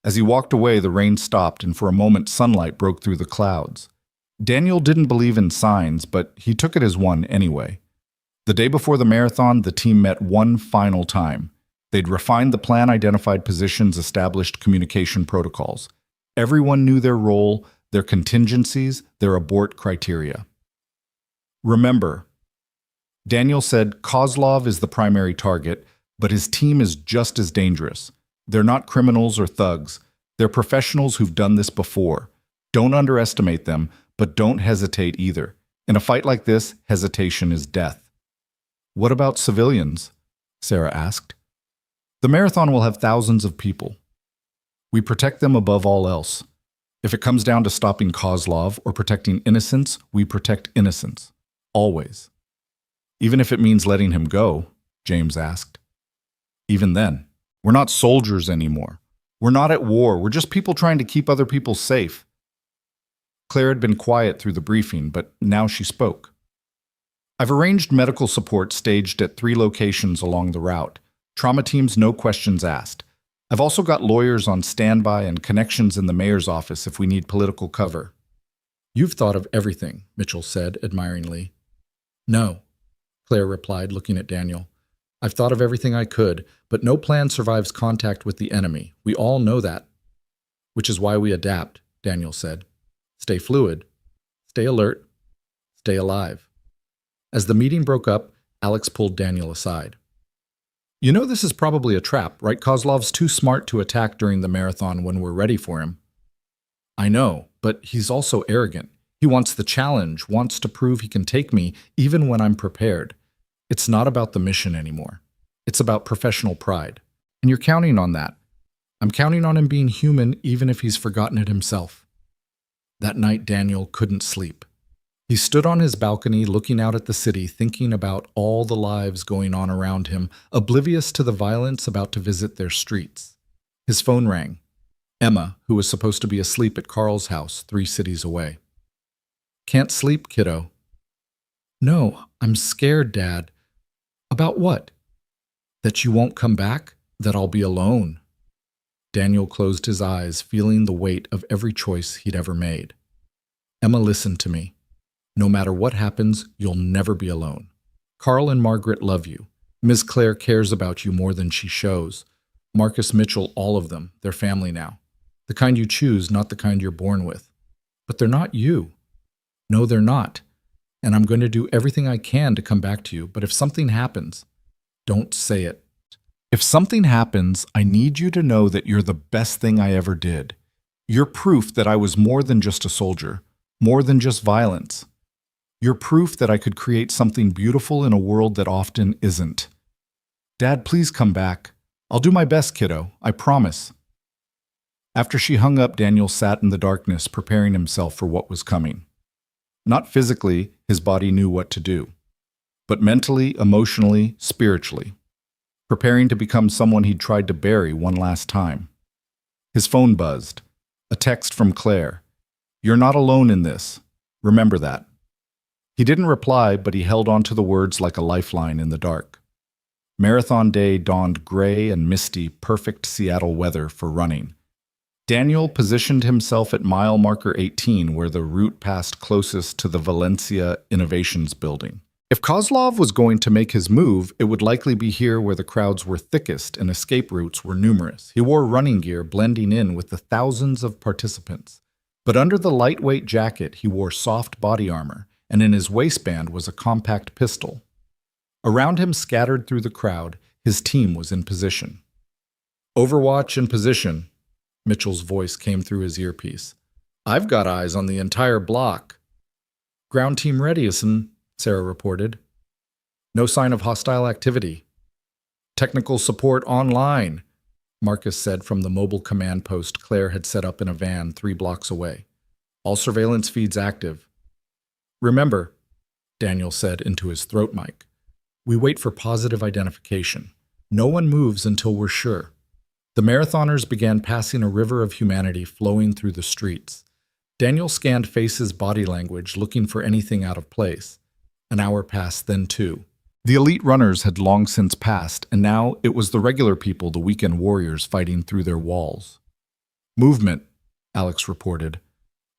Speaker 1: As he walked away, the rain stopped, and for a moment sunlight broke through the clouds. Daniel didn't believe in signs, but he took it as one anyway. The day before the marathon, the team met one final time. They'd refined the plan, identified positions, established communication protocols. Everyone knew their role, their contingencies, their abort criteria. "Remember," Daniel said, "Kozlov is the primary target, but his team is just as dangerous. They're not criminals or thugs. They're professionals who've done this before. Don't underestimate them, but don't hesitate either. In a fight like this, hesitation is death." "What about civilians?" Sarah asked. "The marathon will have thousands of people. We protect them above all else. If it comes down to stopping Kozlov or protecting innocence, we protect innocence. Always." "Even if it means letting him go?" James asked. "Even then. We're not soldiers anymore. We're not at war. We're just people trying to keep other people safe." Claire had been quiet through the briefing, but now she spoke. "I've arranged medical support staged at 3 locations along the route. Trauma teams, no questions asked. I've also got lawyers on standby and connections in the mayor's office if we need political cover." "You've thought of everything," Mitchell said admiringly. "No," Claire replied, looking at Daniel. "I've thought of everything I could, but no plan survives contact with the enemy. We all know that." "Which is why we adapt," Daniel said. "Stay fluid, stay alert, stay alive." As the meeting broke up, Alex pulled Daniel aside. "You know this is probably a trap, right? Kozlov's too smart to attack during the marathon when we're ready for him." "I know, but he's also arrogant. He wants the challenge, wants to prove he can take me even when I'm prepared. It's not about the mission anymore. It's about professional pride. And you're counting on that. I'm counting on him being human even if he's forgotten it himself." That night, Daniel couldn't sleep. He stood on his balcony looking out at the city, thinking about all the lives going on around him, oblivious to the violence about to visit their streets. His phone rang. Emma, who was supposed to be asleep at Carl's house 3 cities away. "Can't sleep, kiddo." "No, I'm scared, Dad." "About what?" "That you won't come back, that I'll be alone." Daniel closed his eyes, feeling the weight of every choice he'd ever made. "Emma, listen to me. No matter what happens, you'll never be alone. Carl and Margaret love you. Ms. Claire cares about you more than she shows. Marcus, Mitchell, all of them, they're family now. The kind you choose, not the kind you're born with.
Speaker 2: But they're not you. No, they're not. And I'm going to do everything I can to come back to you. But if something happens, don't say it.
Speaker 1: If something happens, I need you to know that you're the best thing I ever did. You're proof that I was more than just a soldier, more than just violence. You're proof that I could create something beautiful in a world that often isn't. Dad, please come back. I'll do my best, kiddo. I promise. After she hung up, Daniel sat in the darkness, preparing himself for what was coming. Not physically, his body knew what to do, but mentally, emotionally, spiritually, preparing to become someone he'd tried to bury one last time. His phone buzzed. A text from Claire. "You're not alone in this. Remember that." He didn't reply, but he held on to the words like a lifeline in the dark. Marathon day dawned gray and misty, perfect Seattle weather for running. Daniel positioned himself at mile marker 18, where the route passed closest to the Valencia Innovations building. If Kozlov was going to make his move, it would likely be here where the crowds were thickest and escape routes were numerous. He wore running gear blending in with the thousands of participants. But under the lightweight jacket, he wore soft body armor, and in his waistband was a compact pistol. Around him, scattered through the crowd, his team was in position. "Overwatch in position," Mitchell's voice came through his earpiece. "I've got eyes on the entire block." "Ground team ready, Asen," Sarah reported. "No sign of hostile activity." "Technical support online," Marcus said from the mobile command post Claire had set up in a van 3 blocks away. "All surveillance feeds active." "Remember," Daniel said into his throat mic, "we wait for positive identification. No one moves until we're sure." The marathoners began passing a river of humanity flowing through the streets. Daniel scanned faces, body language, looking for anything out of place. An hour passed, then 2. The elite runners had long since passed, and now it was the regular people, the weekend warriors, fighting through their walls. "Movement," Alex reported.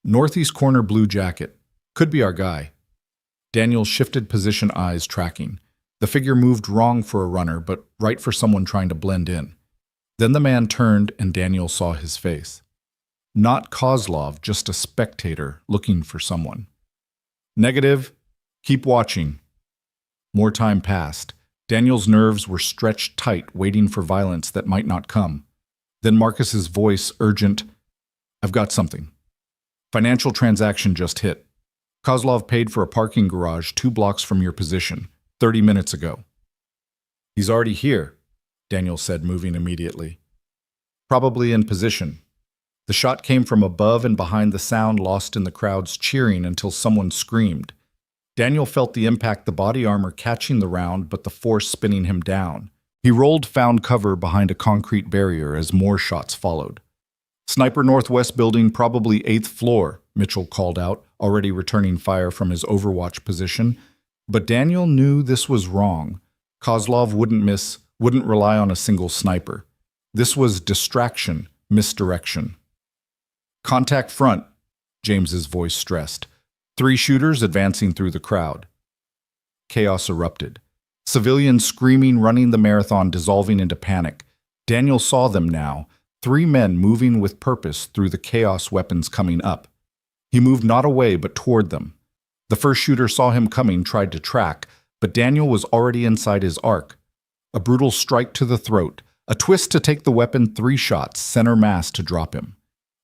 Speaker 1: "Northeast corner blue jacket. Could be our guy." Daniel shifted position, eyes tracking. The figure moved wrong for a runner, but right for someone trying to blend in. Then the man turned and Daniel saw his face. Not Kozlov, just a spectator looking for someone. "Negative. Keep watching." More time passed. Daniel's nerves were stretched tight, waiting for violence that might not come. Then Marcus's voice, urgent, "I've got something. Financial transaction just hit. Kozlov paid for a parking garage 2 blocks from your position, 30 minutes ago." "He's already here," Daniel said, moving immediately. "Probably in position." The shot came from above and behind, the sound lost in the crowd's cheering until someone screamed. Daniel felt the impact, the body armor catching the round, but the force spinning him down. He rolled, found cover behind a concrete barrier as more shots followed. "Sniper northwest building, probably 8th floor," Mitchell called out, already returning fire from his overwatch position. But Daniel knew this was wrong. Kozlov wouldn't miss, wouldn't rely on a single sniper. This was distraction, misdirection. "Contact front," James's voice stressed. 3 shooters advancing through the crowd. Chaos erupted. Civilians screaming, running the marathon, dissolving into panic. Daniel saw them now, 3 men moving with purpose through the chaos, weapons coming up. He moved not away, but toward them. The first shooter saw him coming, tried to track, but Daniel was already inside his arc. A brutal strike to the throat, a twist to take the weapon, 3 shots, center mass to drop him.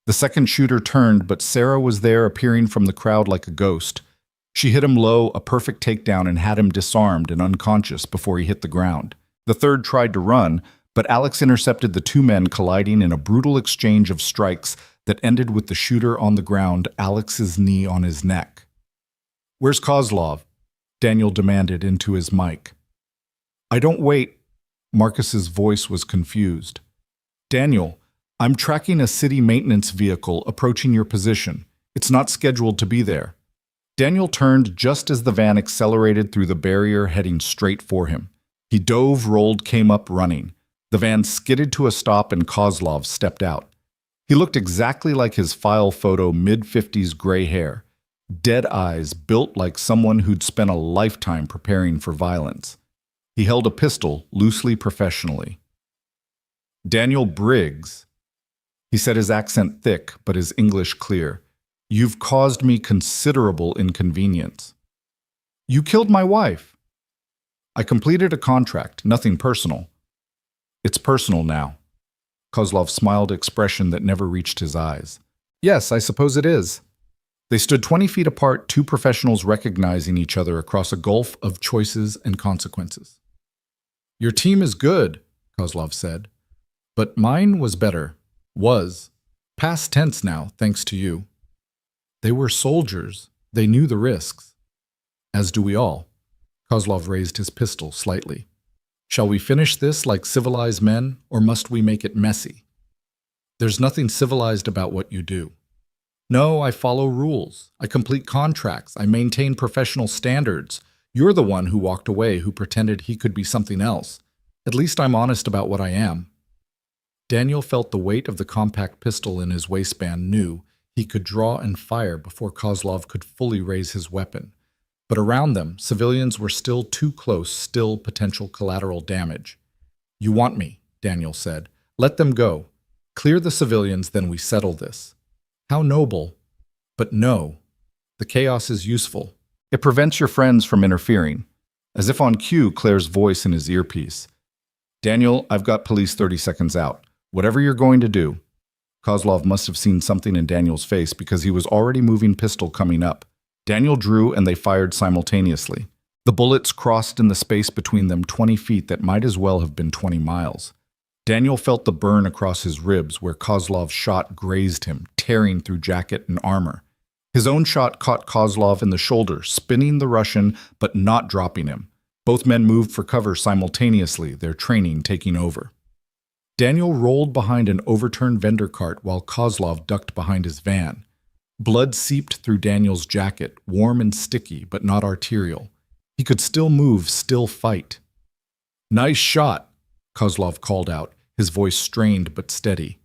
Speaker 1: The second shooter turned, but Sarah was there, appearing from the crowd like a ghost. She hit him low, a perfect takedown, and had him disarmed and unconscious before he hit the ground. The third tried to run, but Alex intercepted the 2 men, colliding in a brutal exchange of strikes that ended with the shooter on the ground, Alex's knee on his neck. "Where's Kozlov?" Daniel demanded into his mic. "I don't wait." Marcus's voice was confused. "Daniel, I'm tracking a city maintenance vehicle approaching your position. It's not scheduled to be there." Daniel turned just as the van accelerated through the barrier, heading straight for him. He dove, rolled, came up running. The van skidded to a stop and Kozlov stepped out. He looked exactly like his file photo, mid-50s gray hair. Dead eyes, built like someone who'd spent a lifetime preparing for violence. He held a pistol, loosely professionally. "Daniel Briggs," he said, his accent thick, but his English clear. You've caused me considerable inconvenience. You killed my wife. I completed a contract, nothing personal. It's personal now. Kozlov smiled, expression that never reached his eyes. Yes, I suppose it is. They stood 20 feet apart, two professionals recognizing each other across a gulf of choices and consequences. Your team is good, Kozlov said, but mine was better. Was. Past tense now, thanks to you. They were soldiers. They knew the risks. As do we all. Kozlov raised his pistol slightly. Shall we finish this like civilized men, or must we make it messy? There's nothing civilized about what you do. No, I follow rules. I complete contracts. I maintain professional standards. You're the one who walked away, who pretended he could be something else. At least I'm honest about what I am. Daniel felt the weight of the compact pistol in his waistband, knew he could draw and fire before Kozlov could fully raise his weapon. But around them, civilians were still too close, still potential collateral damage. You want me, Daniel said. Let them go. Clear the civilians, then we settle this. How noble. But no. The chaos is useful. It prevents your friends from interfering. As if on cue, Claire's voice in his earpiece. Daniel, I've got police 30 seconds out. Whatever you're going to do. Kozlov must have seen something in Daniel's face because he was already moving pistol coming up. Daniel drew and they fired simultaneously. The bullets crossed in the space between them 20 feet that might as well have been 20 miles. Daniel felt the burn across his ribs where Kozlov's shot grazed him, tearing through jacket and armor. His own shot caught Kozlov in the shoulder, spinning the Russian but not dropping him. Both men moved for cover simultaneously, their training taking over. Daniel rolled behind an overturned vendor cart while Kozlov ducked behind his van. Blood seeped through Daniel's jacket, warm and sticky, but not arterial. He could still move, still fight. Nice shot, Kozlov called out, his voice strained but steady.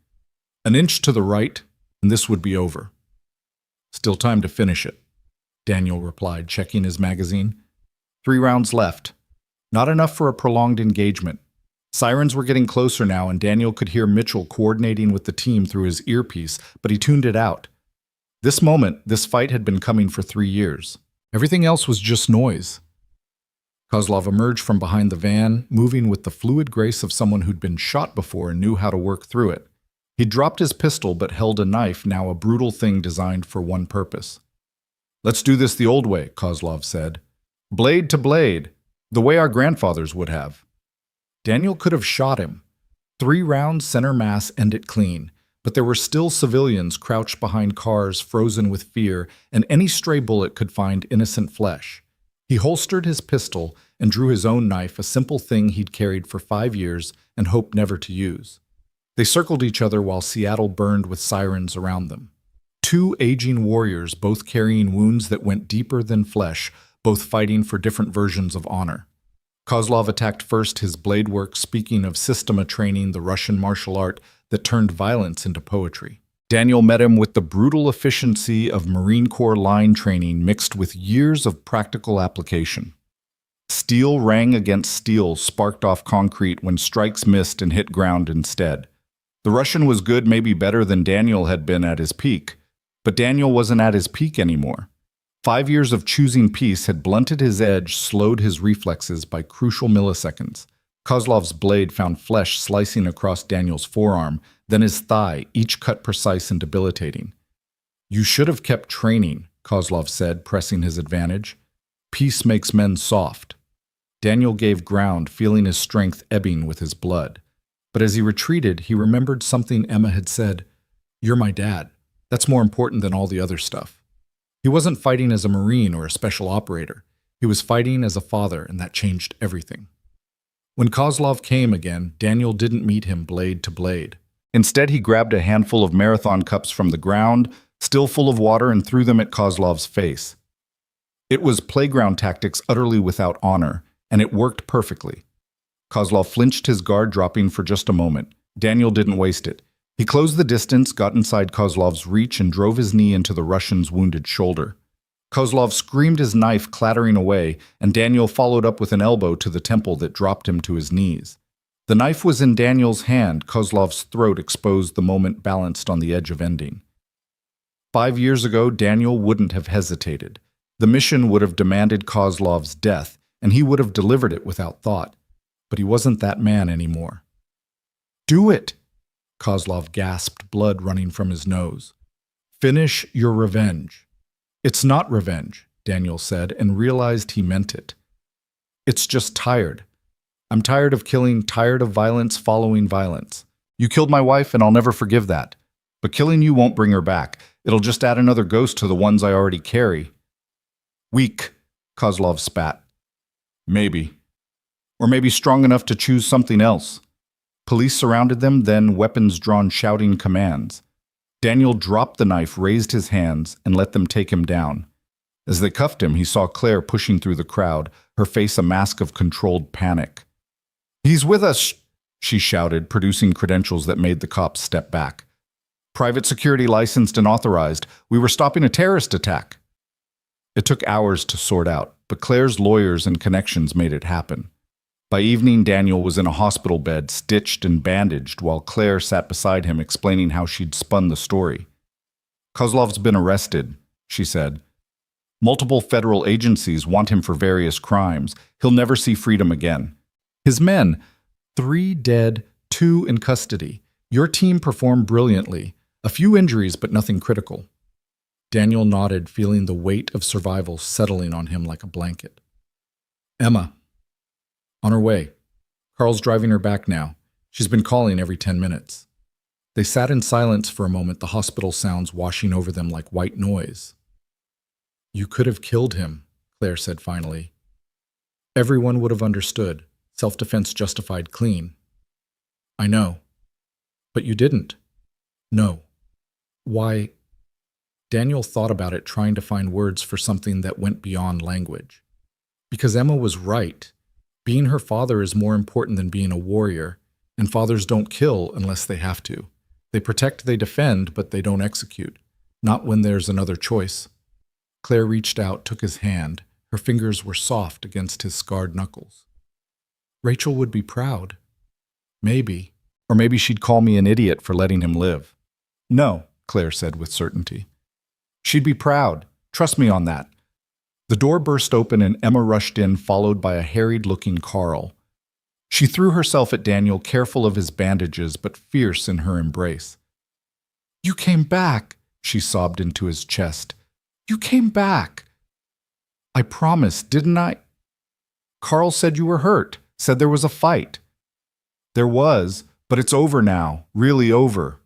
Speaker 1: An inch to the right, and this would be over. Still time to finish it, Daniel replied, checking his magazine. 3 rounds left. Not enough for a prolonged engagement. Sirens were getting closer now, and Daniel could hear Mitchell coordinating with the team through his earpiece, but he tuned it out. This moment, this fight had been coming for 3 years. Everything else was just noise. Kozlov emerged from behind the van, moving with the fluid grace of someone who'd been shot before and knew how to work through it. He dropped his pistol but held a knife, now a brutal thing designed for one purpose. Let's do this the old way, Kozlov said. Blade to blade, the way our grandfathers would have. Daniel could have shot him. 3 rounds center mass end it clean. But there were still civilians crouched behind cars, frozen with fear, and any stray bullet could find innocent flesh. He holstered his pistol and drew his own knife, a simple thing he'd carried for 5 years and hoped never to use. They circled each other while Seattle burned with sirens around them. 2 aging warriors, both carrying wounds that went deeper than flesh, both fighting for different versions of honor. Kozlov attacked first, his blade work speaking of Systema training, the Russian martial art that turned violence into poetry. Daniel met him with the brutal efficiency of Marine Corps line training mixed with years of practical application. Steel rang against steel, sparked off concrete when strikes missed and hit ground instead. The Russian was good, maybe better than Daniel had been at his peak, but Daniel wasn't at his peak anymore. 5 years of choosing peace had blunted his edge, slowed his reflexes by crucial milliseconds. Kozlov's blade found flesh slicing across Daniel's forearm, then his thigh, each cut precise and debilitating. You should have kept training, Kozlov said, pressing his advantage. Peace makes men soft. Daniel gave ground, feeling his strength ebbing with his blood. But as he retreated, he remembered something Emma had said. You're my dad. That's more important than all the other stuff. He wasn't fighting as a Marine or a special operator. He was fighting as a father, and that changed everything. When Kozlov came again, Daniel didn't meet him blade to blade. Instead, he grabbed a handful of marathon cups from the ground, still full of water, and threw them at Kozlov's face. It was playground tactics utterly without honor, and it worked perfectly. Kozlov flinched, his guard dropping for just a moment. Daniel didn't waste it. He closed the distance, got inside Kozlov's reach, and drove his knee into the Russian's wounded shoulder. Kozlov screamed, his knife clattering away, and Daniel followed up with an elbow to the temple that dropped him to his knees. The knife was in Daniel's hand. Kozlov's throat exposed the moment, balanced on the edge of ending. 5 years ago, Daniel wouldn't have hesitated. The mission would have demanded Kozlov's death, and he would have delivered it without thought. But he wasn't that man anymore. "Do it!" Kozlov gasped, blood running from his nose. "Finish your revenge." "It's not revenge," Daniel said, and realized he meant it. "It's just tired. I'm tired of killing, tired of violence following violence. You killed my wife, and I'll never forgive that. But killing you won't bring her back. It'll just add another ghost to the ones I already carry." "Weak," Kozlov spat. "Maybe. Or maybe strong enough to choose something else." Police surrounded them, then weapons drawn shouting commands. Daniel dropped the knife, raised his hands, and let them take him down. As they cuffed him, he saw Claire pushing through the crowd, her face a mask of controlled panic. "He's with us," she shouted, producing credentials that made the cops step back. "Private security licensed and authorized. We were stopping a terrorist attack." It took hours to sort out, but Claire's lawyers and connections made it happen. By evening, Daniel was in a hospital bed, stitched and bandaged, while Claire sat beside him explaining how she'd spun the story. "Kozlov's been arrested," she said. "Multiple federal agencies want him for various crimes. He'll never see freedom again. His men, 3 dead, 2 in custody. Your team performed brilliantly. A few injuries, but nothing critical." Daniel nodded, feeling the weight of survival settling on him like a blanket. "Emma." "On her way. Carl's driving her back now. She's been calling every 10 minutes. They sat in silence for a moment, the hospital sounds washing over them like white noise. "You could have killed him," Claire said finally. "Everyone would have understood. Self-defense justified clean." "I know. But you didn't." "No." "Why?" Daniel thought about it, trying to find words for something that went beyond language. Because Emma was right. Being her father is more important than being a warrior, and fathers don't kill unless they have to. They protect, they defend, but they don't execute. Not when there's another choice. Claire reached out, took his hand. Her fingers were soft against his scarred knuckles. "Rachel would be proud." "Maybe. Or maybe she'd call me an idiot for letting him live." "No," Claire said with certainty. "She'd be proud. Trust me on that." The door burst open and Emma rushed in, followed by a harried-looking Carl. She threw herself at Daniel, careful of his bandages, but fierce in her embrace. "You came back," she sobbed into his chest. "You came back." "I promised, didn't I?" "Carl said you were hurt, said there was a fight." "There was, but it's over now, really over."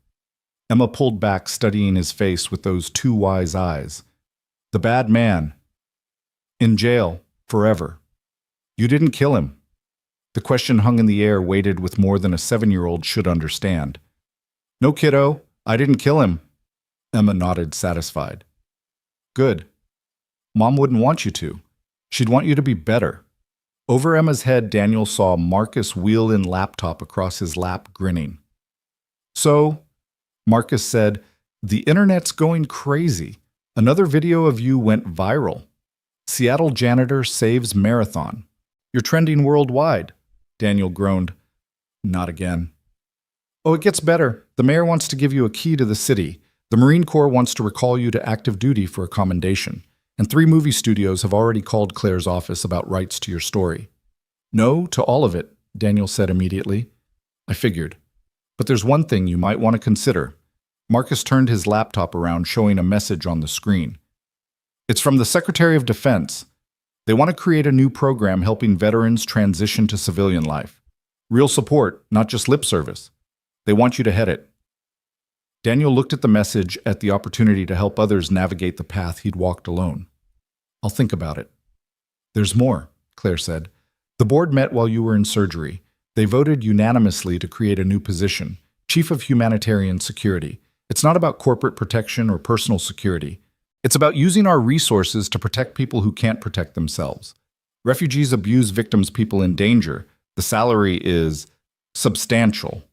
Speaker 1: Emma pulled back, studying his face with those 2 wise eyes. "The bad man. In jail, forever. You didn't kill him." The question hung in the air, weighted with more than a 7-year-old should understand. "No, kiddo, I didn't kill him." Emma nodded, satisfied. "Good. Mom wouldn't want you to. She'd want you to be better." Over Emma's head, Daniel saw Marcus wheel in laptop across his lap, grinning. "So," Marcus said, "the internet's going crazy. Another video of you went viral. Seattle janitor saves marathon. You're trending worldwide." Daniel groaned. "Not again." "Oh, it gets better. The mayor wants to give you a key to the city. The Marine Corps wants to recall you to active duty for a commendation. And 3 movie studios have already called Claire's office about rights to your story." "No to all of it," Daniel said immediately. "I figured. But there's one thing you might want to consider." Marcus turned his laptop around, showing a message on the screen. "It's from the Secretary of Defense. They want to create a new program helping veterans transition to civilian life. Real support, not just lip service. They want you to head it." Daniel looked at the message, at the opportunity to help others navigate the path he'd walked alone. "I'll think about it." "There's more," Claire said. "The board met while you were in surgery. They voted unanimously to create a new position, Chief of Humanitarian Security. It's not about corporate protection or personal security. It's about using our resources to protect people who can't protect themselves. Refugees abuse victims, people in danger. The salary is substantial."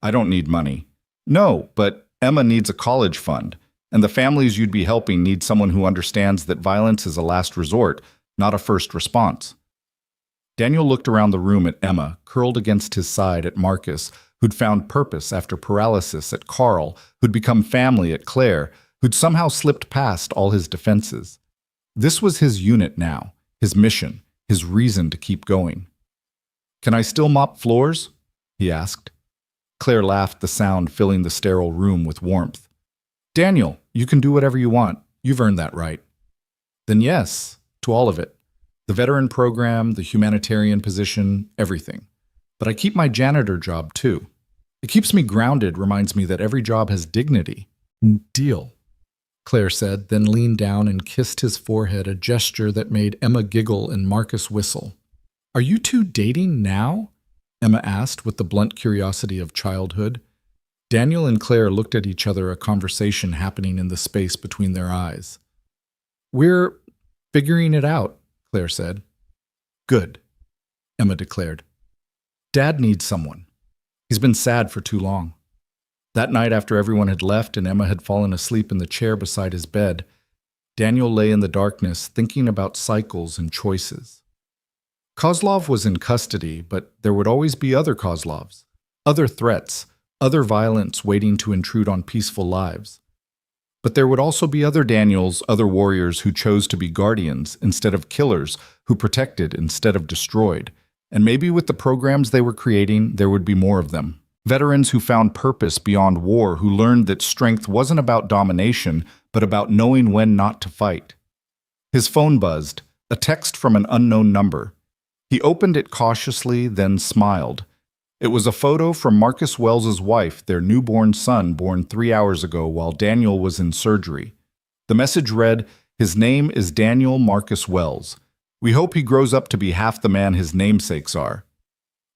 Speaker 1: "I don't need money." "No, but Emma needs a college fund, and the families you'd be helping need someone who understands that violence is a last resort, not a first response." Daniel looked around the room at Emma, curled against his side, at Marcus, who'd found purpose after paralysis, at Carl, who'd become family, at Claire, who'd somehow slipped past all his defenses. This was his unit now, his mission, his reason to keep going. "Can I still mop floors?" he asked. Claire laughed, the sound filling the sterile room with warmth. "Daniel, you can do whatever you want. You've earned that right." "Then yes, to all of it. The veteran program, the humanitarian position, everything. But I keep my janitor job too. It keeps me grounded, reminds me that every job has dignity." "Deal," Claire said, then leaned down and kissed his forehead, a gesture that made Emma giggle and Marcus whistle. "Are you two dating now?" Emma asked with the blunt curiosity of childhood. Daniel and Claire looked at each other, a conversation happening in the space between their eyes. "We're figuring it out," Claire said. "Good," Emma declared. "Dad needs someone. He's been sad for too long." That night, after everyone had left and Emma had fallen asleep in the chair beside his bed, Daniel lay in the darkness thinking about cycles and choices. Kozlov was in custody, but there would always be other Kozlovs, other threats, other violence waiting to intrude on peaceful lives. But there would also be other Daniels, other warriors who chose to be guardians instead of killers, who protected instead of destroyed. And maybe with the programs they were creating, there would be more of them. Veterans who found purpose beyond war, who learned that strength wasn't about domination, but about knowing when not to fight. His phone buzzed, a text from an unknown number. He opened it cautiously, then smiled. It was a photo from Marcus Wells's wife, their newborn son born 3 hours ago while Daniel was in surgery. The message read, "His name is Daniel Marcus Wells. We hope he grows up to be half the man his namesakes are."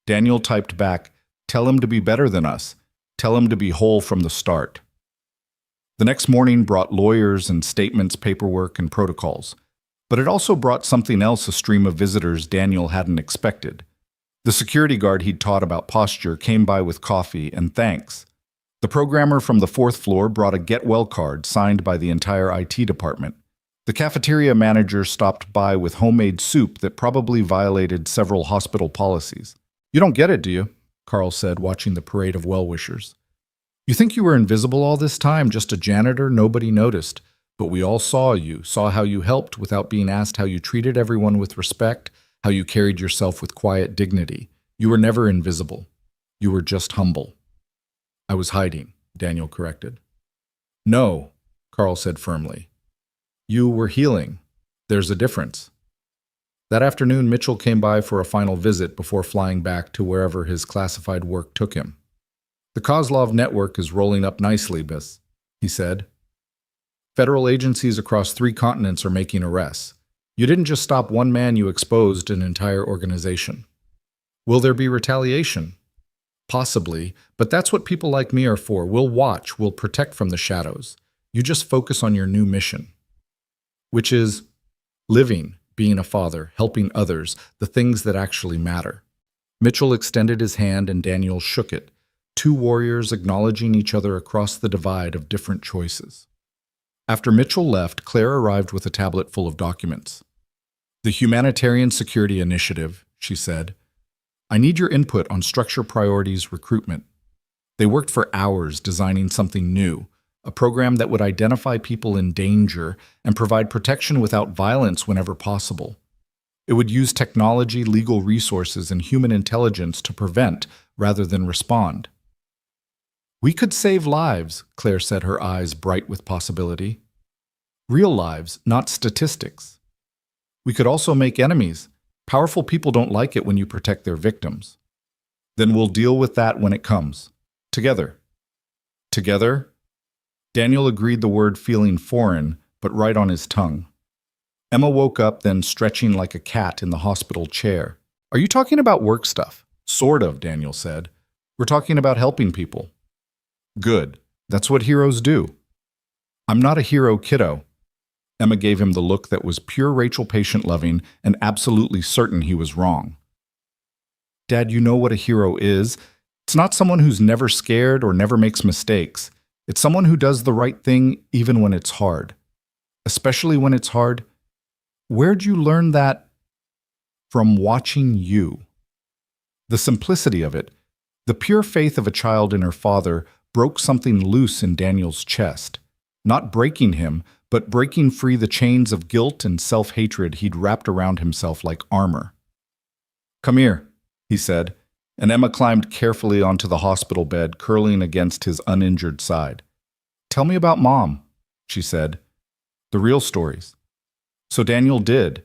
Speaker 1: Daniel typed back, "Tell him to be better than us. Tell him to be whole from the start." The next morning brought lawyers and statements, paperwork, and protocols. But it also brought something else, a stream of visitors Daniel hadn't expected. The security guard he'd taught about posture came by with coffee and thanks. The programmer from the 4th floor brought a get well card signed by the entire IT department. The cafeteria manager stopped by with homemade soup that probably violated several hospital policies. "You don't get it, do you?" Carl said, watching the parade of well-wishers. "You think you were invisible all this time, just a janitor nobody noticed. But we all saw you, saw how you helped without being asked, how you treated everyone with respect, how you carried yourself with quiet dignity. You were never invisible. You were just humble." "I was hiding," Daniel corrected. "No," Carl said firmly. "You were healing. There's a difference." That afternoon, Mitchell came by for a final visit before flying back to wherever his classified work took him. "The Kozlov network is rolling up nicely, Biss," he said. "Federal agencies across 3 continents are making arrests. You didn't just stop one man, you exposed an entire organization. Will there be retaliation? Possibly, but that's what people like me are for. We'll watch, we'll protect from the shadows. You just focus on your new mission, which is living, being a father, helping others, the things that actually matter." Mitchell extended his hand and Daniel shook it, 2 warriors acknowledging each other across the divide of different choices. After Mitchell left, Claire arrived with a tablet full of documents. "The Humanitarian Security Initiative," she said. "I need your input on structure priorities recruitment." They worked for hours designing something new, a program that would identify people in danger and provide protection without violence whenever possible. It would use technology, legal resources, and human intelligence to prevent rather than respond. "We could save lives," Claire said, her eyes bright with possibility. "Real lives, not statistics. We could also make enemies. Powerful people don't like it when you protect their victims." "Then we'll deal with that when it comes. Together." "Together?" Daniel agreed, the word feeling foreign, but right on his tongue. Emma woke up, then stretching like a cat in the hospital chair. "Are you talking about work stuff?" "Sort of," Daniel said. "We're talking about helping people." "Good. That's what heroes do." "I'm not a hero, kiddo." Emma gave him the look that was pure Rachel patient-loving and absolutely certain he was wrong. "Dad, you know what a hero is. It's not someone who's never scared or never makes mistakes. It's someone who does the right thing even when it's hard. Especially when it's hard. Where'd you learn that?" "From watching you." The simplicity of it, the pure faith of a child in her father, broke something loose in Daniel's chest. Not breaking him, but breaking free the chains of guilt and self-hatred he'd wrapped around himself like armor. "Come here," he said, and Emma climbed carefully onto the hospital bed, curling against his uninjured side. "Tell me about Mom," she said. "The real stories." So Daniel did.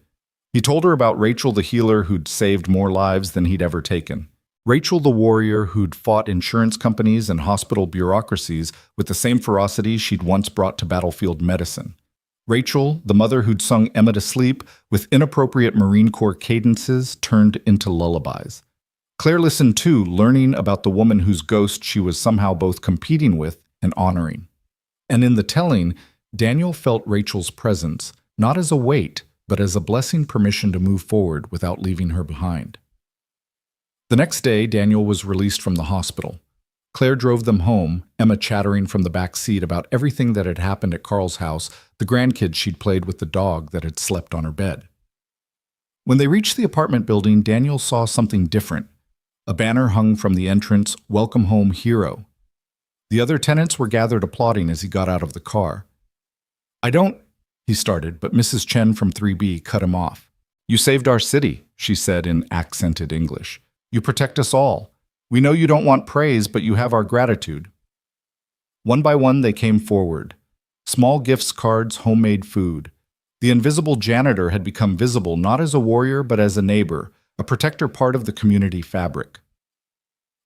Speaker 1: He told her about Rachel the healer who'd saved more lives than he'd ever taken. Rachel the warrior who'd fought insurance companies and hospital bureaucracies with the same ferocity she'd once brought to battlefield medicine. Rachel, the mother who'd sung Emma to sleep with inappropriate Marine Corps cadences turned into lullabies. Claire listened too, learning about the woman whose ghost she was somehow both competing with and honoring. And in the telling, Daniel felt Rachel's presence, not as a weight, but as a blessing permission to move forward without leaving her behind. The next day, Daniel was released from the hospital. Claire drove them home, Emma chattering from the back seat about everything that had happened at Carl's house, the grandkids she'd played with the dog that had slept on her bed. When they reached the apartment building, Daniel saw something different. A banner hung from the entrance, "Welcome Home, Hero." The other tenants were gathered applauding as he got out of the car. "I don't," he started, but Mrs. Chen from 3B cut him off. "You saved our city," she said in accented English. "You protect us all. We know you don't want praise, but you have our gratitude." One by one, they came forward. Small gifts, cards, homemade food. The invisible janitor had become visible not as a warrior, but as a neighbor, a protector part of the community fabric.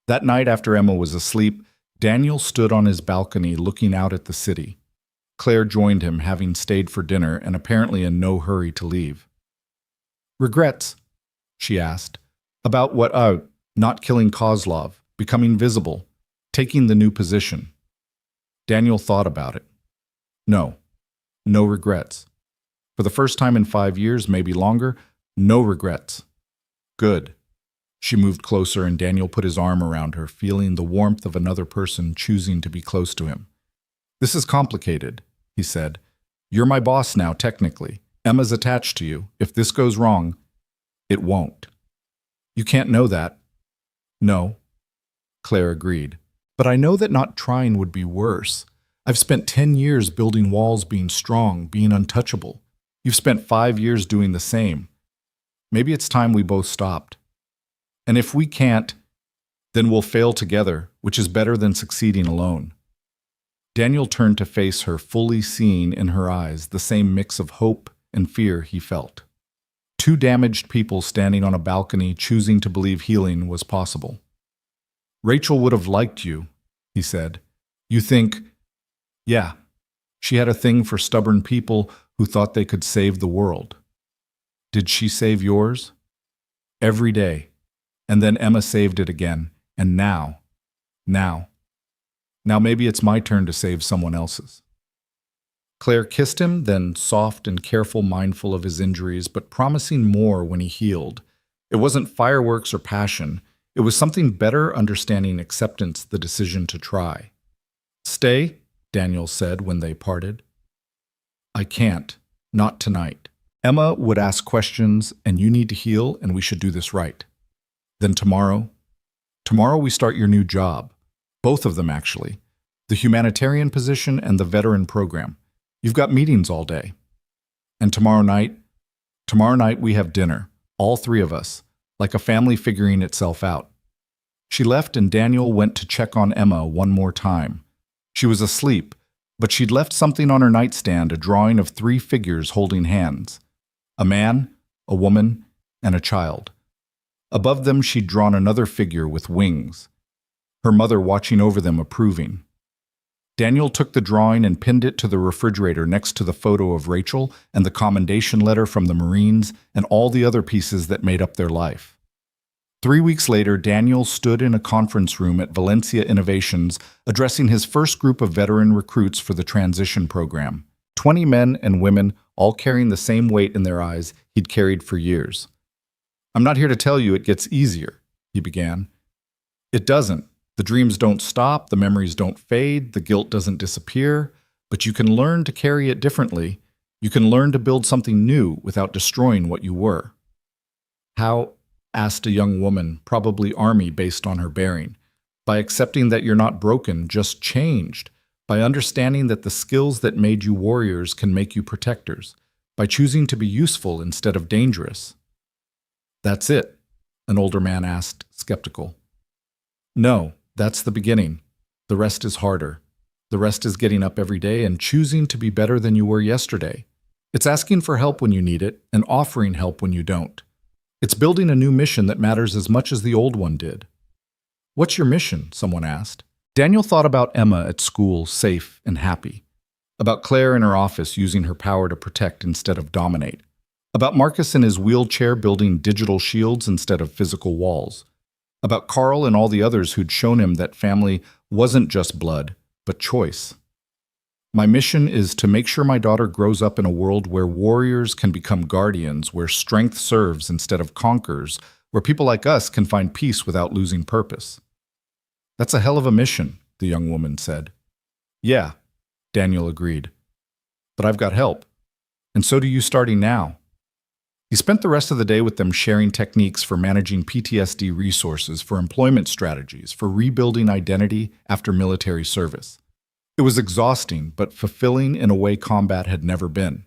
Speaker 1: That night after Emma was asleep, Daniel stood on his balcony looking out at the city. Claire joined him, having stayed for dinner and apparently in no hurry to leave. "Regrets?" she asked. "About what? Not killing Kozlov, becoming visible, taking the new position." Daniel thought about it. No regrets. For the first time in 5 years, maybe longer, no regrets. Good. She moved closer and Daniel put his arm around her, feeling the warmth of another person choosing to be close to him. "This is complicated," he said. "You're my boss now, technically. Emma's attached to you. If this goes wrong, it won't." "You can't know that." "No," Claire agreed. "But I know that not trying would be worse. I've spent 10 years building walls, being strong, being untouchable. You've spent 5 years doing the same. Maybe it's time we both stopped. And if we can't, then we'll fail together, which is better than succeeding alone." Daniel turned to face her, fully seeing in her eyes the same mix of hope and fear he felt. Two damaged people standing on a balcony choosing to believe healing was possible. "Rachel would have liked you," he said. "You think?" "Yeah. She had a thing for stubborn people who thought they could save the world." "Did she save yours?" "Every day. And then Emma saved it again. And now maybe it's my turn to save someone else's." Claire kissed him, then soft and careful, mindful of his injuries, but promising more when he healed. It wasn't fireworks or passion. It was something better, understanding acceptance, the decision to try. "Stay," Daniel said when they parted. "I can't. Not tonight. Emma would ask questions, and you need to heal, and we should do this right. Then tomorrow we start your new job. Both of them, actually. The humanitarian position and the veteran program. You've got meetings all day. And tomorrow night we have dinner, all 3 of us, like a family figuring itself out." She left and Daniel went to check on Emma one more time. She was asleep, but she'd left something on her nightstand, a drawing of 3 figures holding hands. A man, a woman, and a child. Above them she'd drawn another figure with wings. Her mother watching over them, approving. Daniel took the drawing and pinned it to the refrigerator next to the photo of Rachel and the commendation letter from the Marines and all the other pieces that made up their life. 3 weeks later, Daniel stood in a conference room at Valencia Innovations, addressing his first group of veteran recruits for the transition program. 20 men and women, all carrying the same weight in their eyes he'd carried for years. "I'm not here to tell you it gets easier," he began. "It doesn't. The dreams don't stop, the memories don't fade, the guilt doesn't disappear, but you can learn to carry it differently. You can learn to build something new without destroying what you were." "How?" asked a young woman, probably Army based on her bearing. "By accepting that you're not broken, just changed. by understanding that the skills that made you warriors can make you protectors, by choosing to be useful instead of dangerous. That's it, an older man asked, skeptical. No, that's the beginning. The rest is harder. The rest is getting up every day and choosing to be better than you were yesterday. It's asking for help when you need it and offering help when you don't. It's building a new mission that matters as much as the old one did. What's your mission? Someone asked. Daniel thought about Emma at school, safe and happy. About Claire in her office using her power to protect instead of dominate. About Marcus in his wheelchair building digital shields instead of physical walls. About Carl and all the others who'd shown him that family wasn't just blood, but choice. My mission is to make sure my daughter grows up in a world where warriors can become guardians, where strength serves instead of conquers, where people like us can find peace without losing purpose. That's a hell of a mission, the young woman said. Yeah, Daniel agreed. But I've got help. And so do you starting now. He spent the rest of the day with them sharing techniques for managing PTSD resources, for employment strategies, for rebuilding identity after military service. It was exhausting, but fulfilling in a way combat had never been.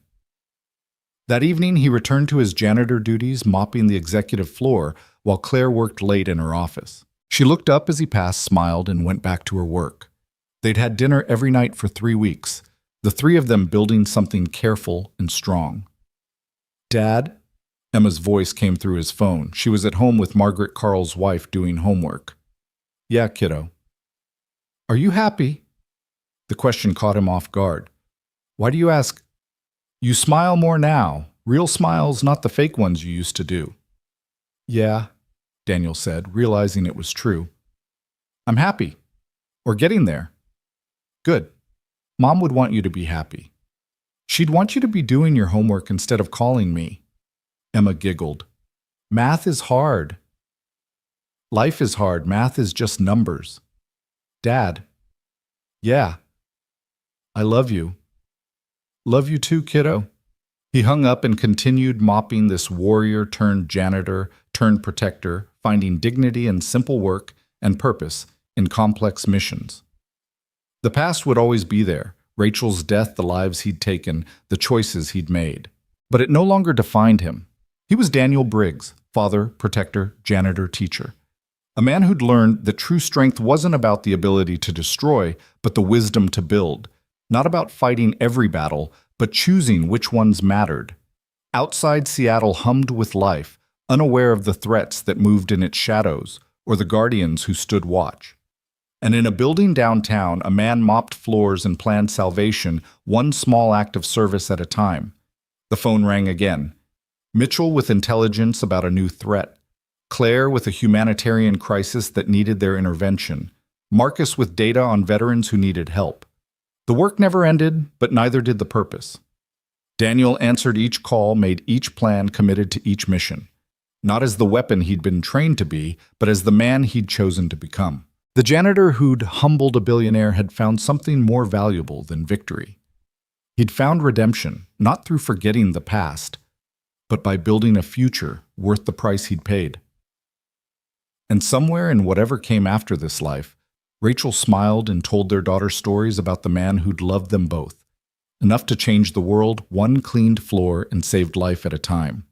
Speaker 1: That evening, he returned to his janitor duties, mopping the executive floor, while Claire worked late in her office. She looked up as he passed, smiled, and went back to her work. They'd had dinner every night for 3 weeks, the three of them building something careful and strong. Dad? Emma's voice came through his phone. She was at home with Margaret Carl's wife doing homework. Yeah, kiddo. Are you happy? The question caught him off guard. Why do you ask? You smile more now. Real smiles, not the fake ones you used to do. Yeah, Daniel said, realizing it was true. I'm happy. Or getting there. Good. Mom would want you to be happy. She'd want you to be doing your homework instead of calling me. Emma giggled. Math is hard. Life is hard. Math is just numbers. Dad. Yeah. I love you. Love you too, kiddo. He hung up and continued mopping this warrior turned janitor turned protector, finding dignity in simple work and purpose in complex missions. The past would always be there, Rachel's death, the lives he'd taken, the choices he'd made. But it no longer defined him. He was Daniel Briggs, father, protector, janitor, teacher. A man who'd learned that true strength wasn't about the ability to destroy, but the wisdom to build. Not about fighting every battle, but choosing which ones mattered. Outside Seattle hummed with life, unaware of the threats that moved in its shadows, or the guardians who stood watch. And in a building downtown, a man mopped floors and planned salvation, one small act of service at a time. The phone rang again. Mitchell with intelligence about a new threat. Claire with a humanitarian crisis that needed their intervention. Marcus with data on veterans who needed help. The work never ended, but neither did the purpose. Daniel answered each call, made each plan, committed to each mission. Not as the weapon he'd been trained to be, but as the man he'd chosen to become. The janitor who'd humbled a billionaire had found something more valuable than victory. He'd found redemption, not through forgetting the past, but by building a future worth the price he'd paid. And somewhere in whatever came after this life, Rachel smiled and told their daughter stories about the man who'd loved them both, enough to change the world one cleaned floor and saved life at a time.